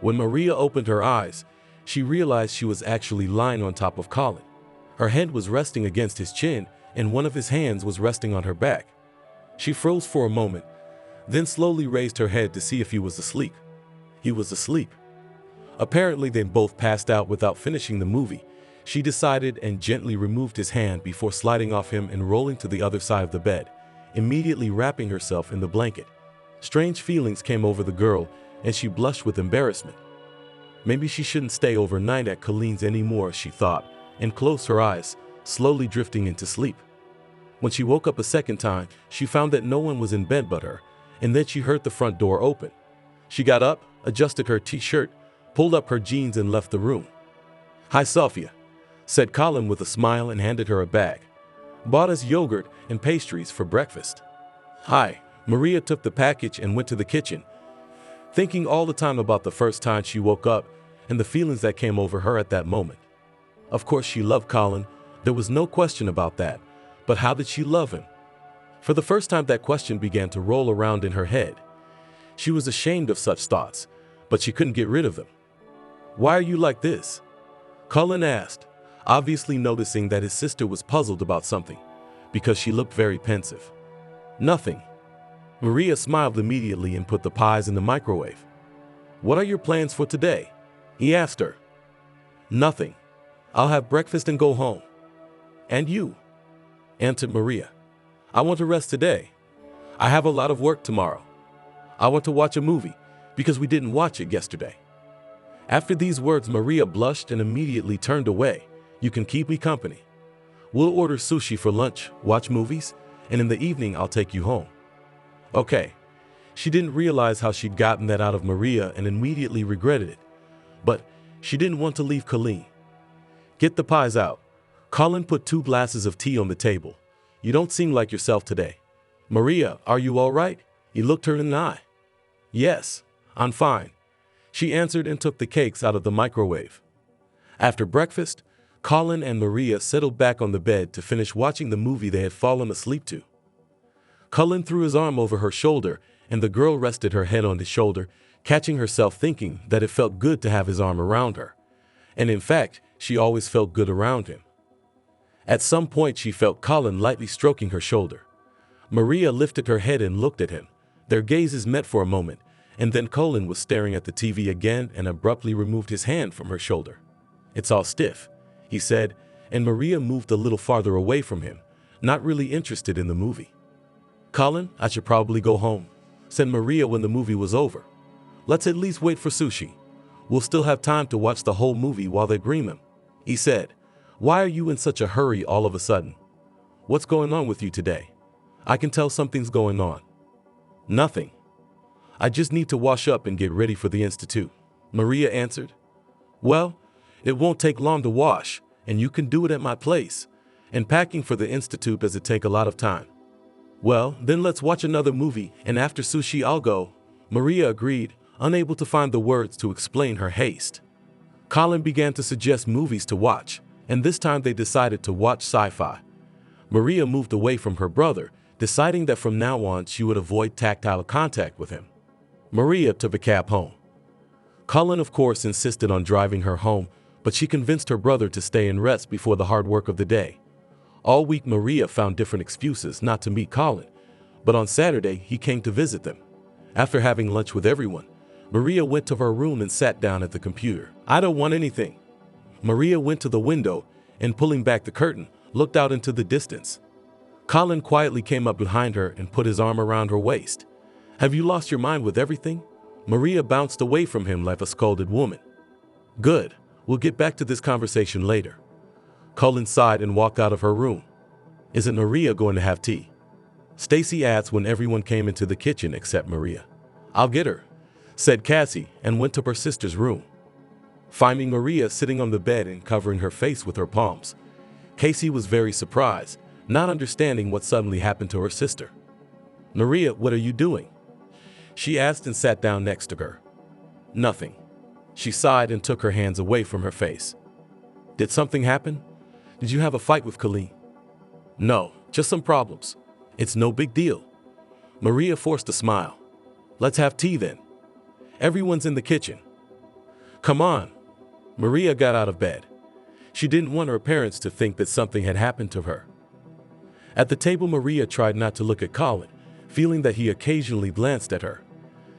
When Maria opened her eyes, she realized she was actually lying on top of Cullen. Her head was resting against his chin, and one of his hands was resting on her back. She froze for a moment, then slowly raised her head to see if he was asleep. He was asleep. Apparently, they both passed out without finishing the movie. She decided and gently removed his hand before sliding off him and rolling to the other side of the bed, immediately wrapping herself in the blanket. Strange feelings came over the girl, and she blushed with embarrassment. Maybe she shouldn't stay overnight at Colleen's anymore, she thought, and closed her eyes, slowly drifting into sleep. When she woke up a second time, she found that no one was in bed but her, and then she heard the front door open. She got up, adjusted her t-shirt, pulled up her jeans and left the room. Hi, Sophia, said Cullen with a smile and handed her a bag. Bought us yogurt and pastries for breakfast. Hi, Maria took the package and went to the kitchen, thinking all the time about the first time she woke up and the feelings that came over her at that moment. Of course, she loved Cullen. There was no question about that. But how did she love him? For the first time, that question began to roll around in her head. She was ashamed of such thoughts, but she couldn't get rid of them. Why are you like this? Cullen asked, obviously noticing that his sister was puzzled about something, because she looked very pensive. Nothing. Maria smiled immediately and put the pies in the microwave. What are your plans for today? He asked her. Nothing. I'll have breakfast and go home. And you? Answered Maria. I want to rest today. I have a lot of work tomorrow. I want to watch a movie, because we didn't watch it yesterday. After these words, Maria blushed and immediately turned away. You can keep me company. We'll order sushi for lunch, watch movies, and in the evening I'll take you home. Okay. She didn't realize how she'd gotten that out of Maria and immediately regretted it. But she didn't want to leave Colleen. Get the pies out. Colin put 2 glasses of tea on the table. You don't seem like yourself today. Maria, are you all right? He looked her in the eye. Yes, I'm fine, she answered and took the cakes out of the microwave. After breakfast, Colin and Maria settled back on the bed to finish watching the movie they had fallen asleep to. Colin threw his arm over her shoulder, and the girl rested her head on his shoulder, catching herself thinking that it felt good to have his arm around her. And in fact, she always felt good around him. At some point, she felt Colin lightly stroking her shoulder. Maria lifted her head and looked at him. Their gazes met for a moment, and then Colin was staring at the TV again and abruptly removed his hand from her shoulder. It's all stiff, he said, and Maria moved a little farther away from him, not really interested in the movie. Colin, I should probably go home, said Maria when the movie was over. Let's at least wait for sushi. We'll still have time to watch the whole movie while they bring them, he said. Why are you in such a hurry all of a sudden? What's going on with you today? I can tell something's going on. Nothing. I just need to wash up and get ready for the institute, Maria answered. Well, it won't take long to wash, and you can do it at my place. And packing for the institute doesn't take a lot of time. Well, then let's watch another movie, and after sushi I'll go, Maria agreed, unable to find the words to explain her haste. Colin began to suggest movies to watch, and this time they decided to watch sci-fi. Maria moved away from her brother, deciding that from now on she would avoid tactile contact with him. Maria took a cab home. Colin, of course, insisted on driving her home, but she convinced her brother to stay and rest before the hard work of the day. All week Maria found different excuses not to meet Colin, but on Saturday he came to visit them. After having lunch with everyone, Maria went to her room and sat down at the computer. I don't want anything. Maria went to the window and, pulling back the curtain, looked out into the distance. Colin quietly came up behind her and put his arm around her waist. Have you lost your mind with everything? Maria bounced away from him like a scolded woman. Good, we'll get back to this conversation later. Colin sighed and walked out of her room. Isn't Maria going to have tea? Stacy asked when everyone came into the kitchen except Maria. I'll get her, said Cassie, and went to her sister's room. Finding Maria sitting on the bed and covering her face with her palms, Casey was very surprised, not understanding what suddenly happened to her sister. Maria, what are you doing? She asked and sat down next to her. Nothing. She sighed and took her hands away from her face. Did something happen? Did you have a fight with Colleen? No, just some problems. It's no big deal. Maria forced a smile. Let's have tea then. Everyone's in the kitchen. Come on. Maria got out of bed. She didn't want her parents to think that something had happened to her. At the table, Maria tried not to look at Colin, feeling that he occasionally glanced at her.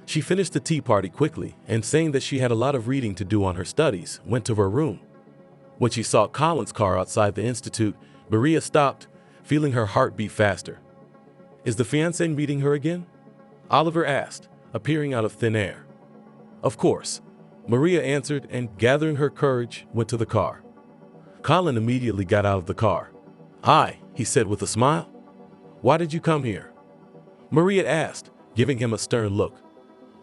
She finished the tea party quickly and, saying that she had a lot of reading to do on her studies, went to her room. When she saw Colin's car outside the institute, Maria stopped, feeling her heart beat faster. Is the fiancé meeting her again? Oliver asked, appearing out of thin air. Of course, Maria answered and, gathering her courage, went to the car. Colin immediately got out of the car. Hi, he said with a smile. Why did you come here? Maria asked, giving him a stern look.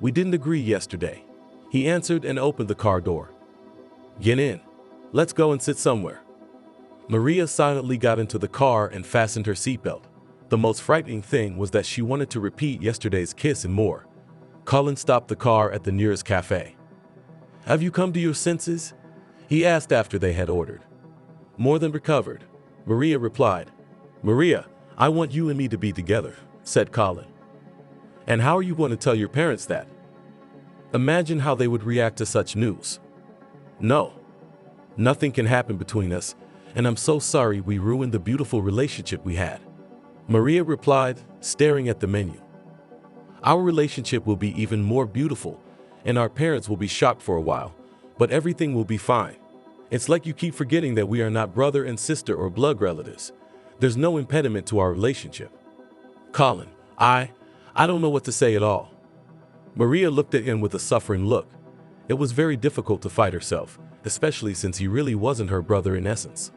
We didn't agree yesterday, he answered and opened the car door. Get in. Let's go and sit somewhere. Maria silently got into the car and fastened her seatbelt. The most frightening thing was that she wanted to repeat yesterday's kiss and more. Colin stopped the car at the nearest cafe. Have you come to your senses? He asked after they had ordered. More than recovered, Maria replied. Maria, I want you and me to be together, said Colin. And how are you going to tell your parents that? Imagine how they would react to such news. No, nothing can happen between us, and I'm so sorry we ruined the beautiful relationship we had. Maria replied, staring at the menu. Our relationship will be even more beautiful, and our parents will be shocked for a while, but everything will be fine. It's like you keep forgetting that we are not brother and sister or blood relatives. There's no impediment to our relationship. Colin, I don't know what to say at all. Maria looked at him with a suffering look. It was very difficult to fight herself, especially since he really wasn't her brother in essence.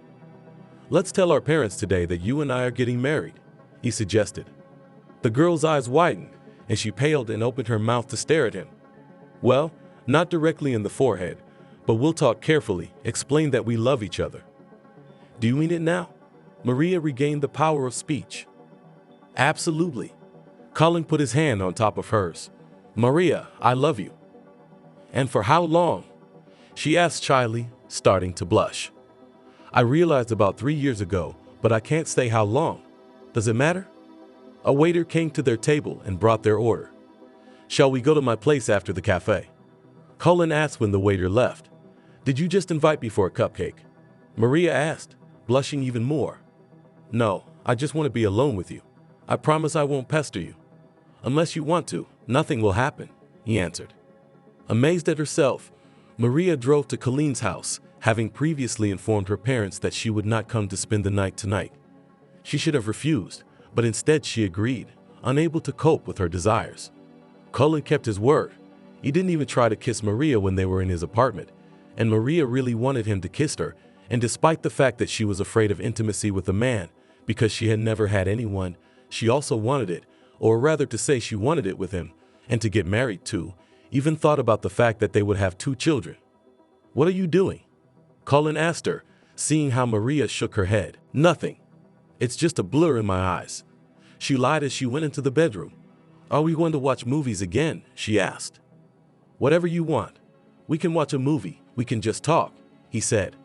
Let's tell our parents today that you and I are getting married, he suggested. The girl's eyes widened, and she paled and opened her mouth to stare at him. Well, not directly in the forehead, but we'll talk carefully, explain that we love each other. Do you mean it now? Maria regained the power of speech. Absolutely. Colin put his hand on top of hers. Maria, I love you. And for how long? She asked shyly, starting to blush. I realized about 3 years ago, but I can't say how long. Does it matter? A waiter came to their table and brought their order. Shall we go to my place after the cafe? Colin asked when the waiter left. Did you just invite me for a cupcake? Maria asked, blushing even more. No, I just want to be alone with you. I promise I won't pester you. Unless you want to, nothing will happen, he answered. Amazed at herself, Maria drove to Colin's house, having previously informed her parents that she would not come to spend the night tonight. She should have refused, but instead she agreed, unable to cope with her desires. Colin kept his word. He didn't even try to kiss Maria when they were in his apartment, and Maria really wanted him to kiss her, and despite the fact that she was afraid of intimacy with a man, because she had never had anyone, she also wanted it, or rather to say she wanted it with him, and to get married too, even thought about the fact that they would have 2 children. What are you doing? Colin asked her, seeing how Maria shook her head. Nothing. It's just a blur in my eyes. She lied as she went into the bedroom. Are we going to watch movies again? She asked. Whatever you want. We can watch a movie. We can just talk, he said.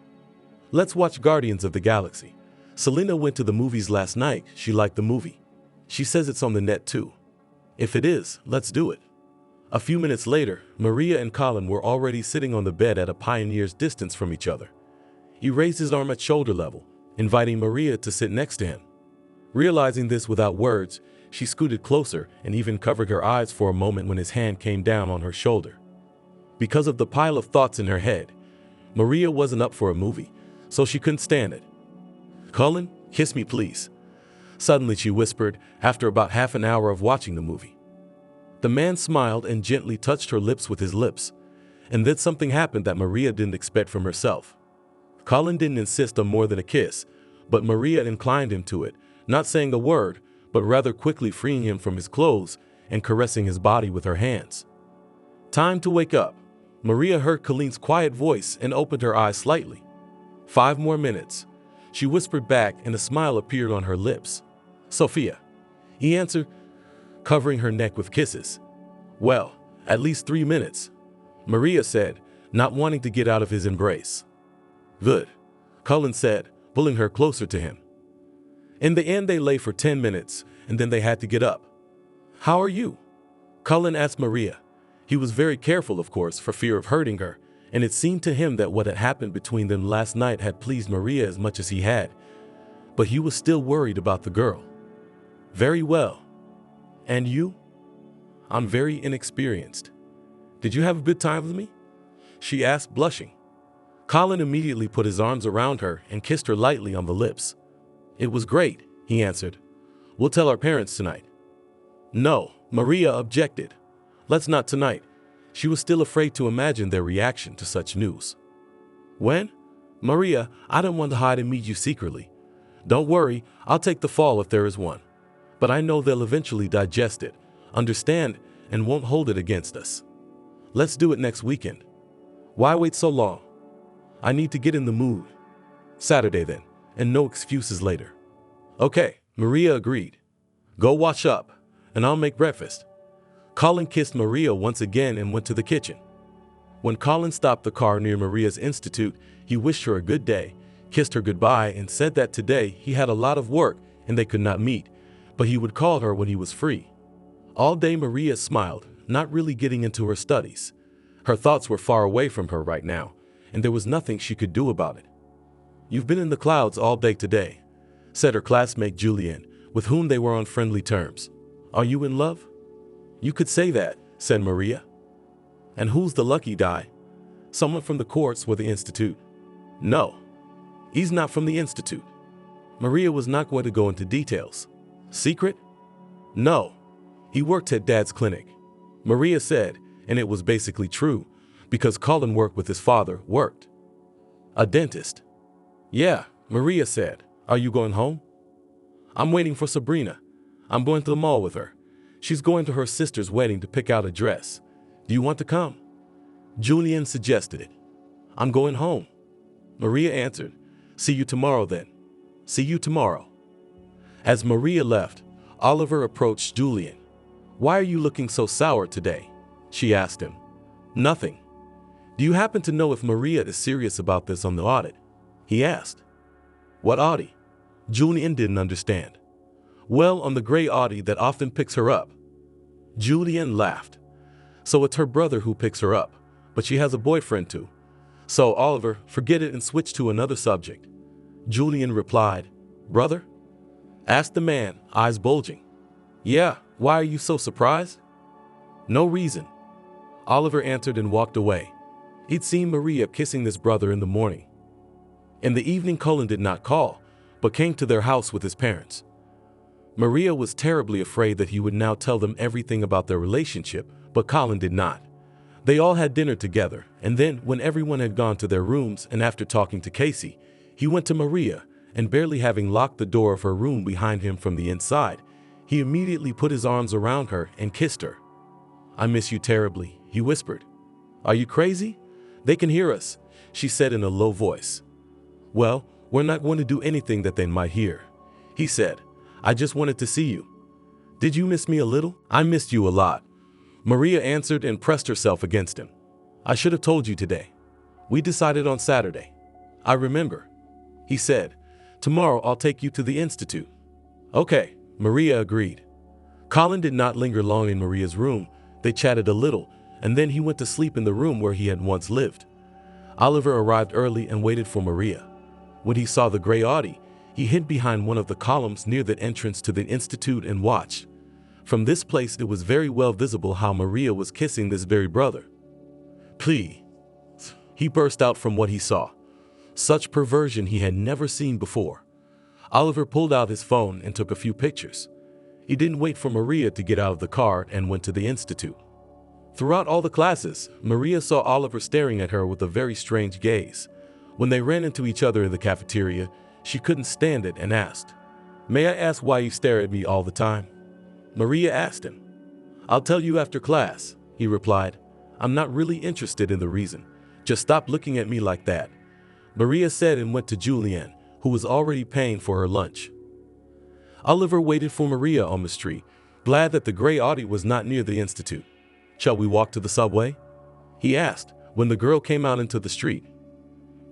Let's watch Guardians of the Galaxy. Selena went to the movies last night. She liked the movie. She says it's on the net too. If it is, let's do it. A few minutes later, Maria and Colin were already sitting on the bed at a pioneer's distance from each other. He raised his arm at shoulder level, inviting Maria to sit next to him. Realizing this without words, she scooted closer and even covered her eyes for a moment when his hand came down on her shoulder. Because of the pile of thoughts in her head, Maria wasn't up for a movie, so she couldn't stand it. Colin, kiss me please. Suddenly she whispered, after about half an hour of watching the movie. The man smiled and gently touched her lips with his lips, and then something happened that Maria didn't expect from herself. Colin didn't insist on more than a kiss, but Maria inclined him to it, not saying a word, but rather quickly freeing him from his clothes and caressing his body with her hands. Time to wake up. Maria heard Colin's quiet voice and opened her eyes slightly. 5 more minutes. She whispered back and a smile appeared on her lips. Sophia, he answered, covering her neck with kisses. Well, at least 3 minutes, Maria said, not wanting to get out of his embrace. Good, Colin said, pulling her closer to him. In the end, they lay for 10 minutes, and then they had to get up. How are you? Colin asked Maria. He was very careful, of course, for fear of hurting her, and it seemed to him that what had happened between them last night had pleased Maria as much as he had, but he was still worried about the girl. Very well. And you? I'm very inexperienced. Did you have a good time with me? She asked, blushing. Colin immediately put his arms around her and kissed her lightly on the lips. It was great, he answered. We'll tell our parents tonight. No, Maria objected. Let's not tonight. She was still afraid to imagine their reaction to such news. When? Maria, I don't want to hide and meet you secretly. Don't worry, I'll take the fall if there is one. But I know they'll eventually digest it, understand, and won't hold it against us. Let's do it next weekend. Why wait so long? I need to get in the mood. Saturday then, and no excuses later. Okay, Maria agreed. Go wash up, and I'll make breakfast. Colin kissed Maria once again and went to the kitchen. When Colin stopped the car near Maria's institute, he wished her a good day, kissed her goodbye, and said that today he had a lot of work and they could not meet, but he would call her when he was free. All day Maria smiled, not really getting into her studies. Her thoughts were far away from her right now, and there was nothing she could do about it. You've been in the clouds all day today, said her classmate Julian, with whom they were on friendly terms. Are you in love? You could say that, said Maria. And who's the lucky guy? Someone from the courts or the institute? No, he's not from the institute. Maria was not going to go into details. Secret? No, he worked at Dad's clinic. Maria said, and it was basically true, because Colin worked with his father, worked. A dentist. Yeah, Maria said. Are you going home? I'm waiting for Sabrina. I'm going to the mall with her. She's going to her sister's wedding to pick out a dress. Do you want to come? Julian suggested it. I'm going home. Maria answered. See you tomorrow then. See you tomorrow. As Maria left, Oliver approached Julian. Why are you looking so sour today? She asked him. Nothing. Do you happen to know if Maria is serious about this on the audit? He asked. What audit? Julian didn't understand. Well, on the gray Audi that often picks her up. Julian laughed. So it's her brother who picks her up, but she has a boyfriend too. So Oliver, forget it and switch to another subject. Julian replied, Brother? Asked the man, eyes bulging. Yeah, why are you so surprised? No reason. Oliver answered and walked away. He'd seen Maria kissing this brother in the morning. In the evening, Cullen did not call, but came to their house with his parents. Maria was terribly afraid that he would now tell them everything about their relationship, but Colin did not. They all had dinner together, and then, when everyone had gone to their rooms and after talking to Casey, he went to Maria, and barely having locked the door of her room behind him from the inside, he immediately put his arms around her and kissed her. I miss you terribly, he whispered. Are you crazy? They can hear us, she said in a low voice. Well, we're not going to do anything that they might hear, he said. I just wanted to see you. Did you miss me a little? I missed you a lot. Maria answered and pressed herself against him. I should have told you today. We decided on Saturday. I remember. He said, tomorrow I'll take you to the institute. Okay, Maria agreed. Colin did not linger long in Maria's room. They chatted a little, and then he went to sleep in the room where he had once lived. Oliver arrived early and waited for Maria. When he saw the gray Audi, he hid behind one of the columns near the entrance to the institute and watched. From this place it was very well visible how Maria was kissing this very brother. Please, he burst out from what he saw. Such perversion he had never seen before. Oliver pulled out his phone and took a few pictures. He didn't wait for Maria to get out of the car and went to the institute. Throughout all the classes, Maria saw Oliver staring at her with a very strange gaze. When they ran into each other in the cafeteria, she couldn't stand it and asked, May I ask why you stare at me all the time? Maria asked him. I'll tell you after class, he replied. I'm not really interested in the reason. Just stop looking at me like that. Maria said and went to Julianne, who was already paying for her lunch. Oliver waited for Maria on the street, glad that the gray Audi was not near the institute. Shall we walk to the subway? He asked when the girl came out into the street.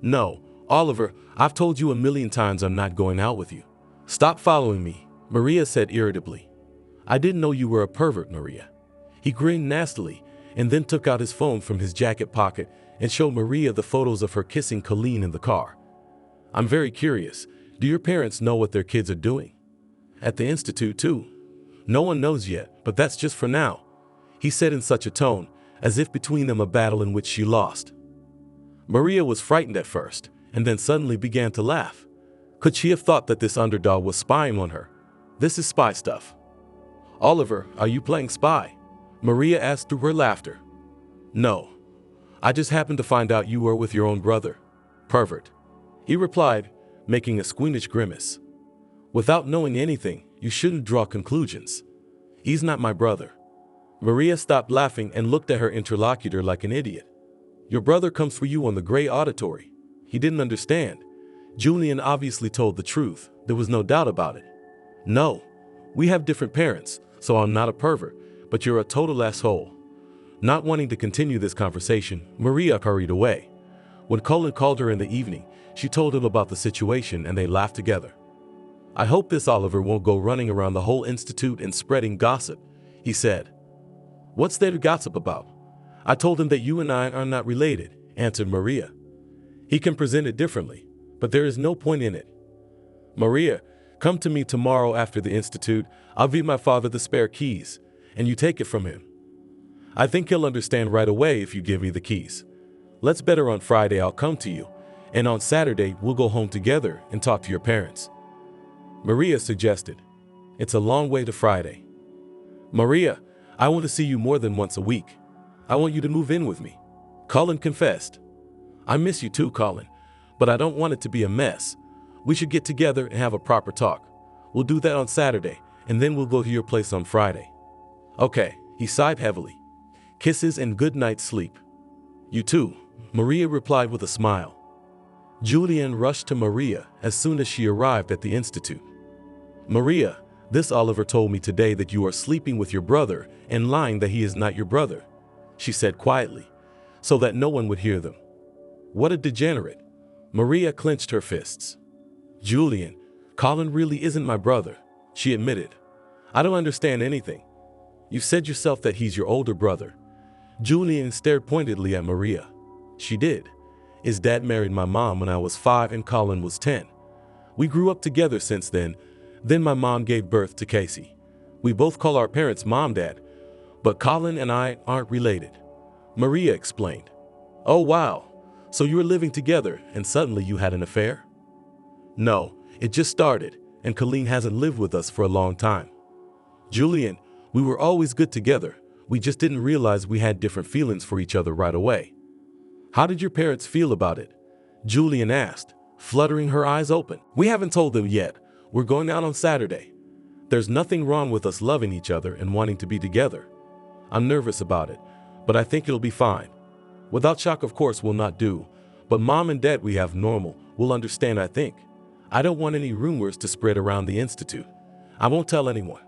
No, Oliver, I've told you a million times I'm not going out with you. Stop following me, Maria said irritably. I didn't know you were a pervert, Maria. He grinned nastily and then took out his phone from his jacket pocket and showed Maria the photos of her kissing Colleen in the car. I'm very curious. Do your parents know what their kids are doing? At the institute too? No one knows yet, but that's just for now, he said in such a tone, as if between them a battle in which she lost. Maria was frightened at first, and then suddenly began to laugh. Could she have thought that this underdog was spying on her? This is spy stuff. Oliver, are you playing spy? Maria asked through her laughter. No. I just happened to find out you were with your own brother. Pervert. He replied, making a squeamish grimace. Without knowing anything, you shouldn't draw conclusions. He's not my brother. Maria stopped laughing and looked at her interlocutor like an idiot. Your brother comes for you on the gray auditory. He didn't understand. Julian obviously told the truth. There was no doubt about it. No, we have different parents, so I'm not a pervert, but you're a total asshole. Not wanting to continue this conversation, Maria hurried away. When Colin called her in the evening, she told him about the situation and they laughed together. I hope this Oliver won't go running around the whole institute and spreading gossip, he said. What's there to gossip about? I told him that you and I are not related, answered Maria. He can present it differently, but there is no point in it. Maria, come to me tomorrow after the institute. I'll give my father the spare keys, and you take it from him. I think he'll understand right away if you give me the keys. Let's better on Friday I'll come to you, and on Saturday we'll go home together and talk to your parents. Maria suggested. It's a long way to Friday. Maria, I want to see you more than once a week. I want you to move in with me. Colin confessed. I miss you too, Colin, but I don't want it to be a mess. We should get together and have a proper talk. We'll do that on Saturday, and then we'll go to your place on Friday. Okay, he sighed heavily. Kisses and good night's sleep. You too, Maria replied with a smile. Julian rushed to Maria as soon as she arrived at the institute. Maria, this Oliver told me today that you are sleeping with your brother and lying that he is not your brother, she said quietly, so that no one would hear them. What a degenerate. Maria clenched her fists. Julian, Colin really isn't my brother, she admitted. I don't understand anything. You said yourself that he's your older brother. Julian stared pointedly at Maria. She did. His dad married my mom when I was 5 and Colin was 10. We grew up together since then. Then my mom gave birth to Casey. We both call our parents mom-dad, but Colin and I aren't related. Maria explained. Oh wow, so you were living together and suddenly you had an affair? No, it just started, and Colleen hasn't lived with us for a long time. Julian, we were always good together. We just didn't realize we had different feelings for each other right away. How did your parents feel about it? Julian asked, fluttering her eyes open. We haven't told them yet. We're going out on Saturday. There's nothing wrong with us loving each other and wanting to be together. I'm nervous about it, but I think it'll be fine. Without shock, of course, will not do, but mom and dad we have normal will understand, I think. I don't want any rumors to spread around the institute. I won't tell anyone.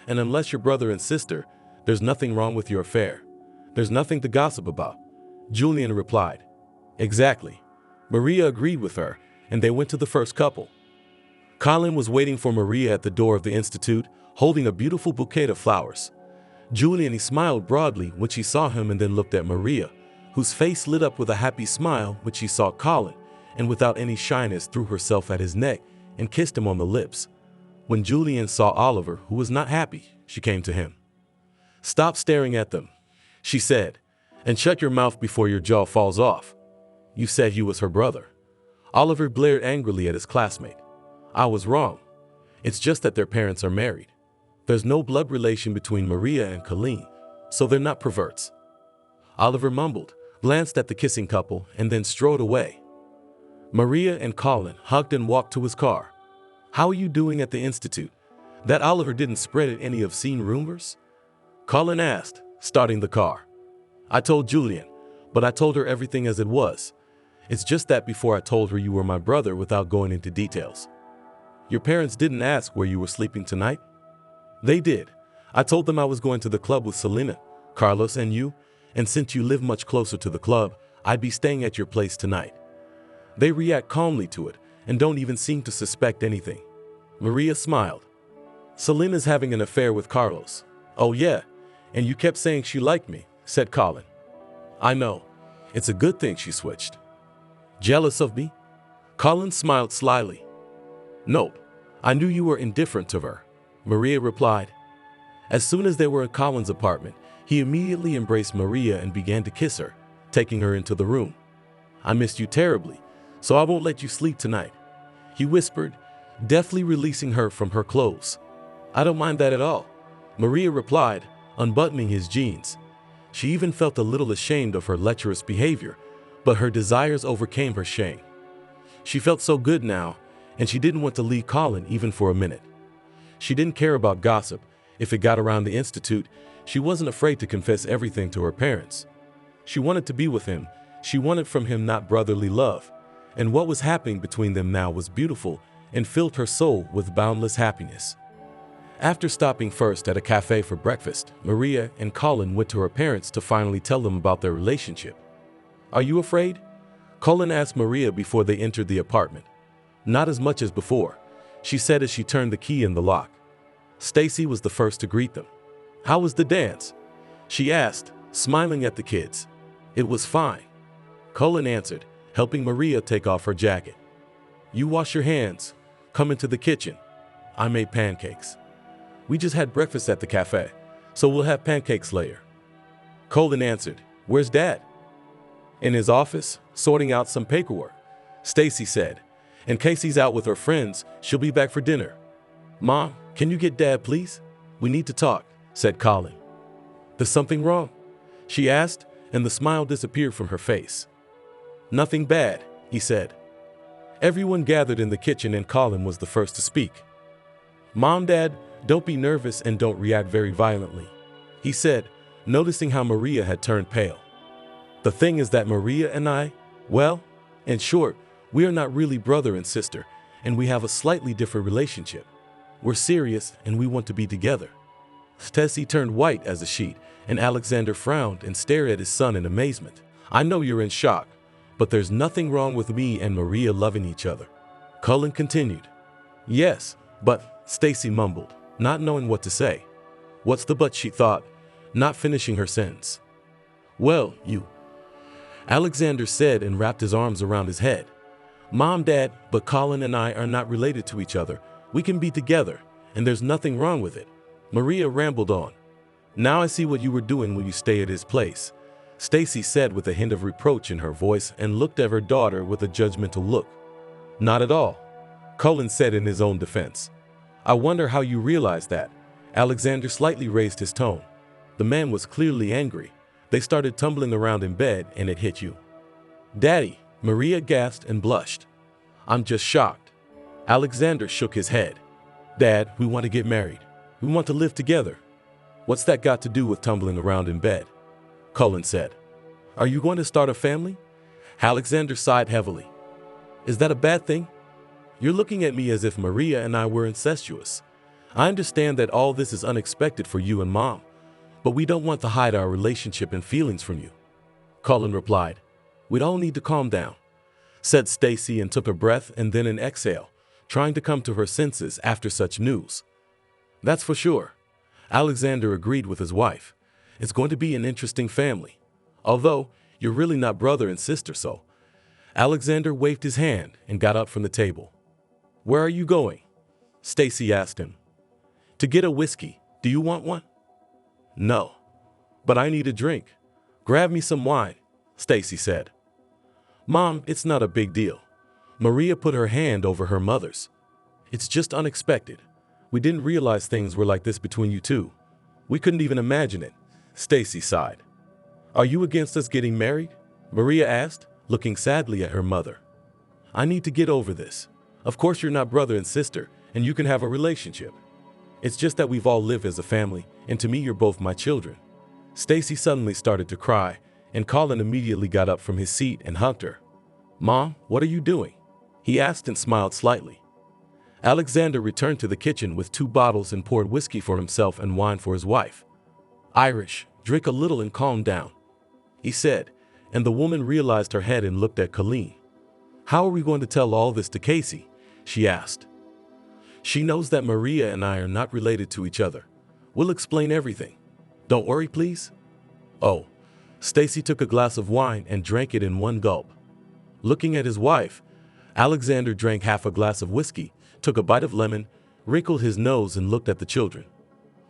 And unless your brother and sister, there's nothing wrong with your affair. There's nothing to gossip about. Julian replied. Exactly. Maria agreed with her, and they went to the first couple. Colin was waiting for Maria at the door of the institute, holding a beautiful bouquet of flowers. Julian smiled broadly when she saw him and then looked at Maria, whose face lit up with a happy smile when she saw Colin, and without any shyness threw herself at his neck and kissed him on the lips. When Julian saw Oliver, who was not happy, she came to him. Stop staring at them, she said, and shut your mouth before your jaw falls off. You said he was her brother. Oliver glared angrily at his classmate. I was wrong. It's just that their parents are married. There's no blood relation between Maria and Colleen, so they're not perverts. Oliver mumbled, glanced at the kissing couple, and then strode away. Maria and Colin hugged and walked to his car. How are you doing at the institute? That Oliver didn't spread any obscene rumors? Colin asked, starting the car. I told Julian, but I told her everything as it was. It's just that before I told her you were my brother without going into details. Your parents didn't ask where you were sleeping tonight? They did. I told them I was going to the club with Selena, Carlos, and you, and since you live much closer to the club, I'd be staying at your place tonight. They react calmly to it and don't even seem to suspect anything. Maria smiled. Selena's having an affair with Carlos. Oh yeah, and you kept saying she liked me, said Colin. I know. It's a good thing she switched. Jealous of me? Colin smiled slyly. Nope, I knew you were indifferent to her, Maria replied. As soon as they were at Colin's apartment, he immediately embraced Maria and began to kiss her, taking her into the room. I missed you terribly, so I won't let you sleep tonight, he whispered, deftly releasing her from her clothes. I don't mind that at all, Maria replied, unbuttoning his jeans. She even felt a little ashamed of her lecherous behavior, but her desires overcame her shame. She felt so good now, and she didn't want to leave Colin even for a minute. She didn't care about gossip. If it got around the institute, she wasn't afraid to confess everything to her parents. She wanted to be with him. She wanted from him not brotherly love, and what was happening between them now was beautiful and filled her soul with boundless happiness. After stopping first at a cafe for breakfast, Maria and Colin went to her parents to finally tell them about their relationship. Are you afraid? Colin asked Maria before they entered the apartment. Not as much as before, she said as she turned the key in the lock. Stacy was the first to greet them. How was the dance? She asked, smiling at the kids. It was fine, Colin answered, helping Maria take off her jacket. You wash your hands. Come into the kitchen. I made pancakes. We just had breakfast at the cafe, so we'll have pancakes later. Colin answered, Where's Dad? In his office, sorting out some paperwork, Stacy said. In case he's out with her friends, she'll be back for dinner. Mom, can you get Dad, please? We need to talk, said Colin. There's something wrong? She asked, and the smile disappeared from her face. Nothing bad, he said. Everyone gathered in the kitchen and Colin was the first to speak. Mom, Dad, don't be nervous and don't react very violently. he said, noticing how Maria had turned pale. The thing is that Maria and I, well, in short, we are not really brother and sister, and we have a slightly different relationship. We're serious and we want to be together. Stacy turned white as a sheet, and Alexander frowned and stared at his son in amazement. I know you're in shock, but there's nothing wrong with me and Maria loving each other. Cullen continued. Yes, but, Stacy mumbled, not knowing what to say. What's the but, she thought, not finishing her sentence. Well, you, Alexander said and wrapped his arms around his head. Mom, Dad, but Colin and I are not related to each other. We can be together, and there's nothing wrong with it. Maria rambled on. Now I see what you were doing when you stayed at his place, Stacy said with a hint of reproach in her voice and looked at her daughter with a judgmental look. Not at all, Cullen said in his own defense. I wonder how you realize that. Alexander slightly raised his tone. The man was clearly angry. They started tumbling around in bed and it hit you. Daddy, Maria gasped and blushed. I'm just shocked. Alexander shook his head. Dad, we want to get married. We want to live together. What's that got to do with tumbling around in bed? Cullen said. Are you going to start a family? Alexander sighed heavily. Is that a bad thing? You're looking at me as if Maria and I were incestuous. I understand that all this is unexpected for you and Mom, but we don't want to hide our relationship and feelings from you. Cullen replied. We'd all need to calm down, said Stacy and took a breath and then an exhale, trying to come to her senses after such news. That's for sure. Alexander agreed with his wife. It's going to be an interesting family. Although, you're really not brother and sister, so. Alexander waved his hand and got up from the table. Where are you going? Stacy asked him. To get a whiskey. Do you want one? No. But I need a drink. Grab me some wine, Stacy said. Mom, it's not a big deal. Maria put her hand over her mother's. It's just unexpected. We didn't realize things were like this between you two. We couldn't even imagine it. Stacy sighed. Are you against us getting married? Maria asked, looking sadly at her mother. I need to get over this. Of course you're not brother and sister, and you can have a relationship. It's just that we've all lived as a family, and to me you're both my children. Stacy suddenly started to cry, and Colin immediately got up from his seat and hugged her. Mom, what are you doing? He asked and smiled slightly. Alexander returned to the kitchen with 2 bottles and poured whiskey for himself and wine for his wife. Irish, drink a little and calm down, he said, and the woman realized her head and looked at Colleen. How are we going to tell all this to Casey? She asked. She knows that Maria and I are not related to each other. We'll explain everything. Don't worry, please. Oh, Stacy took a glass of wine and drank it in one gulp. Looking at his wife, Alexander drank half a glass of whiskey, took a bite of lemon, wrinkled his nose and looked at the children.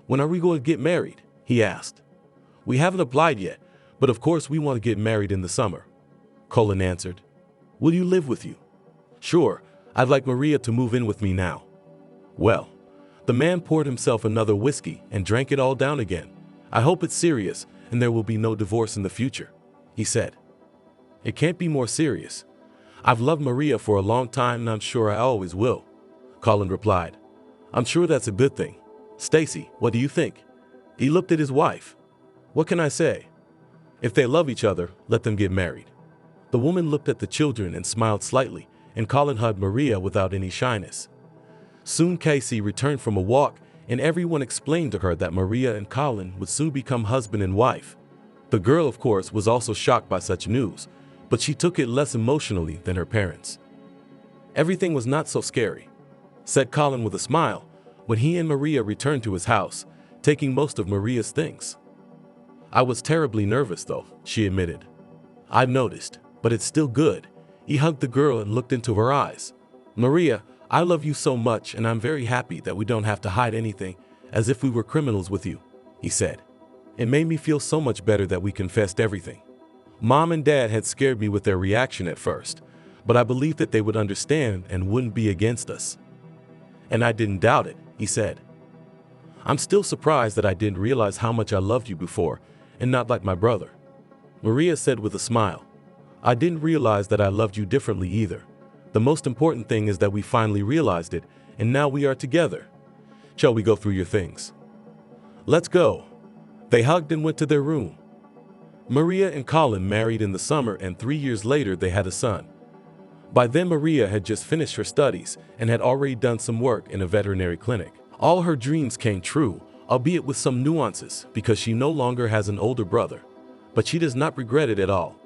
When are we going to get married? He asked. We haven't applied yet, but of course we want to get married in the summer. Colin answered. Will you live with you? Sure, I'd like Maria to move in with me now. Well, the man poured himself another whiskey and drank it all down again. I hope it's serious and there will be no divorce in the future, he said. It can't be more serious. I've loved Maria for a long time and I'm sure I always will, Colin replied. I'm sure that's a good thing. Stacy, what do you think? He looked at his wife. What can I say? If they love each other, let them get married. The woman looked at the children and smiled slightly, and Colin hugged Maria without any shyness. Soon Casey returned from a walk, and everyone explained to her that Maria and Colin would soon become husband and wife. The girl, of course, was also shocked by such news, but she took it less emotionally than her parents. Everything was not so scary, said Colin with a smile, when he and Maria returned to his house, taking most of Maria's things. I was terribly nervous though, she admitted. I've noticed, but it's still good. He hugged the girl and looked into her eyes. Maria, I love you so much and I'm very happy that we don't have to hide anything as if we were criminals with you, he said. It made me feel so much better that we confessed everything. Mom and Dad had scared me with their reaction at first, but I believed that they would understand and wouldn't be against us. And I didn't doubt it, he said. I'm still surprised that I didn't realize how much I loved you before and not like my brother, Maria said with a smile. I didn't realize that I loved you differently either. The most important thing is that we finally realized it, and now we are together. Shall we go through your things? Let's go. They hugged and went to their room. Maria and Colin married in the summer, and 3 years later they had a son. By then Maria had just finished her studies and had already done some work in a veterinary clinic. All her dreams came true, albeit with some nuances, because she no longer has an older brother. But she does not regret it at all.